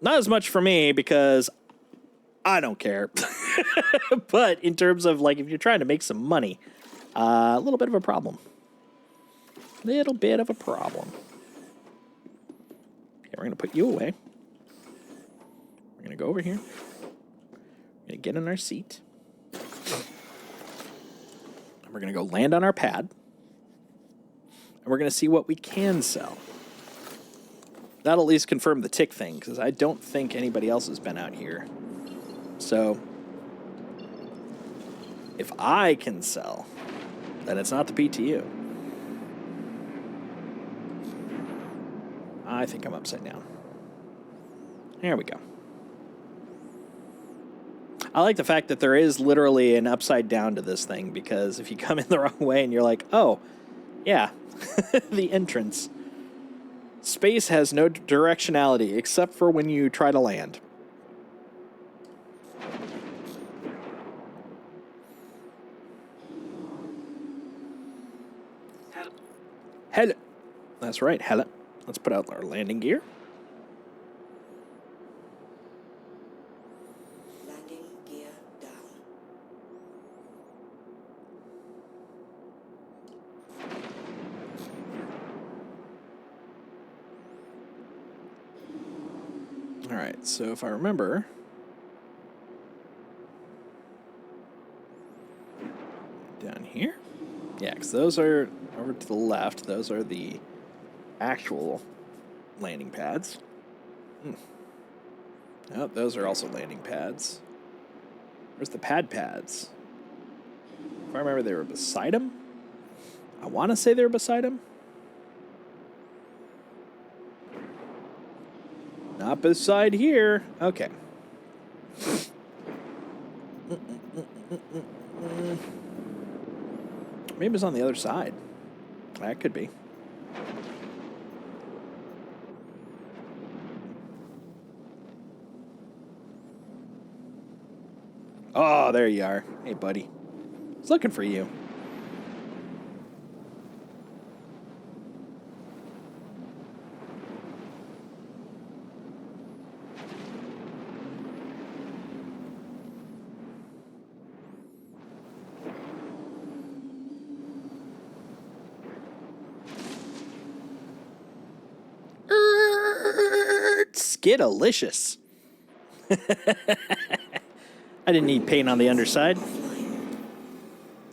as much for me because I don't care. But in terms of like if you're trying to make some money, a little bit of a problem. Little bit of a problem. Okay, we're going to put you away. We're going to go over here. We're going to get in our seat. And we're going to go land on our pad. And we're going to see what we can sell. That'll at least confirm the tick thing, because I don't think anybody else has been out here. So, if I can sell, then it's not the PTU. I think I'm upside down. There we go. I like the fact that there is literally an upside down to this thing, because if you come in the wrong way and you're like, oh, yeah, the entrance. Space has no directionality except for when you try to land. Hello. That's right, hello. Let's put out our landing gear. Landing gear down. All right, so if I remember, down here? Yeah, because those are over to the left. Those are the actual landing pads. Oh, those are also landing pads. Where's the pads? If I remember, they were beside him. I want to say they were beside him. Not beside here. Okay. Maybe it's on the other side. That could be. Oh, there you are. Hey, buddy. I was looking for you. Skidalicious. I didn't need paint on the underside.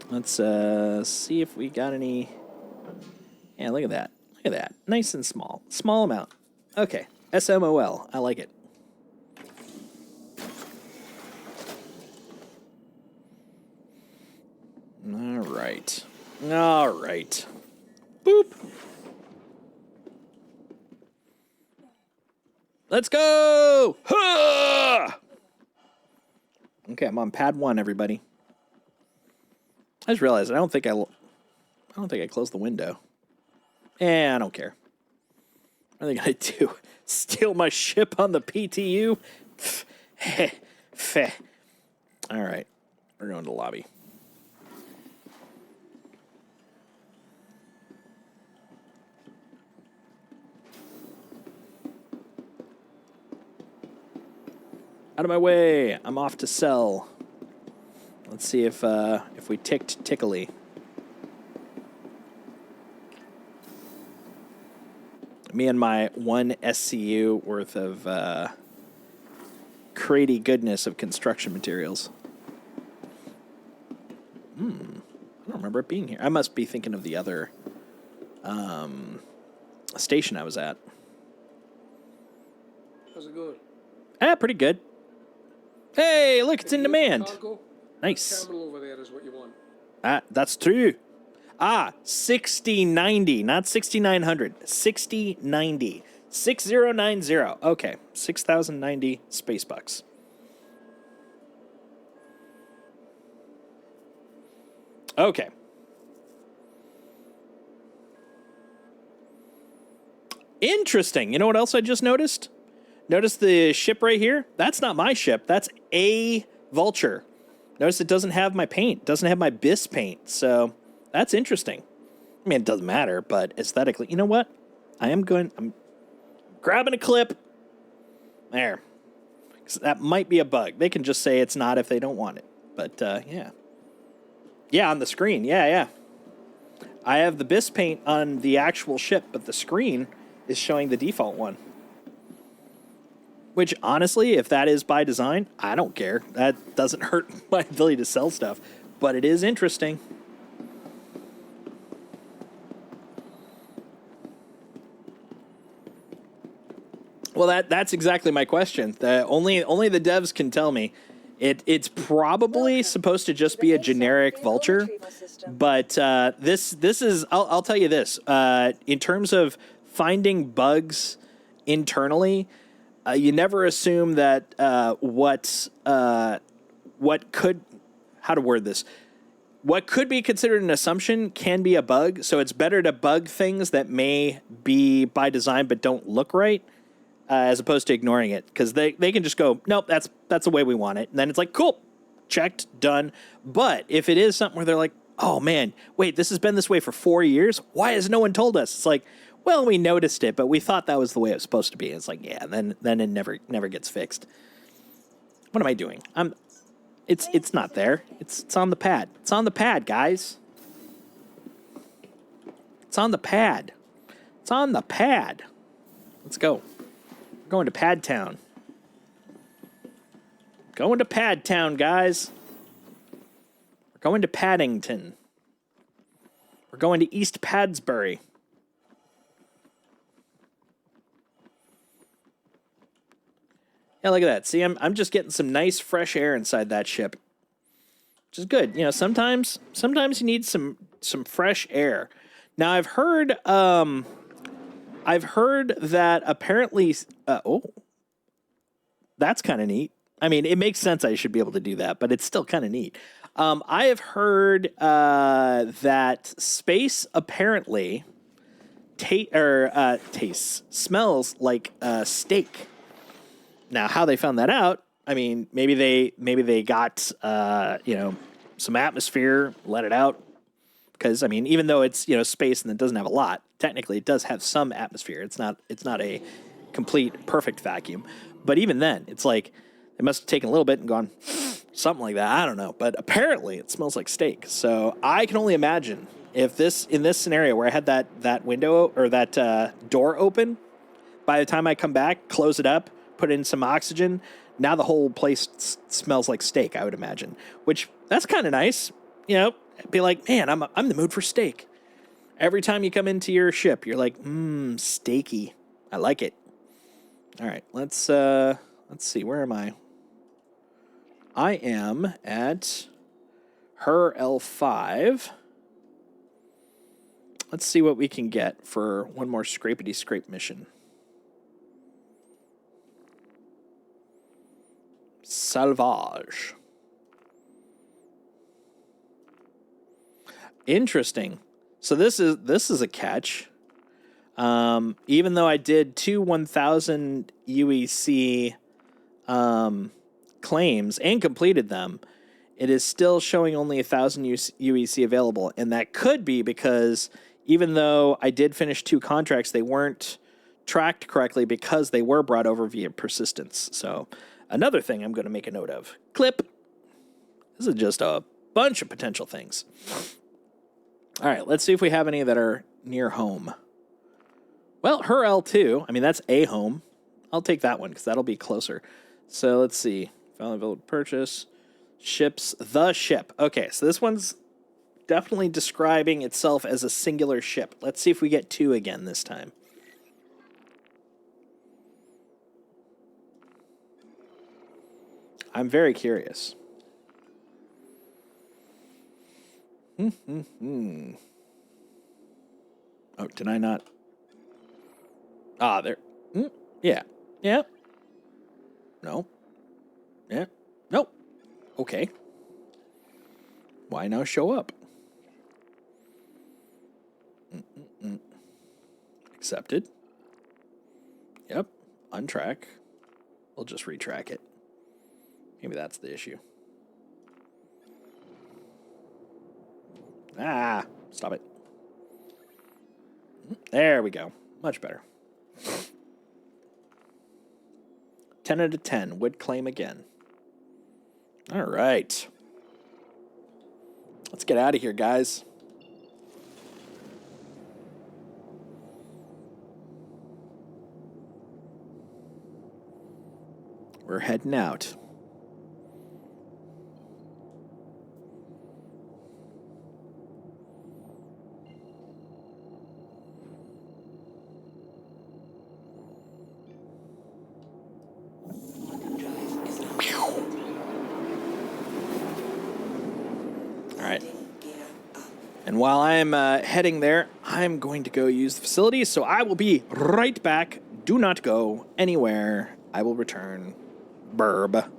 Let's see if we got any. Yeah, look at that. Look at that. Nice and small. Small amount. Okay. SMOL. I like it. All right. All right. Boop. Let's go! Ha! Okay, I'm on pad 1, everybody. I just realized I don't think I closed the window. I don't care. What are they gonna do? Steal my ship on the PTU? Feh. All right, we're going to the lobby. Out of my way. I'm off to sell. Let's see if we ticked tickly. Me and my 1 SCU worth of crazy goodness of construction materials. I don't remember it being here. I must be thinking of the other station I was at. How's it going? Pretty good. Hey, look, it's in demand. Cargo? Nice. Terminal over there is what you want. That's true. 6090, not 6900. 6090. 6090. Okay, 6090 space bucks. Okay. Interesting. You know what else I just noticed? Notice the ship right here? That's not my ship. That's a Vulture. Notice it doesn't have my paint. Doesn't have my BIS paint. So that's interesting. I mean, it doesn't matter, but aesthetically, you know what? I'm grabbing a clip. There. 'Cause that might be a bug. They can just say it's not if they don't want it. But, yeah. Yeah, on the screen. Yeah. I have the BIS paint on the actual ship, but the screen is showing the default one. Which, honestly, if that is by design, I don't care. That doesn't hurt my ability to sell stuff. But it is interesting. Well, that's exactly my question. Only the devs can tell me. It's probably supposed to just be a generic Vulture, but this is I'll tell you this. In terms of finding bugs internally, you never assume that what could be considered an assumption can be a bug. So it's better to bug things that may be by design but don't look right. As opposed to ignoring it, because they can just go, nope, that's the way we want it. And then it's like, cool, checked, done. But if it is something where they're like, oh man, wait, this has been this way for 4 years. Why has no one told us? It's like, well, we noticed it, but we thought that was the way it was supposed to be. And it's like, yeah, then it never gets fixed. What am I doing? It's not there. It's on the pad. It's on the pad, guys. It's on the pad. It's on the pad. Let's go. We're going to Pad Town. Going to Pad Town, guys. We're going to Paddington. We're going to East Padsbury. Yeah, look at that. See, I'm just getting some nice fresh air inside that ship, which is good. You know, sometimes you need some fresh air. Now I've heard that apparently, that's kind of neat. I mean, it makes sense I should be able to do that, but it's still kind of neat. I have heard that space apparently smells like steak. Now, how they found that out? I mean, maybe they got some atmosphere, let it out. Because I mean, even though it's space and it doesn't have a lot, technically it does have some atmosphere. It's not a complete perfect vacuum. But even then, it's like they must have taken a little bit and gone something like that. I don't know. But apparently it smells like steak. So I can only imagine if in this scenario where I had that window or that door open, by the time I come back, close it up, put in some oxygen, now the whole place smells like steak, I would imagine. Which that's kind of nice, Be like, man, I'm in the mood for steak. Every time you come into your ship, you're like, steaky. I like it. All right, let's see. Where am I? I am at her L5. Let's see what we can get for one more scrapety scrape mission. Salvage. Interesting. So this is a catch. Even though I did 2 1,000 UEC claims and completed them, it is still showing only 1,000 UEC available, and that could be because even though I did finish 2 contracts, they weren't tracked correctly because they were brought over via persistence. So another thing I'm going to make a note of. Clip. This is just a bunch of potential things. All right, let's see if we have any that are near home. Well, her L2, I mean, that's a home. I'll take that one because that'll be closer. So let's see. Available purchase. Ships. The ship. Okay, so this one's definitely describing itself as a singular ship. Let's see if we get 2 again this time. I'm very curious. Oh, did I not? Ah, there. Yeah. Yeah. No. Yeah. Nope. Okay. Why now show up? Accepted. Yep. Untrack. We'll just retrack it. Maybe that's the issue. Ah, stop it. There we go. Much better. 10 out of 10. Would claim again. All right. Let's get out of here, guys. We're heading out. All right. And while I'm heading there, I'm going to go use the facility, so I will be right back. Do not go anywhere. I will return. Burb.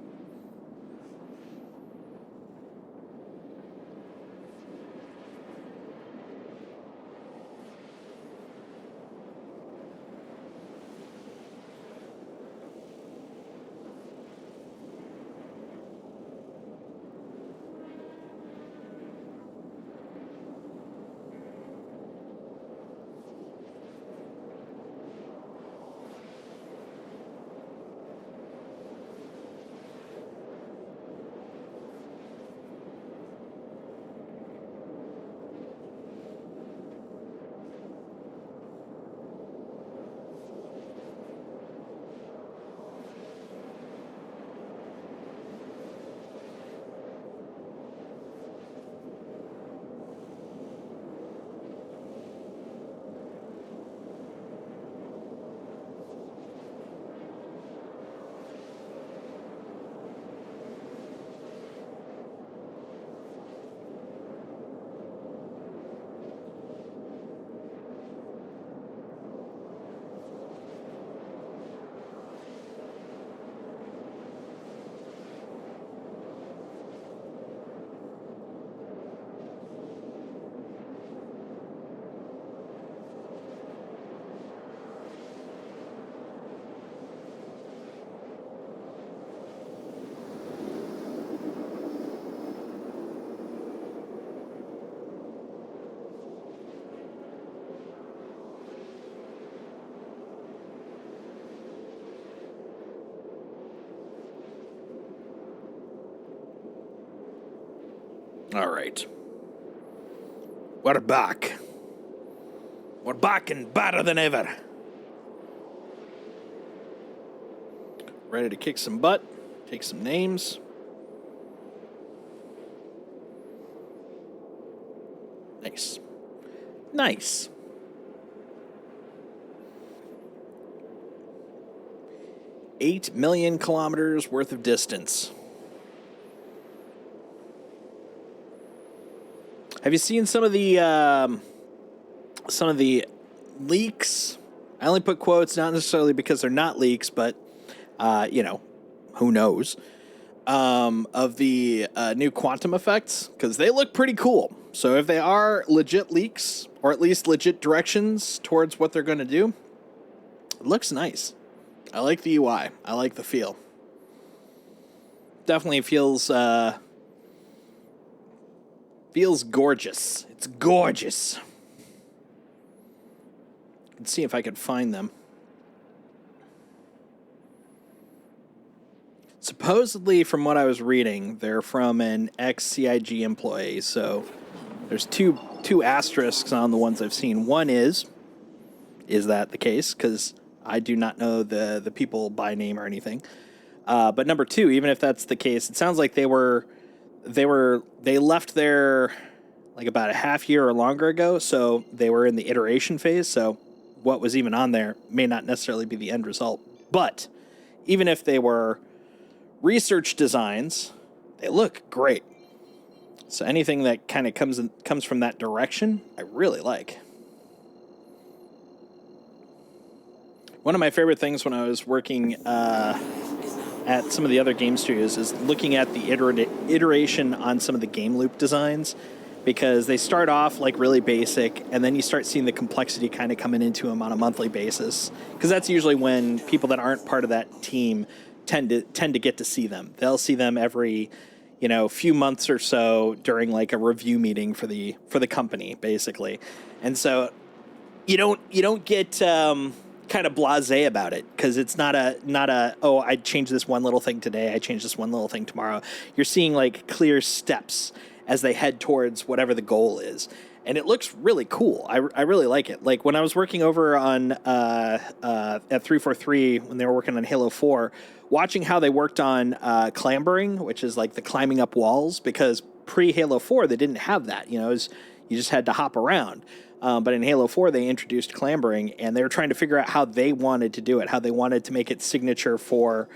All right. We're back. We're back and better than ever. Ready to kick some butt, take some names. Nice. Nice. $8 million kilometers worth of distance. Have you seen some of the leaks? I only put quotes, not necessarily because they're not leaks, but who knows? Of the new quantum effects, because they look pretty cool. So if they are legit leaks, or at least legit directions towards what they're going to do, it looks nice. I like the UI. I like the feel. Definitely feels gorgeous. It's gorgeous. Let's see if I could find them. Supposedly, from what I was reading, they're from an ex-CIG employee. So there's two asterisks on the ones I've seen. One is that the case? Because I do not know the people by name or anything. But number two, even if that's the case, it sounds like they left there like about a half year or longer ago. So they were in the iteration phase. So what was even on there may not necessarily be the end result. But even if they were research designs, they look great. So anything that kind of comes from that direction, I really like. One of my favorite things when I was working at some of the other game studios is looking at the iteration on some of the game loop designs, because they start off like really basic, and then you start seeing the complexity kind of coming into them on a monthly basis. Because that's usually when people that aren't part of that team tend to get to see them. They'll see them every, few months or so during like a review meeting for the company, basically. And so you don't get kind of blasé about it, because it's not a oh, I changed this one little thing today, I changed this one little thing tomorrow. You're seeing like clear steps as they head towards whatever the goal is, and it looks really cool. I really like it. Like when I was working over on at 343 when they were working on Halo 4, watching how they worked on clambering, which is like the climbing up walls, because pre Halo 4 they didn't have that. You just had to hop around. But in Halo 4, they introduced clambering, and they were trying to figure out how they wanted to do it, how they wanted to make it signature for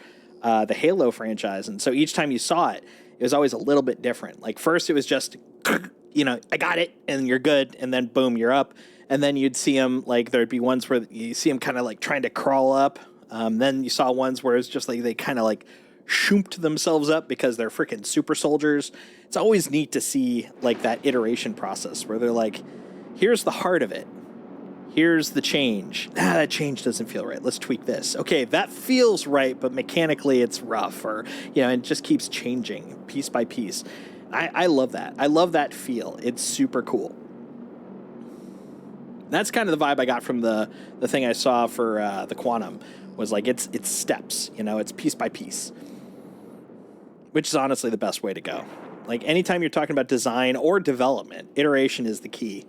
the Halo franchise. And so each time you saw it, it was always a little bit different. Like first it was just, I got it, and you're good, and then boom, you're up. And then you'd see them, like there'd be ones where you see them kind of like trying to crawl up. Then you saw ones where it's just like they kind of like shoomped themselves up because they're freaking super soldiers. It's always neat to see like that iteration process where they're like, here's the heart of it. Here's the change. That change doesn't feel right. Let's tweak this. Okay, that feels right, but mechanically it's rough, or, it just keeps changing piece by piece. I love that. I love that feel. It's super cool. That's kind of the vibe I got from the thing I saw for the Quantum, was like it's steps, it's piece by piece, which is honestly the best way to go. Like anytime you're talking about design or development, iteration is the key.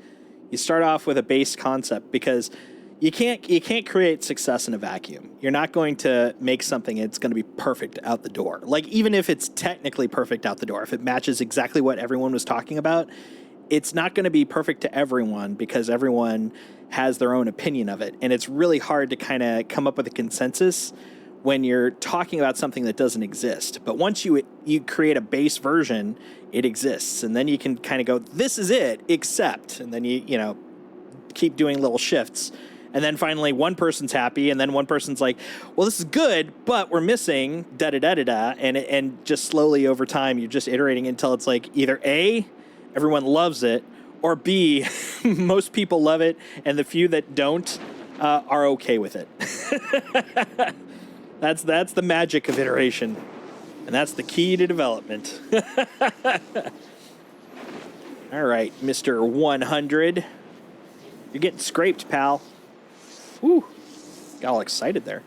You start off with a base concept, because you can't create success in a vacuum. You're not going to make something it's going to be perfect out the door. Like even if it's technically perfect out the door, if it matches exactly what everyone was talking about, it's not going to be perfect to everyone, because everyone has their own opinion of it. And it's really hard to kind of come up with a consensus when you're talking about something that doesn't exist. But once you create a base version, it exists. And then you can kind of go, this is it, except, and then you keep doing little shifts. And then finally one person's happy, and then one person's like, well, this is good, but we're missing da-da-da-da-da. And just slowly over time, you're just iterating until it's like either A, everyone loves it, or B, most people love it, and the few that don't are okay with it. That's the magic of iteration, and that's the key to development. All right, Mr. 100. You're getting scraped, pal. Woo. Got all excited there.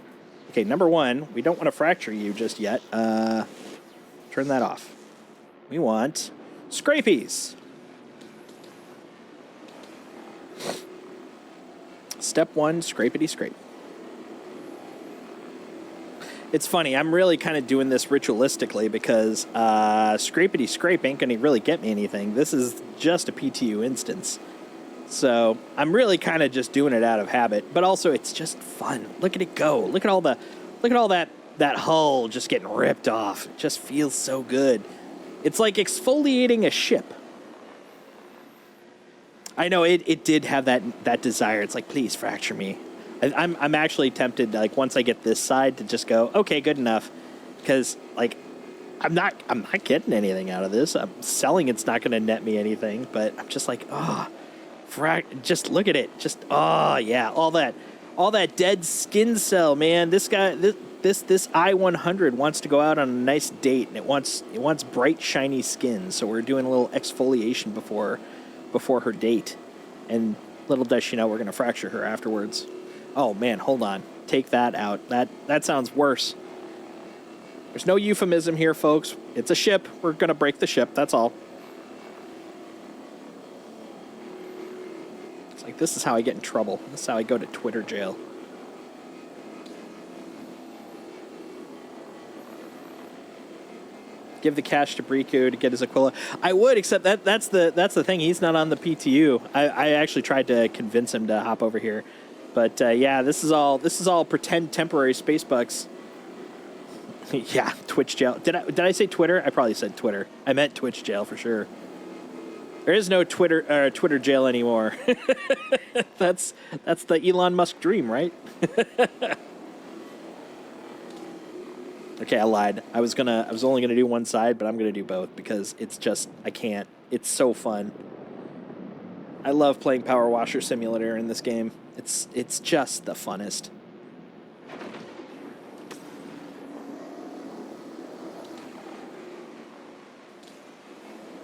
Okay, number one, we don't want to fracture you just yet. Turn that off. We want scrapies. Step one, scrapity scrape. It's funny, I'm really kind of doing this ritualistically, because scrapity scrape ain't going to really get me anything. This is just a PTU instance. So I'm really kind of just doing it out of habit, but also it's just fun. Look at it go. Look at all that hull just getting ripped off. It just feels so good. It's like exfoliating a ship. I know it did have that desire. It's like, please fracture me. I'm actually tempted, like once I get this side, to just go, okay, good enough, because like I'm not getting anything out of this. I'm selling it's not going to net me anything, but I'm just like, just look at it. Just yeah, all that dead skin cell, man. This guy, this I-100 wants to go out on a nice date, and it wants bright shiny skin. So we're doing a little exfoliation before her date, and little does she know we're going to fracture her afterwards. Oh man, hold on. Take that out. That sounds worse. There's no euphemism here, folks. It's a ship. We're going to break the ship. That's all. It's like, this is how I get in trouble. This is how I go to Twitter jail. Give the cash to Briku to get his Aquila. I would, except that's the thing. He's not on the PTU. I actually tried to convince him to hop over here. But yeah, this is all pretend temporary space bucks. Yeah, Twitch jail. Did I say Twitter? I probably said Twitter. I meant Twitch jail for sure. There is no Twitter jail anymore. That's the Elon Musk dream, right? Okay, I lied. I was only gonna do one side, but I'm gonna do both, because it's just, I can't. It's so fun. I love playing Power Washer Simulator in this game. It's just the funnest.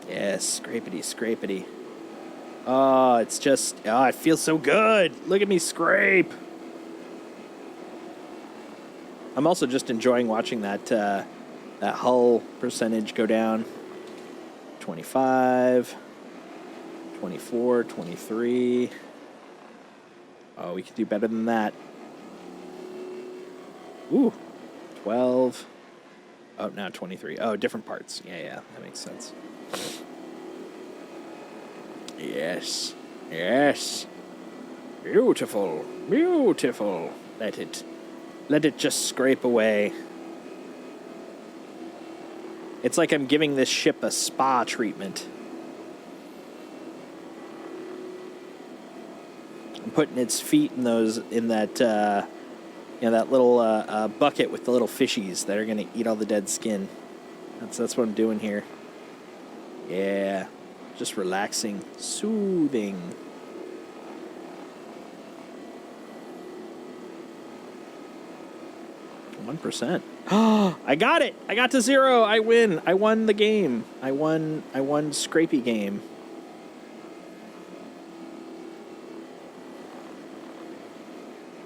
Yes, scrapity, scrapity. Oh, it's just, oh, it feels so good. Look at me scrape. I'm also just enjoying watching that that hull percentage go down. 25, 24, 23. Oh, we could do better than that. Ooh, 12. Oh, now 23. Oh, different parts. Yeah, that makes sense. Yes, yes. Beautiful, beautiful. Let it just scrape away. It's like I'm giving this ship a spa treatment. I'm putting its feet in that that little bucket with the little fishies that are gonna eat all the dead skin. That's what I'm doing here. Yeah, just relaxing, soothing. %. I got it. I got to 0. I win. I won the game. I won Scrapey game.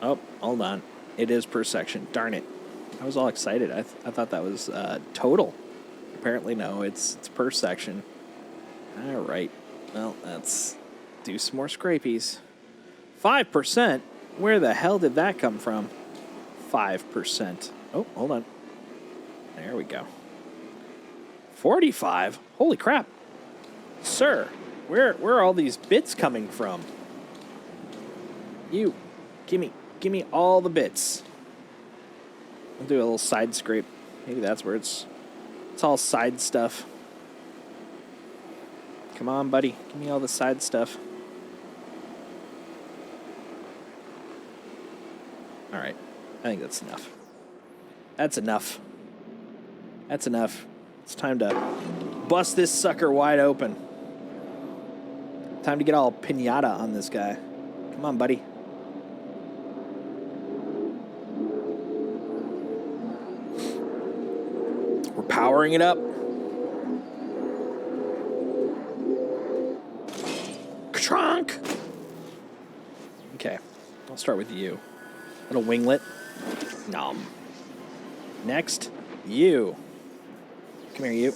Oh, hold on. It is per section. Darn it. I was all excited. I thought that was total. Apparently no, it's per section. All right. Well, let's do some more scrapies. 5%? Where the hell did that come from? 5%. Oh, hold on. There we go. 45? Holy crap. Sir, where are all these bits coming from? You, give me all the bits. I'll do a little side scrape. Maybe that's where it's all side stuff. Come on, buddy. Give me all the side stuff. All right. I think that's enough. That's enough. That's enough. It's time to bust this sucker wide open. Time to get all pinata on this guy. Come on, buddy. We're powering it up. Trunk. Okay, I'll start with you. Little winglet. Nom. Next, you. Come here, you.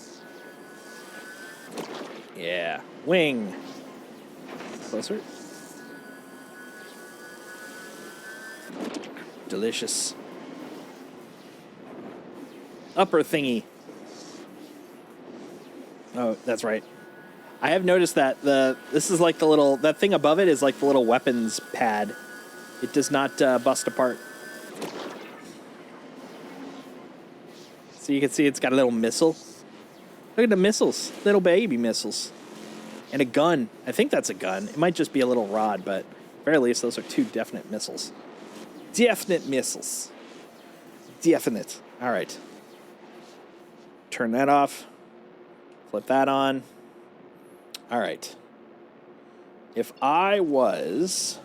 Yeah, wing. Closer. Delicious. Upper thingy. Oh, that's right. I have noticed that this is like the little, that thing above it is like the little weapons pad. It does not bust apart. So you can see it's got a little missile. Look at the missiles, little baby missiles. And a gun. I think that's a gun. It might just be a little rod, but at the very least, those are 2 definite missiles. Definite missiles. Definite. All right. Turn that off. Flip that on. All right. If I was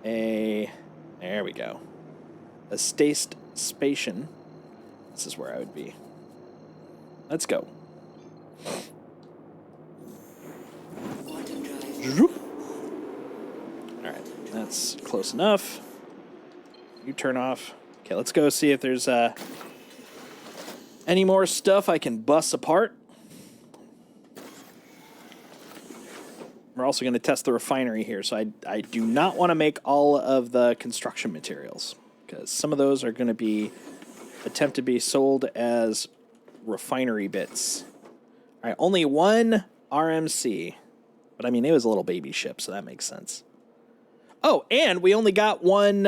there we go. A state spation. This is where I would be. Let's go. All right, that's close enough. You turn off. Okay, let's go see if there's any more stuff I can bust apart. We're also going to test the refinery here, so I do not want to make all of the construction materials, because some of those are going to be attempt to be sold as refinery bits. All right, only 1 RMC, but I mean, it was a little baby ship, so that makes sense. Oh, and we only got 1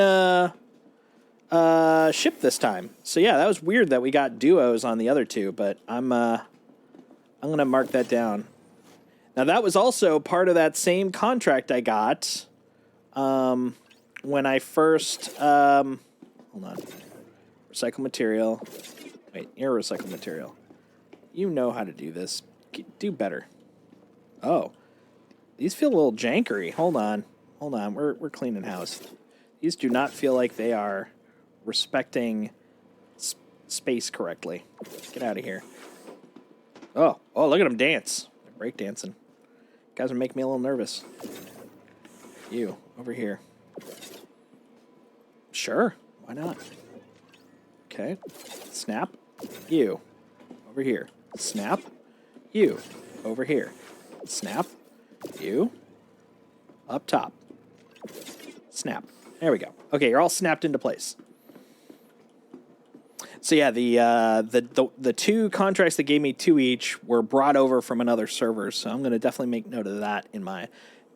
ship this time. So yeah, that was weird that we got duos on the other 2, but I'm going to mark that down. Now, that was also part of that same contract I got when I first... hold on. Recycle material. Wait, you're recycle material. You know how to do this. Do better. Oh. These feel a little jankery. Hold on. We're cleaning house. These do not feel like they are respecting space correctly. Get out of here. Oh, look at them dance. They're break dancing. Guys are making me a little nervous. You, over here. Sure, why not? Okay, snap. You, over here. Snap. You, over here. Snap. You, up top. Snap. There we go. Okay, you're all snapped into place. So yeah, the two contracts that gave me 2 each were brought over from another server, so I'm going to definitely make note of that in my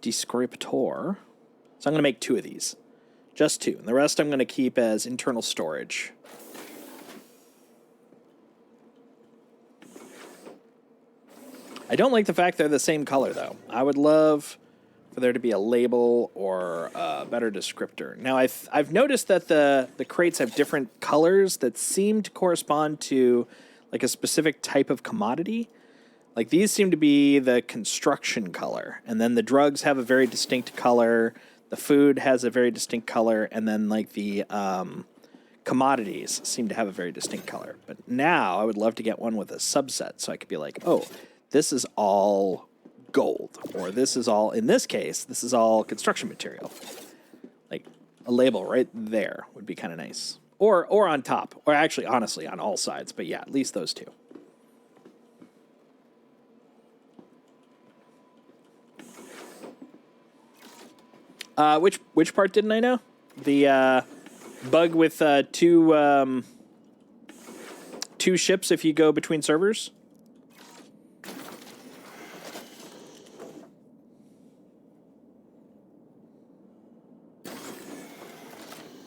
descriptor. So I'm going to make 2 of these. Just 2. And the rest I'm going to keep as internal storage. I don't like the fact they're the same color, though. I would love for there to be a label or a better descriptor. Now, I've noticed that the crates have different colors that seem to correspond to like a specific type of commodity. Like these seem to be the construction color, and then the drugs have a very distinct color. The food has a very distinct color, and then like the commodities seem to have a very distinct color. But now I would love to get one with a subset, so I could be like, oh, this is all gold, or this is all, in this case, this is all construction material. Like a label right there would be kind of nice. Or on top, or actually, honestly, on all sides. But yeah, at least those 2. Which part didn't I know? The bug with two ships if you go between servers?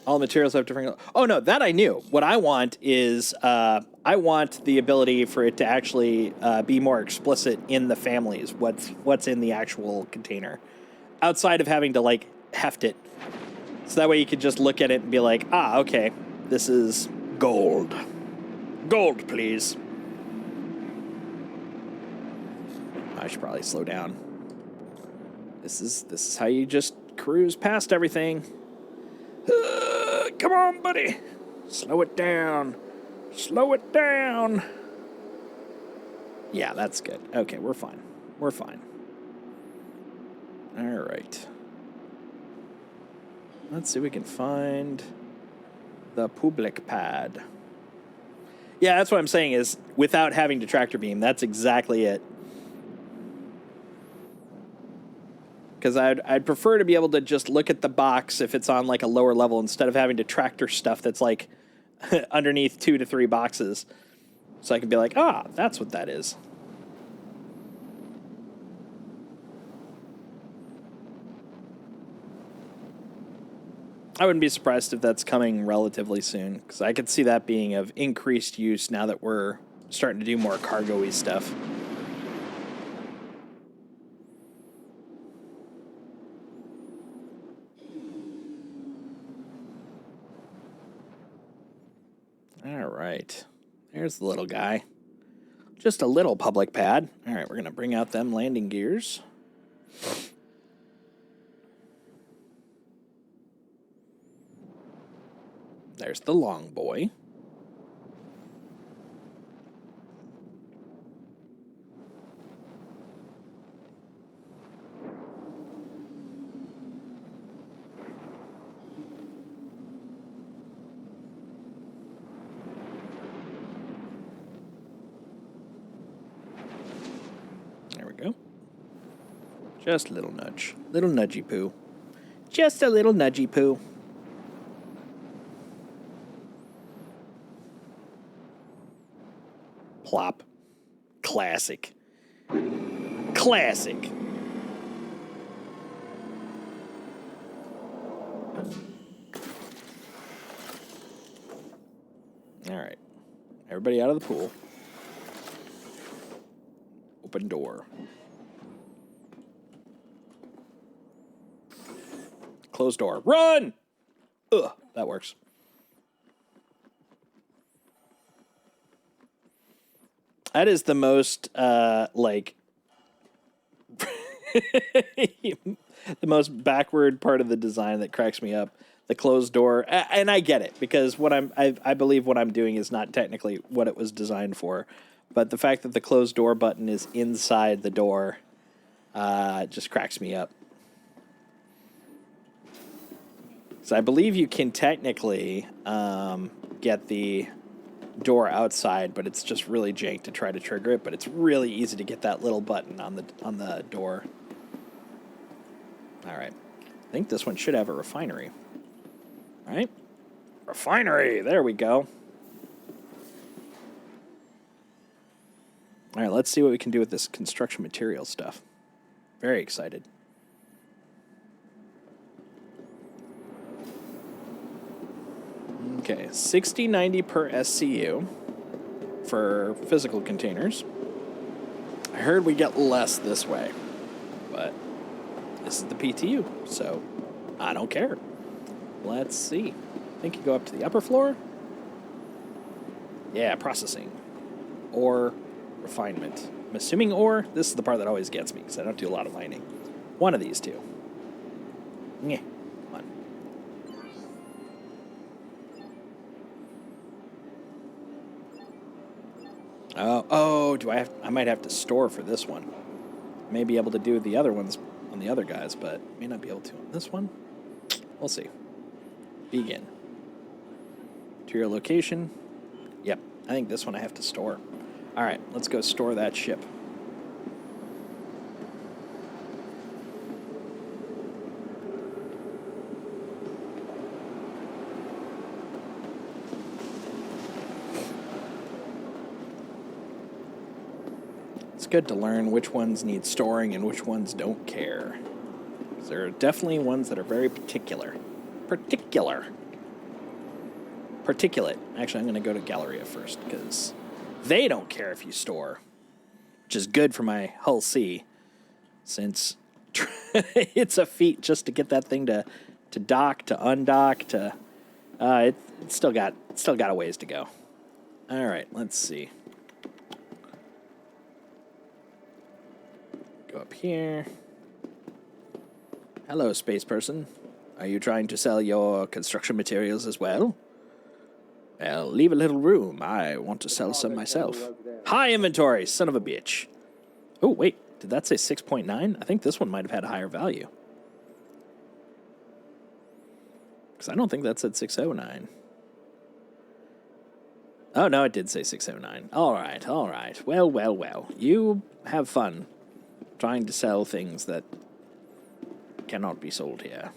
All materials have different. Oh no, that I knew. What I want is I want the ability for it to actually be more explicit in the families. What's in the actual container, outside of having to like heft it. So that way you could just look at it and be like, ah, okay, this is gold. Gold, please. I should probably slow down. This is how you just cruise past everything. Come on, buddy. Slow it down. Slow it down. Yeah, that's good. Okay, we're fine. We're fine. All right. Let's see if we can find the public pad. Yeah, that's what I'm saying is without having to tractor beam, that's exactly it. Because I'd prefer to be able to just look at the box if it's on like a lower level instead of having to tractor stuff that's like underneath 2 to 3 boxes. So I can be like, ah, that's what that is. I wouldn't be surprised if that's coming relatively soon, because I could see that being of increased use now that we're starting to do more cargo-y stuff. All right. There's the little guy. Just a little public pad. All right, we're going to bring out them landing gears. There's the long boy. There we go. Just a little nudge. Little nudgy poo. Just a little nudgy poo. Plop. Classic. Classic. All right. Everybody out of the pool. Open door. Closed door. Run! Ugh, that works. That is the most, like, The most backward part of the design that cracks me up. The closed door, and I get it because I believe what I'm doing is not technically what it was designed for, but the fact that the closed door button is inside the door just cracks me up. So I believe you can technically get the door outside, but it's just really jank to try to trigger it. But it's really easy to get that little button on the door. All right, I think this one should have a refinery. All right, refinery. There we go. All right, let's see what we can do with this construction material stuff. Very excited. Okay, 60-90 per SCU for physical containers. I heard we get less this way, but this is the PTU, so I don't care. Let's see. I think you go up to the upper floor. Yeah, processing. Ore refinement. I'm assuming ore. This is the part that always gets me because I don't do a lot of mining. One of these two. Yeah, come on. Oh, I might have to store for this one. May be able to do the other ones on the other guys, but may not be able to on this one. We'll see. Begin. To your location. Yep, I think this one I have to store. All right, let's go store that ship. It's good to learn which ones need storing and which ones don't care. 'Cause there are definitely ones that are very particular. Particulate. Actually, I'm going to go to Galleria first because they don't care if you store, which is good for my Hull C, since it's a feat just to get that thing to dock, to undock, to it's still got a ways to go. All right, let's see. Go up here. Hello, space person. Are you trying to sell your construction materials as well? Well, leave a little room. I want to sell some myself. High inventory, son of a bitch. Oh, wait. Did that say 6.9? I think this one might have had a higher value. Because I don't think that said 609. Oh, no, it did say 609. All right. Well. You have fun trying to sell things that cannot be sold here.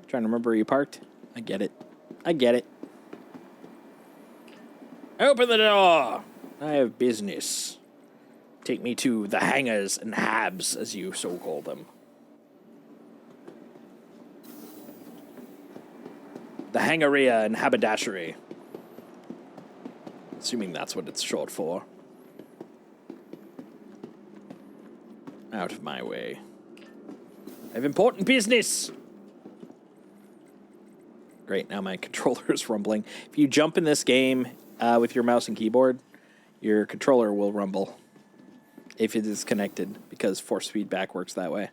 Trying to remember where you parked? I get it. Open the door! I have business. Take me to the hangars and habs, as you so call them. The hangaria and haberdashery. Assuming that's what it's short for. Out of my way. I have important business! Great, now my controller is rumbling. If you jump in this game with your mouse and keyboard, your controller will rumble if it is connected, because force feedback works that way.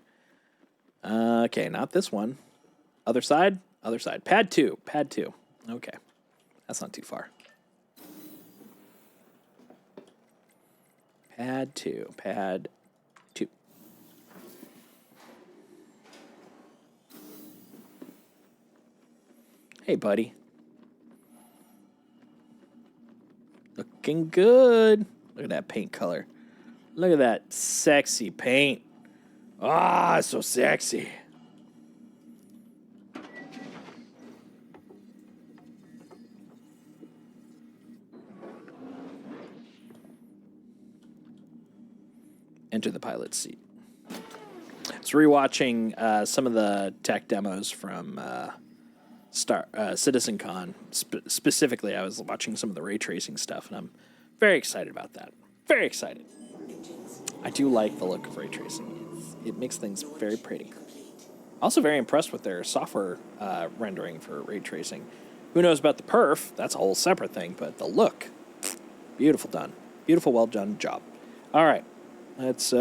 Okay, not this one. Other side? Other side. Pad 2. Okay, that's not too far. Pad 2. Hey, buddy. Looking good. Look at that paint color. Look at that sexy paint. Ah, so sexy. Enter the pilot's seat. I was rewatching some of the tech demos from CitizenCon. Specifically, I was watching some of the ray tracing stuff, and I'm very excited about that. Very excited. I do like the look of ray tracing. It makes things very pretty. Also very impressed with their software rendering for ray tracing. Who knows about the perf? That's a whole separate thing, but the look, beautiful done. Beautiful, well done job. All right, let's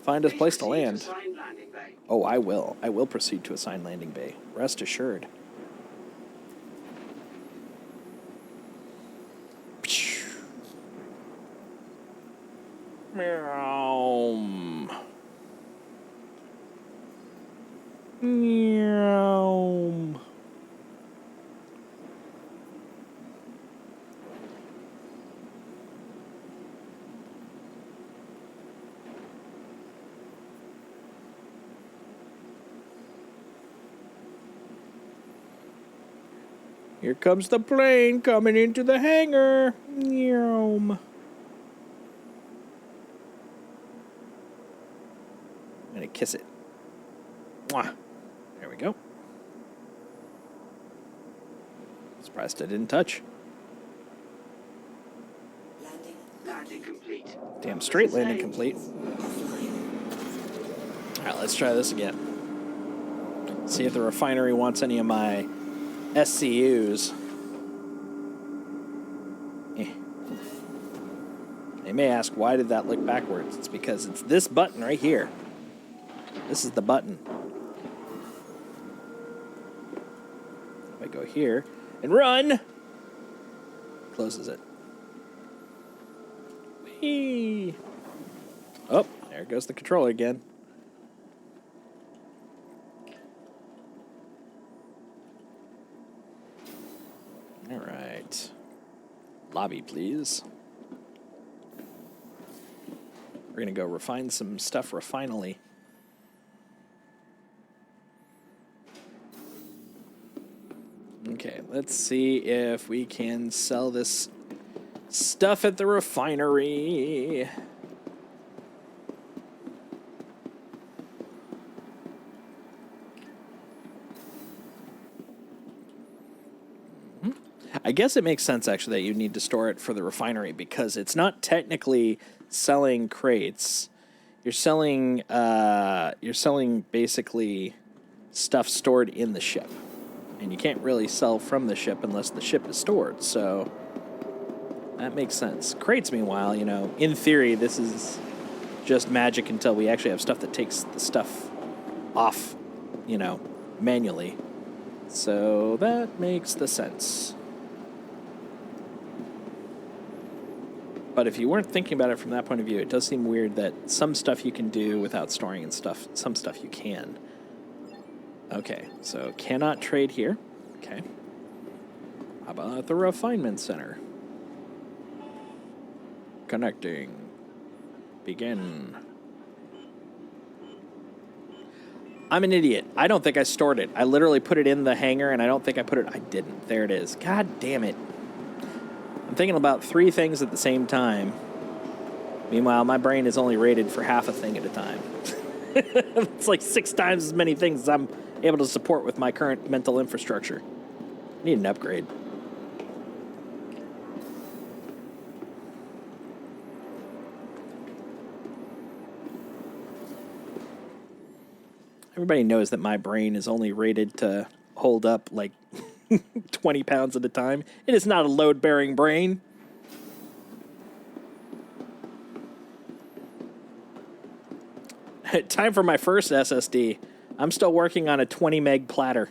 find a Please place to proceed land. assigned landing bay. Oh, I will. I will proceed to assigned landing bay. Rest assured. Meow. Meow. Here comes the plane coming into the hangar. Meow. I'm gonna kiss it. Mwah. There we go. Surprised I didn't touch. Landing. Landing complete. Damn straight landing complete. Alright, let's try this again. See if the refinery wants any of my SCUs. They may ask, why did that look backwards? It's because it's this button right here. This is the button. If I go here and run, closes it. Whee! Oh, there goes the controller again. All right. Lobby, please. We're going to go refine some stuff refinally. Okay, let's see if we can sell this stuff at the refinery. I guess it makes sense, actually, that you need to store it for the refinery because it's not technically selling crates. You're selling basically stuff stored in the ship. And you can't really sell from the ship unless the ship is stored, so that makes sense. Crates, meanwhile, you know, in theory, this is just magic until we actually have stuff that takes the stuff off, you know, manually. So that makes the sense. But if you weren't thinking about it from that point of view, it does seem weird that some stuff you can do without storing and some stuff you can. Okay, so cannot trade here. Okay. How about the refinement center? Connecting. Begin. I'm an idiot. I don't think I stored it. I literally put it in the hangar, and I don't think I put it... I didn't. There it is. God damn it. I'm thinking about 3 things at the same time. Meanwhile, my brain is only rated for half a thing at a time. It's like 6 times as many things as I'm able to support with my current mental infrastructure. I need an upgrade. Everybody knows that my brain is only rated to hold up like 20 pounds at a time. It is not a load-bearing brain. Time for my first SSD. I'm still working on a 20 meg platter.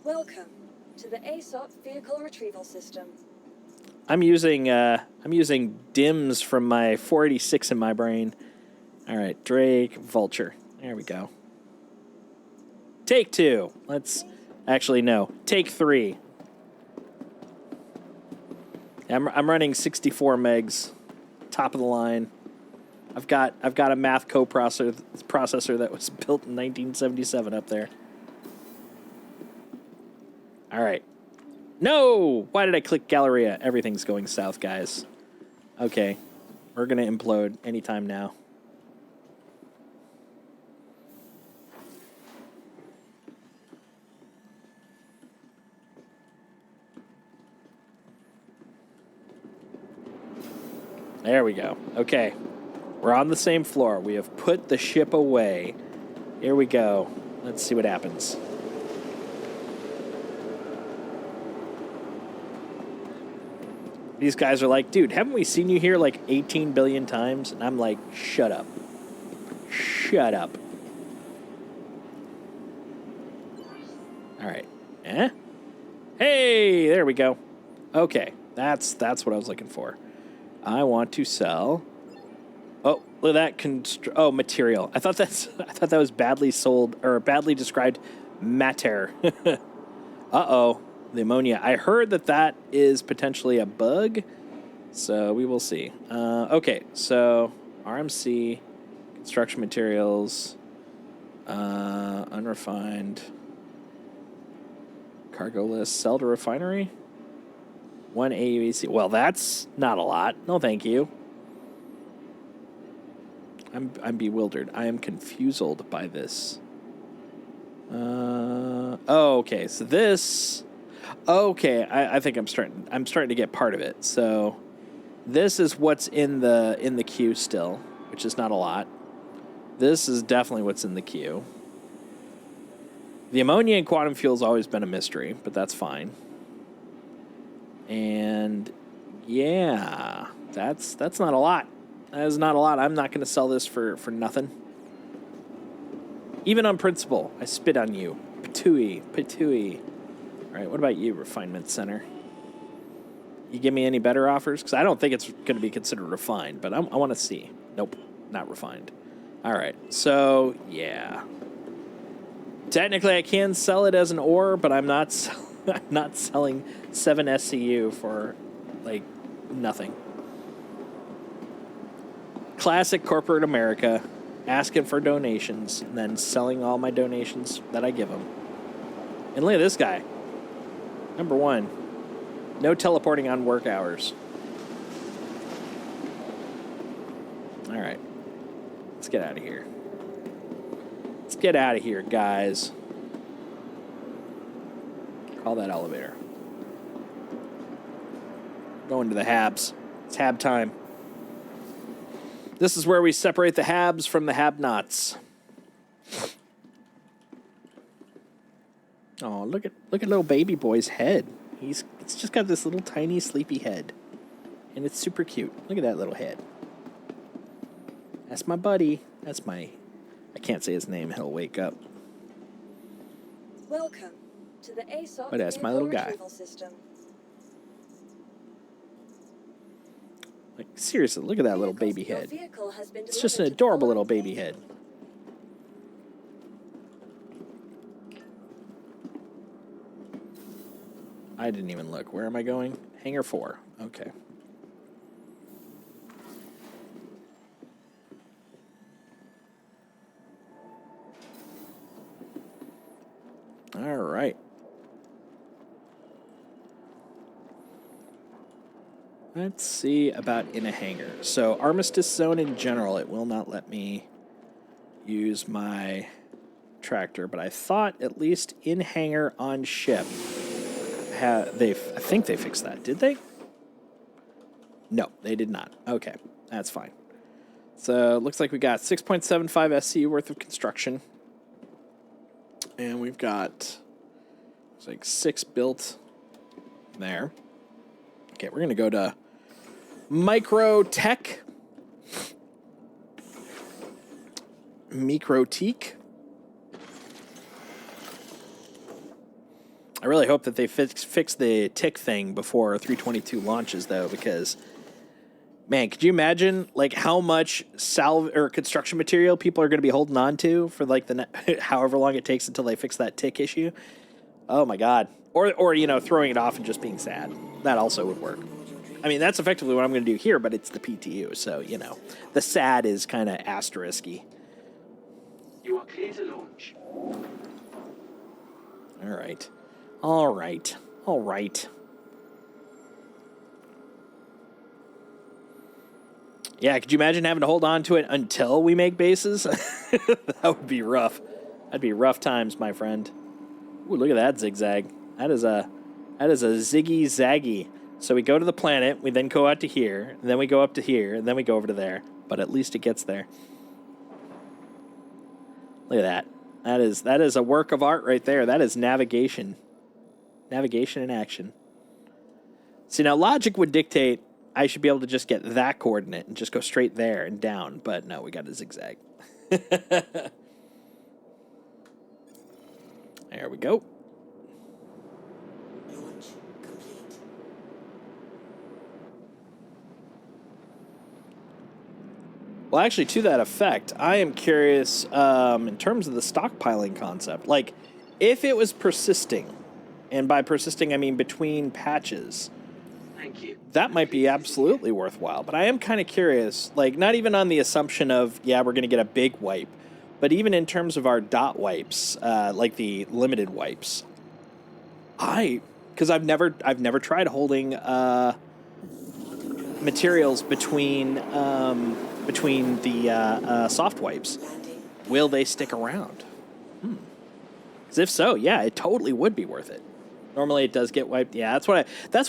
Welcome to the ASOP Vehicle Retrieval System. I'm using DIMMs from my 486 in my brain. All right, Drake, Vulture. There we go. Take 2. Let's actually no. Take 3. I'm running 64 megs, top of the line. I've got a math processor that was built in 1977 up there. All right. No! Why did I click Galleria? Everything's going south, guys. Okay. We're going to implode anytime now. There we go. Okay. We're on the same floor. We have put the ship away. Here we go. Let's see what happens. These guys are like, dude, haven't we seen you here like 18 billion times? And I'm like, shut up. Shut up. All right. Eh? Hey, there we go. Okay, that's what I was looking for. I want to sell. Oh, look at that material. I thought that was badly sold or badly described matter. Uh-oh, the ammonia. I heard that is potentially a bug, so we will see. Okay, so RMC, construction materials, unrefined, cargo list, sell to refinery, 1 AUEC. Well, that's not a lot. No, thank you. I'm bewildered. I am confused by this. Okay. So this. Okay, I think I'm starting to get part of it. So this is what's in the queue still, which is not a lot. This is definitely what's in the queue. The ammonia and quantum fuel's always been a mystery, but that's fine. And yeah, that's not a lot. That is not a lot. I'm not going to sell this for nothing. Even on principle, I spit on you. Patooey. All right, what about you, Refinement Center? You give me any better offers? Because I don't think it's going to be considered refined, but I want to see. Nope, not refined. All right, so yeah. Technically, I can sell it as an ore, but I'm not selling 7 SCU for, like, nothing. Classic corporate America, asking for donations and then selling all my donations that I give them. And look at this guy. Number 1, no teleporting on work hours. All right, let's get out of here. Let's get out of here, guys. Call that elevator. Going to the Habs. It's Hab time. This is where we separate the Habs from the Have-Nots. Oh, look at little baby boy's head. It's just got this little tiny sleepy head. And it's super cute. Look at that little head. That's my buddy. I can't say his name, he'll wake up. Welcome to the ASOP But that's my little guy. retrieval system. Like, seriously, look at that little baby Your head. vehicle has been It's just an delivered to adorable the little following baby head. I didn't even look. Where am I going? Hangar 4. Okay. All right. Let's see about in a hangar. So Armistice Zone in general, it will not let me use my tractor, but I thought at least in hangar on ship, I think they fixed that. Did they? No, they did not. Okay, that's fine. So it looks like we got 6.75 SCU worth of construction. And we've got, it's like 6 built there. Okay, we're going to go to Microtech. Microtique. I really hope that they fix the tick thing before 322 launches, though, because, man, could you imagine like how much construction material people are going to be holding on to for like however long it takes until they fix that tick issue? Oh my God! Or throwing it off and just being sad. That also would work. I mean, that's effectively what I'm going to do here, but it's the PTU, so the sad is kind of asterisky. You are clear to launch. All right. Yeah, could you imagine having to hold on to it until we make bases? That would be rough. That'd be rough times, my friend. Ooh, look at that zigzag. That is a ziggy zaggy. So we go to the planet, we then go out to here, and then we go up to here, and then we go over to there. But at least it gets there. Look at that. That is a work of art right there. That is navigation. Navigation in action. See, now logic would dictate I should be able to just get that coordinate and just go straight there and down, but no, we got to zigzag. There we go. Launch complete. Well, actually, to that effect, I am curious in terms of the stockpiling concept. Like, if it was persisting, and by persisting I mean between patches, Thank you. that might be absolutely worthwhile. But I am kind of curious, like, not even on the assumption of, yeah, we're going to get a big wipe, but even in terms of our dot wipes, like the limited wipes, because I've never tried holding materials between the soft wipes. Landing. Will they stick around? Because if so, yeah, it totally would be worth it. Normally it does get wiped. Yeah, that's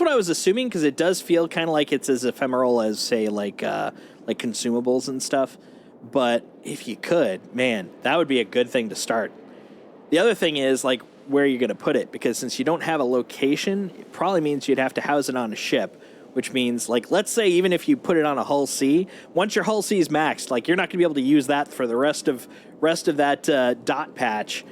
what I was assuming, because it does feel kind of like it's as ephemeral as, say, like consumables and stuff. But if you could, man, that would be a good thing to start. The other thing is, like, where you're going to put it, because since you don't have a location, it probably means you'd have to house it on a ship, which means, like, let's say even if you put it on a hull C, once your hull C is maxed, like, you're not going to be able to use that for the rest of that dot patch.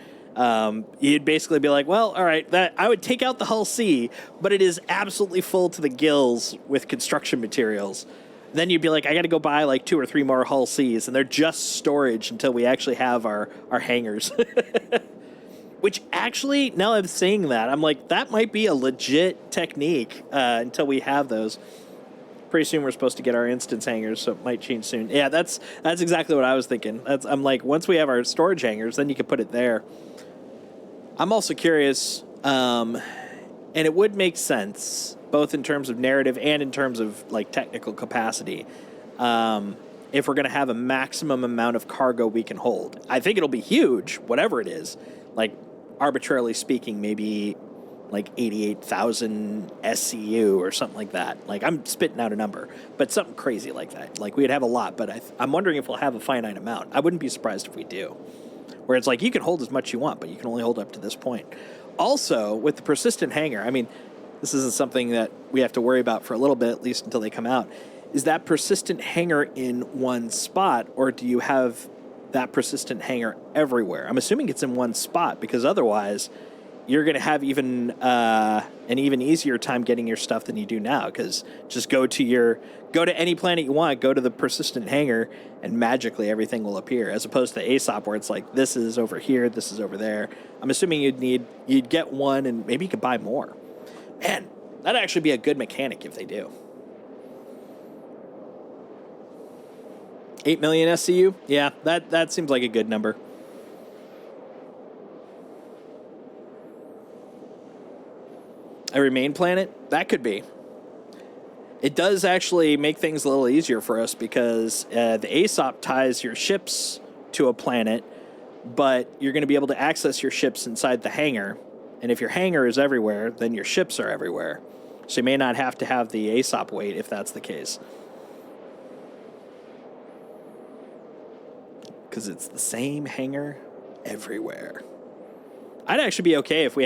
You'd basically be like, well, all right, that I would take out the hull C, but it is absolutely full to the gills with construction materials. Then you'd be like, I got to go buy like 2 or 3 more hull Cs, and they're just storage until we actually have our hangars. Which actually, now I'm saying that, I'm like, that might be a legit technique until we have those. Pretty soon we're supposed to get our instance hangars, so it might change soon. Yeah, that's exactly what I was thinking. I'm like, once we have our storage hangars, then you can put it there. I'm also curious, and it would make sense, both in terms of narrative and in terms of like technical capacity, if we're going to have a maximum amount of cargo we can hold. I think it'll be huge, whatever it is. Like, arbitrarily speaking, maybe like 88,000 SCU or something like that. Like, I'm spitting out a number, but something crazy like that. Like, we'd have a lot, but I'm wondering if we'll have a finite amount. I wouldn't be surprised if we do. Where it's like, you can hold as much you want, but you can only hold up to this point. Also, with the persistent hangar, I mean, this isn't something that we have to worry about for a little bit, at least until they come out. Is that persistent hangar in one spot, or do you have that persistent hangar everywhere? I'm assuming it's in one spot, because otherwise you're going to have an even easier time getting your stuff than you do now, because just go to any planet you want, go to the persistent hangar, and magically everything will appear, as opposed to ASOP, where it's like, this is over here, this is over there. I'm assuming you'd get one, and maybe you could buy more. Man, that'd actually be a good mechanic if they do. 8 million SCU? Yeah, that seems like a good number. A remain planet? That could be. It does actually make things a little easier for us, because the ASOP ties your ships to a planet, but you're going to be able to access your ships inside the hangar. And if your hangar is everywhere, then your ships are everywhere. So you may not have to have the ASOP wait if that's the case. Because it's the same hangar everywhere. I'd actually be okay if we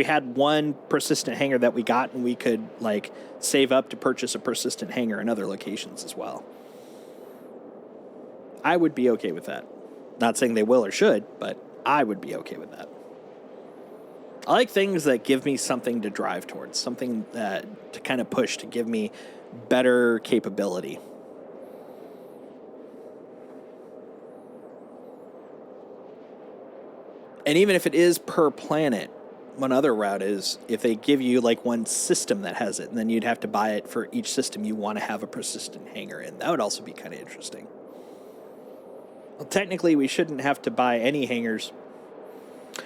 had one persistent hangar that we got, and we could like save up to purchase a persistent hangar in other locations as well. I would be okay with that. Not saying they will or should, but I would be okay with that. I like things that give me something to drive towards, something that to kind of push to give me better capability. And even if it is per planet, one other route is if they give you like one system that has it, and then you'd have to buy it for each system you want to have a persistent hangar in. That would also be kind of interesting. Well, technically, we shouldn't have to buy any hangars.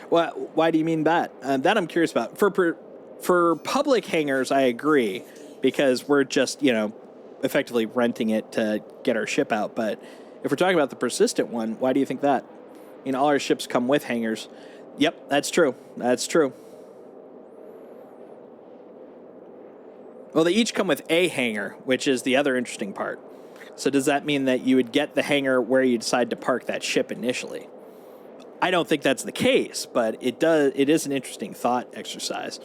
Well, why do you mean that? That I'm curious about. For public hangars, I agree, because we're just, effectively renting it to get our ship out. But if we're talking about the persistent one, why do you think that? All our ships come with hangars. Yep, that's true. That's true. Well, they each come with a hangar, which is the other interesting part. So does that mean that you would get the hangar where you decide to park that ship initially? I don't think that's the case, but it is an interesting thought exercise.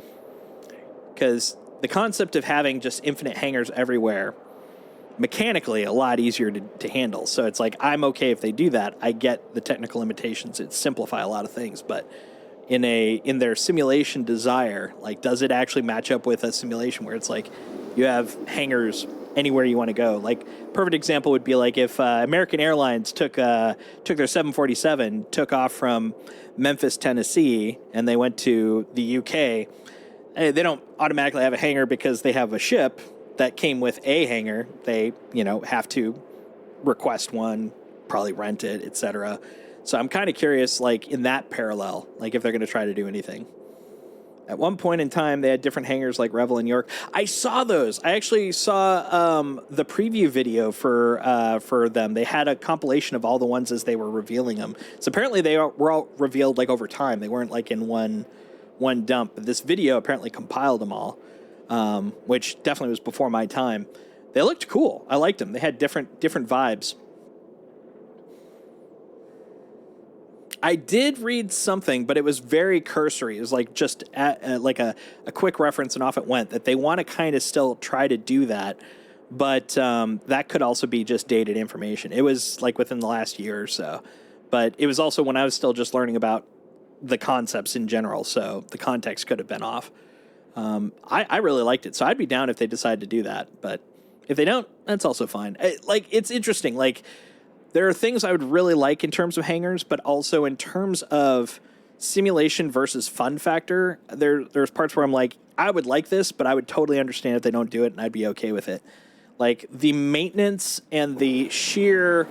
Because the concept of having just infinite hangars everywhere, mechanically a lot easier to handle. So it's like, I'm okay if they do that. I get the technical limitations. It simplify a lot of things, but in their simulation desire, like, does it actually match up with a simulation where it's like you have hangars anywhere you want to go? Like, perfect example would be like if American Airlines took their 747, took off from Memphis, Tennessee, and they went to the UK. They don't automatically have a hangar because they have a ship that came with a hangar. They, have to request one, probably rent it, etc. So I'm kind of curious, like, in that parallel, like, if they're going to try to do anything. At one point in time, they had different hangars like Revel and York. I saw those. I actually saw the preview video for them. They had a compilation of all the ones as they were revealing them. So apparently they were all revealed like over time. They weren't like in one dump. But this video apparently compiled them all, which definitely was before my time. They looked cool. I liked them. They had different vibes. I did read something, but it was very cursory. It was like just like a quick reference and off it went, that they want to kind of still try to do that. But that could also be just dated information. It was like within the last year or so. But it was also when I was still just learning about the concepts in general. So the context could have been off. I really liked it. So I'd be down if they decide to do that. But if they don't, that's also fine. It's interesting. Like, there are things I would really like in terms of hangars, but also in terms of simulation versus fun factor, there's parts where I'm like, I would like this, but I would totally understand if they don't do it, and I'd be okay with it. Like, the maintenance and the sheer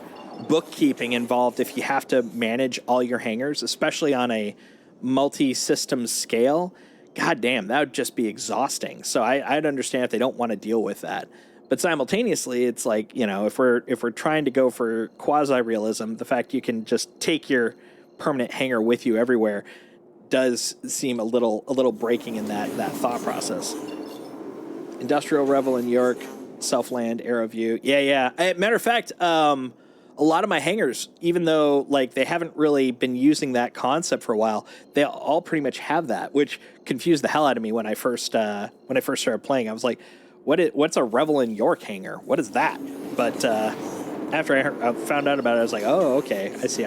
bookkeeping involved if you have to manage all your hangars, especially on a multi-system scale, goddamn, that would just be exhausting. So I'd understand if they don't want to deal with that. But simultaneously, it's like, if we're trying to go for quasi-realism, the fact you can just take your permanent hangar with you everywhere does seem a little breaking in that thought process. Industrial Revel in York, Selfland, AeroView. Yeah. Matter of fact, a lot of my hangars, even though like they haven't really been using that concept for a while, they all pretty much have that, which confused the hell out of me when I first started playing. I was like, what's a Revel in York hangar? What is that? But after I found out about it, I was like, oh, okay, I see.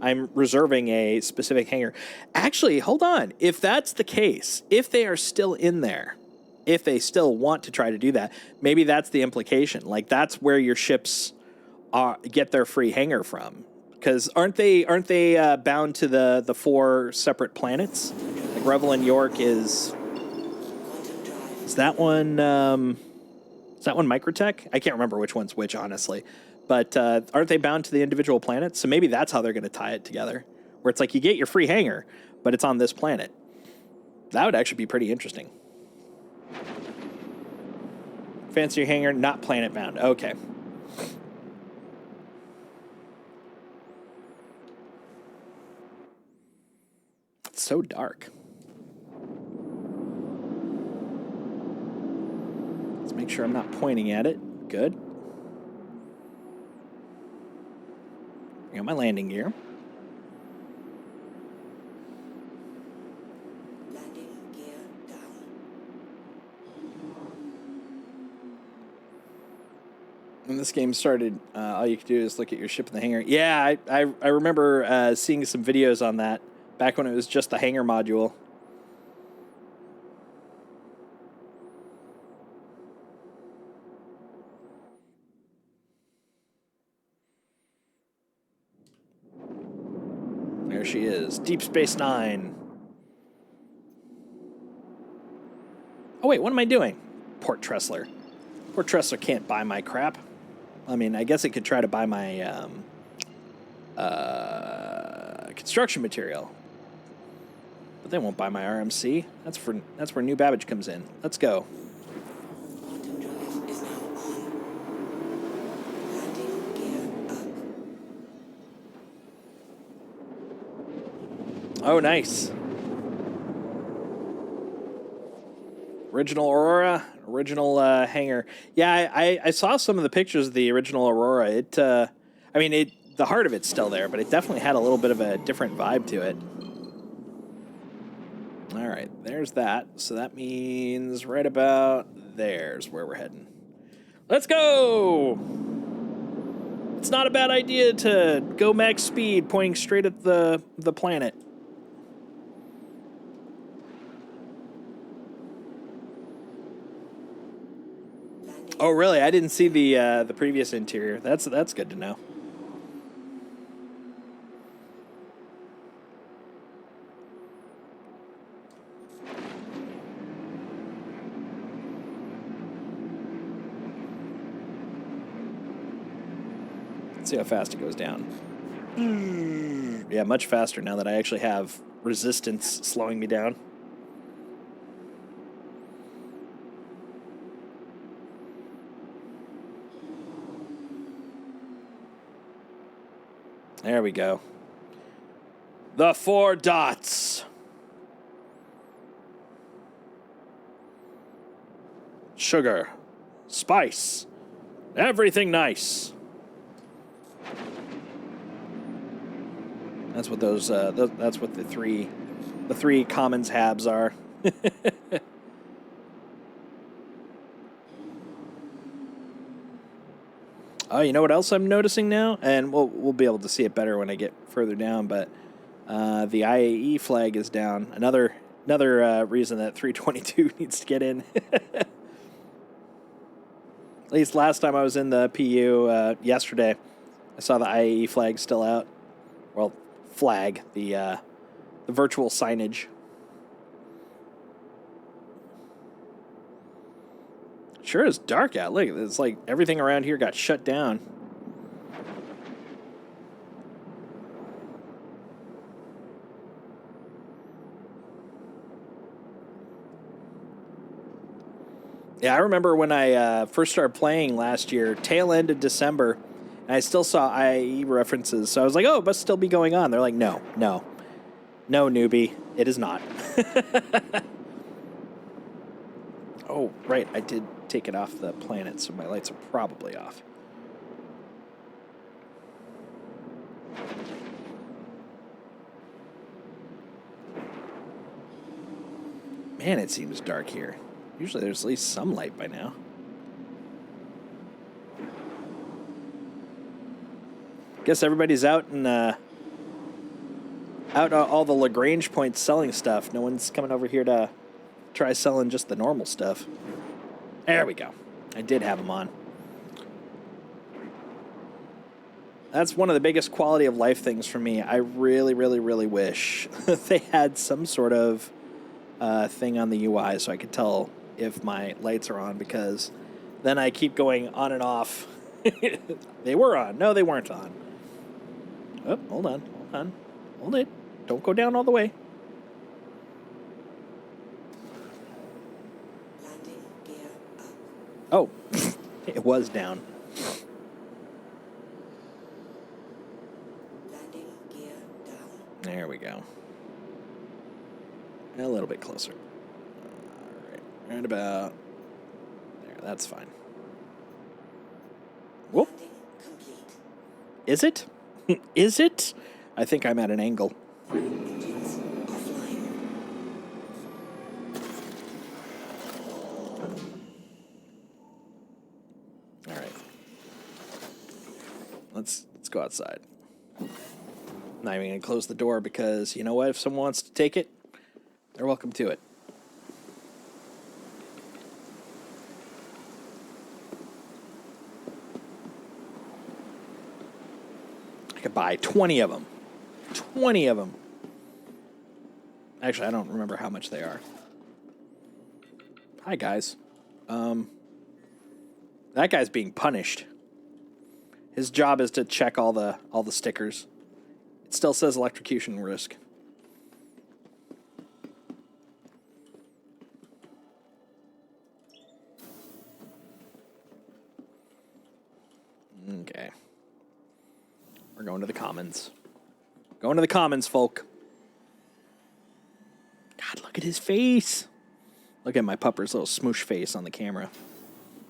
I'm reserving a specific hangar. Actually, hold on. If that's the case, if they are still in there, if they still want to try to do that, maybe that's the implication. Like, that's where your ships get their free hangar from. Because aren't they bound to the 4 separate planets? Like Revel in York is that one Microtech? I can't remember which one's which, honestly. But aren't they bound to the individual planets? So maybe that's how they're going to tie it together. Where it's like you get your free hangar, but it's on this planet. That would actually be pretty interesting. Fancier hangar, not planet bound. Okay. It's so dark. Let's make sure I'm not pointing at it. Good. Got my landing gear. Landing gear down. When this game started, all you could do is look at your ship in the hangar. Yeah, I remember seeing some videos on that back when it was just the hangar module. There she is, Deep Space Nine. Oh wait, what am I doing? Port Tressler. Port Tressler can't buy my crap. I mean, I guess it could try to buy my construction material, but they won't buy my RMC. That's where New Babbage comes in. Let's go. Quantum drive is now on. Landing gear up. Oh, nice. Original Aurora, original hangar. Yeah, I saw some of the pictures of the original Aurora. The heart of it's still there, but it definitely had a little bit of a different vibe to it. All right, there's that. So that means right about there's where we're heading. Let's go! It's not a bad idea to go max speed, pointing straight at the planet. Oh, really? I didn't see the previous interior. That's good to know. Let's see how fast it goes down. Yeah, much faster now that I actually have resistance slowing me down. There we go. The 4 dots. Sugar, spice, everything nice. That's what those. That's what the three commons habs are. Oh, you know what else I'm noticing now? And we'll be able to see it better when I get further down, but the IAE flag is down. Another reason that 322 needs to get in. At least last time I was in the PU yesterday, I saw the IAE flag still out. Well, flag, the virtual signage. Sure is dark out. Look, it's like everything around here got shut down. Yeah, I remember when I first started playing last year, tail end of December, and I still saw IAE references. So I was like, oh, it must still be going on. They're like, no, newbie, it is not. Oh, right, I did take it off the planet, so my lights are probably off. Man, it seems dark here. Usually there's at least some light by now. Guess everybody's out and out all the Lagrange points selling stuff. No one's coming over here to try selling just the normal stuff. There we go. I did have them on. That's one of the biggest quality of life things for me. I really, really, really wish they had some sort of thing on the UI so I could tell if my lights are on, because then I keep going on and off. They were on. No, they weren't on. Oh, hold on. Hold it. Don't go down all the way. Landing gear up. Oh, it was down. Landing gear down. There we go. A little bit closer. All right. Right about there. That's fine. Whoop. Landing complete. Is it? Is it? I think I'm at an angle. Engines offline. All right. Let's go outside. I'm not even gonna close the door because you know what? If someone wants to take it, they're welcome to it. I could buy 20 of them. 20 of them. Actually, I don't remember how much they are. Hi, guys. That guy's being punished. His job is to check all the stickers. It still says electrocution risk. Okay. We're going to the commons. Going to the commons, folk. God, look at his face. Look at my pupper's little smoosh face on the camera.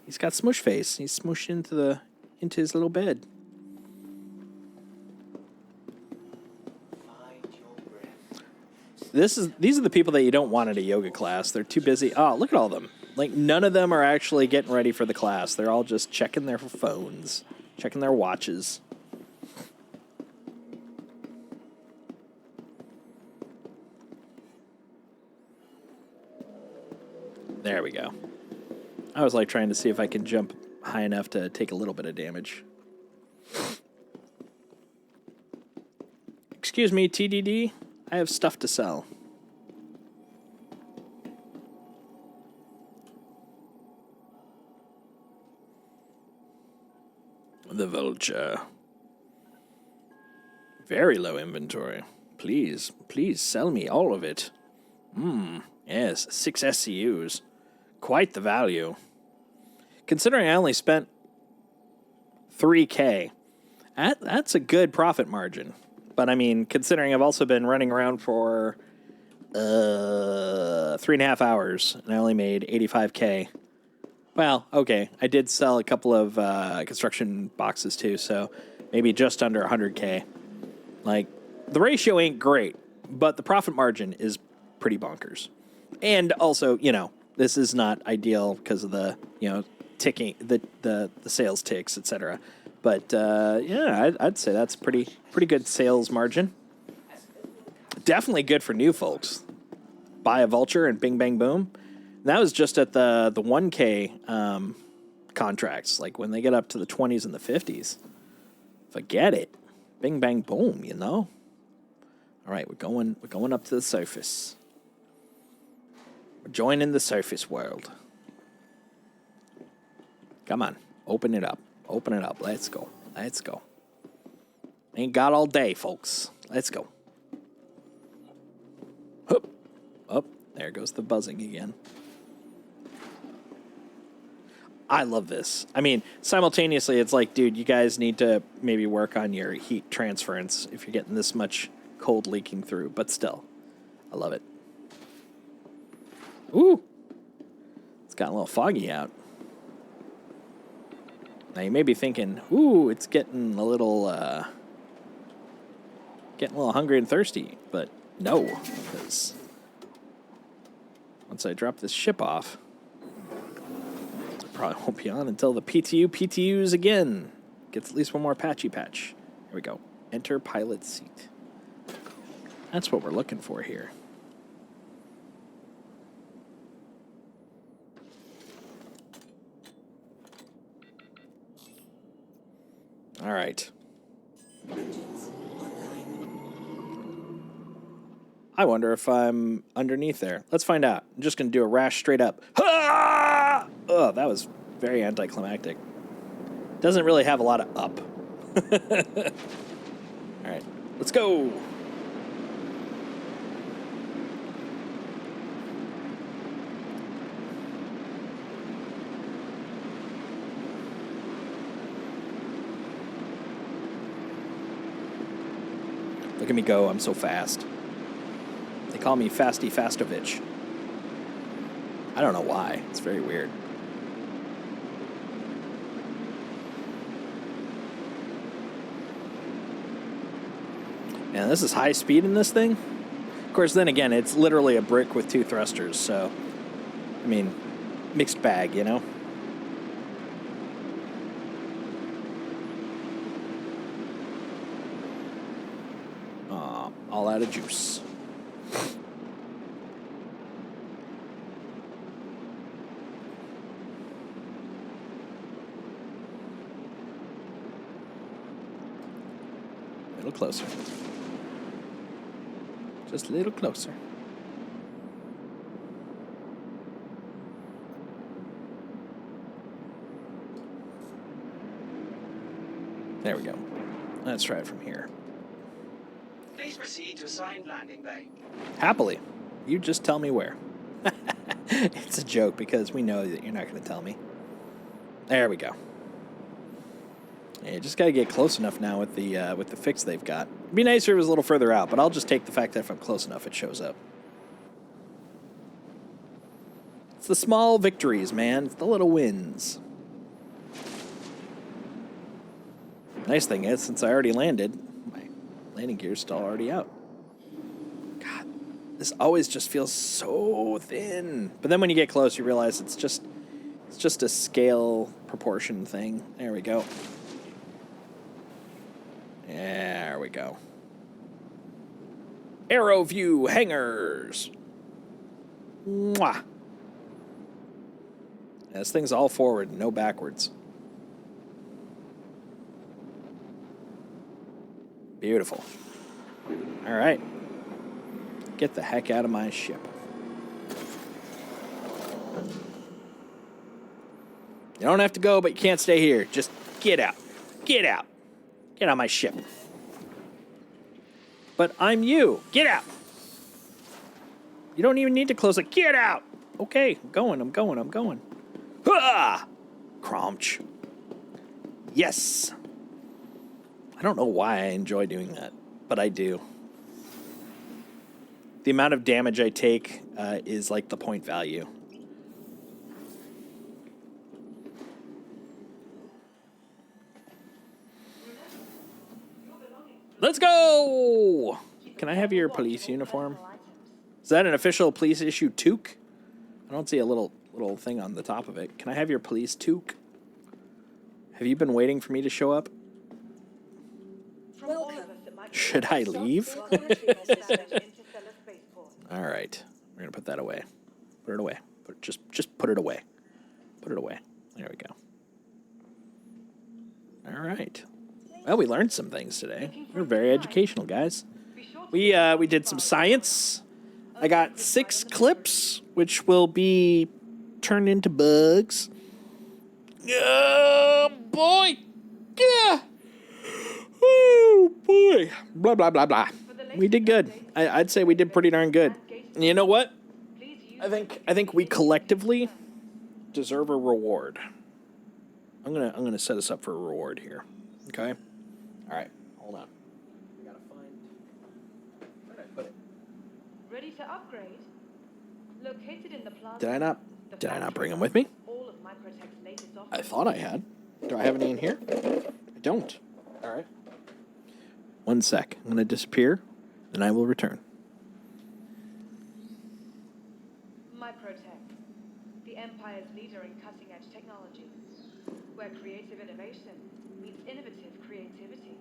He's got smoosh face. He's smooshed into his little bed. these are the people that you don't want at a yoga class. They're too busy. Oh, look at all of them. Like, none of them are actually getting ready for the class. They're all just checking their phones, checking their watches. There we go. I was like trying to see if I could jump high enough to take a little bit of damage. Excuse me, TDD. I have stuff to sell. The vulture. Very low inventory. Please sell me all of it. Yes, 6 SCUs. Quite the value. Considering I only spent $3K, that's a good profit margin. But I mean, considering I've also been running around for 3.5 hours and I only made $85K. Well, okay, I did sell a couple of construction boxes too, so maybe just under 100K. Like, the ratio ain't great, but the profit margin is pretty bonkers. And also, you know, this is not ideal because of the, you know, ticking, the sales ticks, etc. But yeah, I'd say that's pretty good sales margin. Definitely good for new folks. Buy a vulture and bing bang boom. And that was just at the 1K contracts. Like when they get up to the 20s and the 50s, forget it. Bing bang boom, you know. All right, we're going up to the surface. We're joining the surface world. Come on, open it up. Open it up. Let's go. Let's go. Ain't got all day, folks. Let's go. Hup. Up. There goes the buzzing again. I love this. I mean, simultaneously, it's like, dude, you guys need to maybe work on your heat transference if you're getting this much cold leaking through. But still, I love it. Ooh. It's gotten a little foggy out. Now you may be thinking, ooh, it's getting a little hungry and thirsty. But no, because once I drop this ship off, probably won't be on until the PTUs again. Gets at least one more patchy patch. Here we go. Enter pilot seat. That's what we're looking for here. All right. I wonder if I'm underneath there. Let's find out. I'm just going to do a rash straight up. Ah! Oh, that was very anticlimactic. Doesn't really have a lot of up. All right, let's go. Look at me go, I'm so fast. They call me Fasty Fastovich. I don't know why, it's very weird. Man, this is high speed in this thing. Of course, then again, it's literally a brick with 2 thrusters, so, I mean, mixed bag, you know? All out of juice. A little closer. Just a little closer. There we go. Let's try it from here. Please proceed to assigned landing bay. Happily. You just tell me where. It's a joke because we know that you're not going to tell me. There we go. Yeah, you just got to get close enough now with the fix they've got. It'd be nicer if it was a little further out, but I'll just take the fact that if I'm close enough, it shows up. It's the small victories, man. It's the little wins. Nice thing is, since I already landed, my landing gear's still already out. God, This always just feels so thin. But then when you get close, you realize it's just a scale proportion thing. There we go. There we go. Aero view hangars. Mwah. Yeah, this thing's all forward, no backwards. Beautiful. All right. Get the heck out of my ship. You don't have to go, but you can't stay here. Just get out. Get out. Get out of my ship. But I'm you. Get out. You don't even need to close it. Get out. Okay, I'm going. Ah! Crunch. Yes. I don't know why I enjoy doing that, but I do. The amount of damage I take is like the point value. Let's go! Can I have your police uniform? Is that an official police issue toque? I don't see a little thing on the top of it. Can I have your police toque? Have you been waiting for me to show up? Welcome. Should I leave? Interstellar spaceport. All right, we're gonna put that away. Put it away. Just put it away. Put it away. There we go. All right. Well, we learned some things today. We're very educational, guys. We did some science. I got 6 clips, which will be turned into bugs. Oh boy! Yeah. Oh boy! Blah blah blah blah. We did good. I'd say we did pretty darn good. And you know what? I think we collectively deserve a reward. I'm gonna set us up for a reward here. Okay. All right. Hold on. I gotta find. Where did I put it? Ready to upgrade? Located in the plaza. Did I not bring them with me? All of Microtech's latest I offerings. thought I had. Do I have any in here? I don't. All right. One sec. I'm gonna disappear, and I will return. Microtech, the Empire's leader in cutting-edge technology, where creative innovation meets innovative creativity.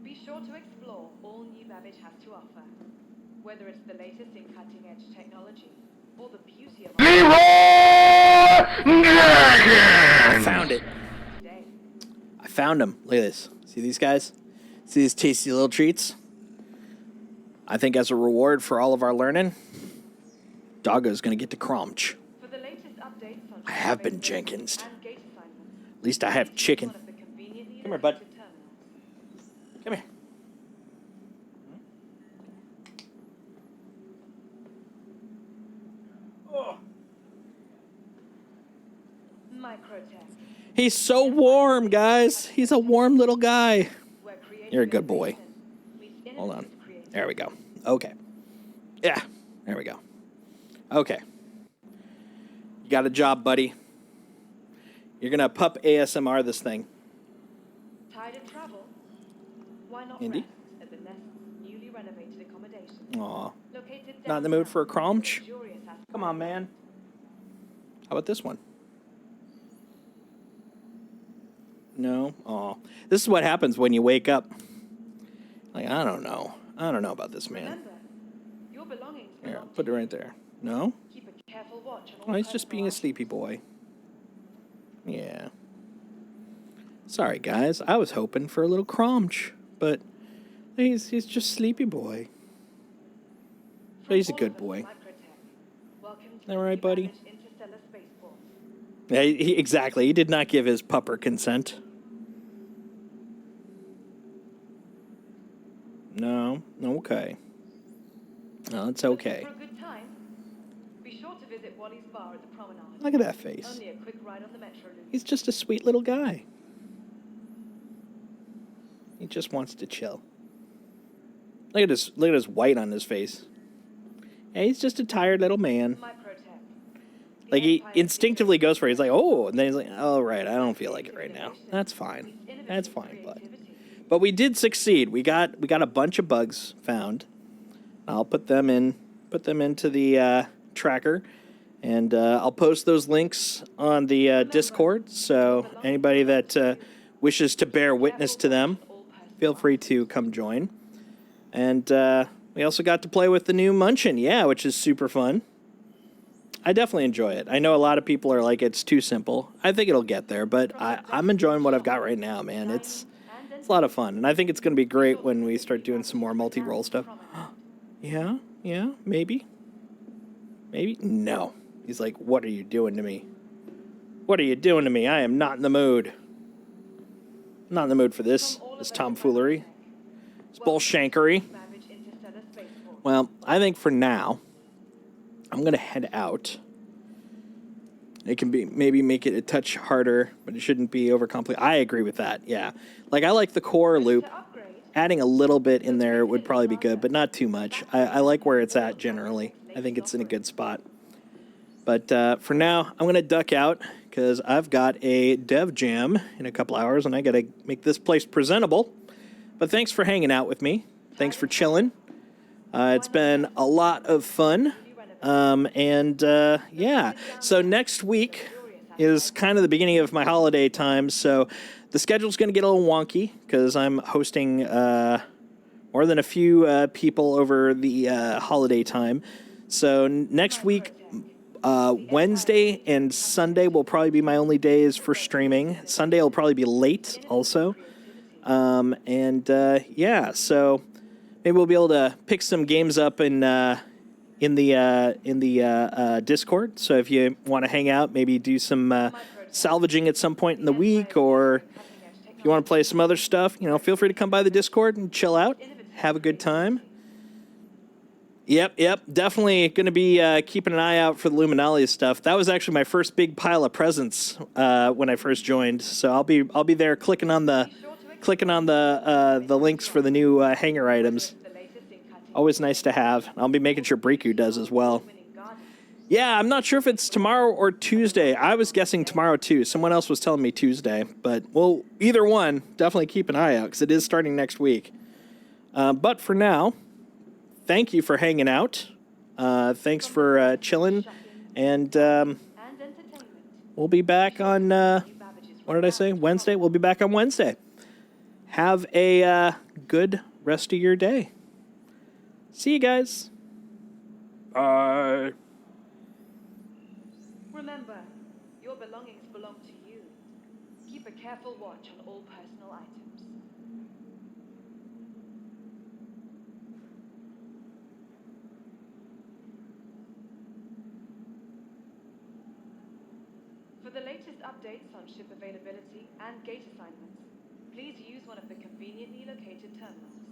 Be sure to explore all New Babbage has to offer, whether it's the latest in cutting-edge technology or the beauty of our Found it. today. I found them. Look at this. See these guys? See these tasty little treats? I think as a reward for all of our learning, Doggo's gonna get to crunch. For the latest updates on I have been database Jenkinsed. and gate assignments, At least I have chicken. one of the conveniently Come here, bud. located terminals. Come here. Microtech, He's so warm, guys. He's a warm little guy. where creative You're a good boy. innovation meets Hold on. innovative creativity. There we go. Okay. Yeah. There we go. Okay. You got a job, buddy. You're gonna pup ASMR this thing. Tired of travel? Why not Indy? rest at the Nest's newly renovated accommodation? Aw. Located Not in the mood for a downtown, crunch? luxurious aspect- Come on, man. How about this one? No? Aw. This is what happens when you wake up. Like, I don't know. I don't know about this man. Remember, your belongings Here, belong put to it you. right there. No? Keep a careful watch on Oh, all he's just being a personal sleepy boy. Yeah. Sorry, guys. I was hoping for a little crunch, but he's just sleepy boy. items. But he's a From good all of us boy. at Microtech, welcome to All the right, buddy. New Babbage Interstellar Spaceport. Yeah, exactly. He did not give his pupper consent. No. Okay. No, it's Looking okay. For a good time? Be sure to visit Wally's bar at the promenade. Look at that face. Only a quick ride on the metro loop. He's just a sweet little guy. He just wants to chill. Look at his white on his face. Yeah, he's just a tired little man. Microtech, Like, he instinctively goes for it. He's like, oh, and then he's like, oh, right, I don't feel like it right now. That's fine. That's fine, bud. But we did succeed. We got a bunch of bugs found. I'll put them into the tracker, and I'll post those links on the Discord. So anybody that wishes to bear witness to them, feel free to come join. And we also got to play with the new Munchin, which is super fun. I definitely enjoy it. I know a lot of people are like, it's too simple. I think it'll get there, but I'm enjoying what I've got right now, man. It's a lot of fun, and I think it's going to be great when we start doing some more multi-role stuff. Yeah, maybe. No. He's like, what are you doing to me? What are you doing to me? I am not in the mood. I'm not in the mood for this tomfoolery. This bullshankery. Well, I think for now, I'm going to head out. It can be maybe make it a touch harder, but it shouldn't be overcomplicated. I agree with that, yeah. Like, I like the core loop. Adding a little bit in there would probably be good, but not too much. I like where it's at generally. I think it's in a good spot. But for now, I'm going to duck out because I've got a dev jam in a couple hours, and I got to make this place presentable. But thanks for hanging out with me. Thanks for chilling. It's been a lot of fun. Yeah. So next week is kind of the beginning of my holiday time. So the schedule's going to get a little wonky because I'm hosting more than a few people over the holiday time. So next week, Wednesday and Sunday will probably be my only days for streaming. Sunday will probably be late also. Yeah, so maybe we'll be able to pick some games up in the Discord. So if you want to hang out, maybe do some salvaging at some point in the week, or if you want to play some other stuff, feel free to come by the Discord and chill out, have a good time. Yep, definitely going to be keeping an eye out for the Luminalia stuff. That was actually my first big pile of presents when I first joined. So I'll be there clicking on the links for the new hangar items. Always nice to have. I'll be making sure Briku does as well. Yeah, I'm not sure if it's tomorrow or Tuesday. I was guessing tomorrow too. Someone else was telling me Tuesday, but well, either one, definitely keep an eye out because it is starting next week. But for now, thank you for hanging out. Thanks for chilling, and we'll be back on. What did I say? Wednesday. We'll be back on Wednesday. Have a good rest of your day. See you guys. Bye. Remember, your belongings belong to you. Keep a careful watch on all personal items. For the latest updates on ship availability and gate assignments, please use one of the conveniently located terminals.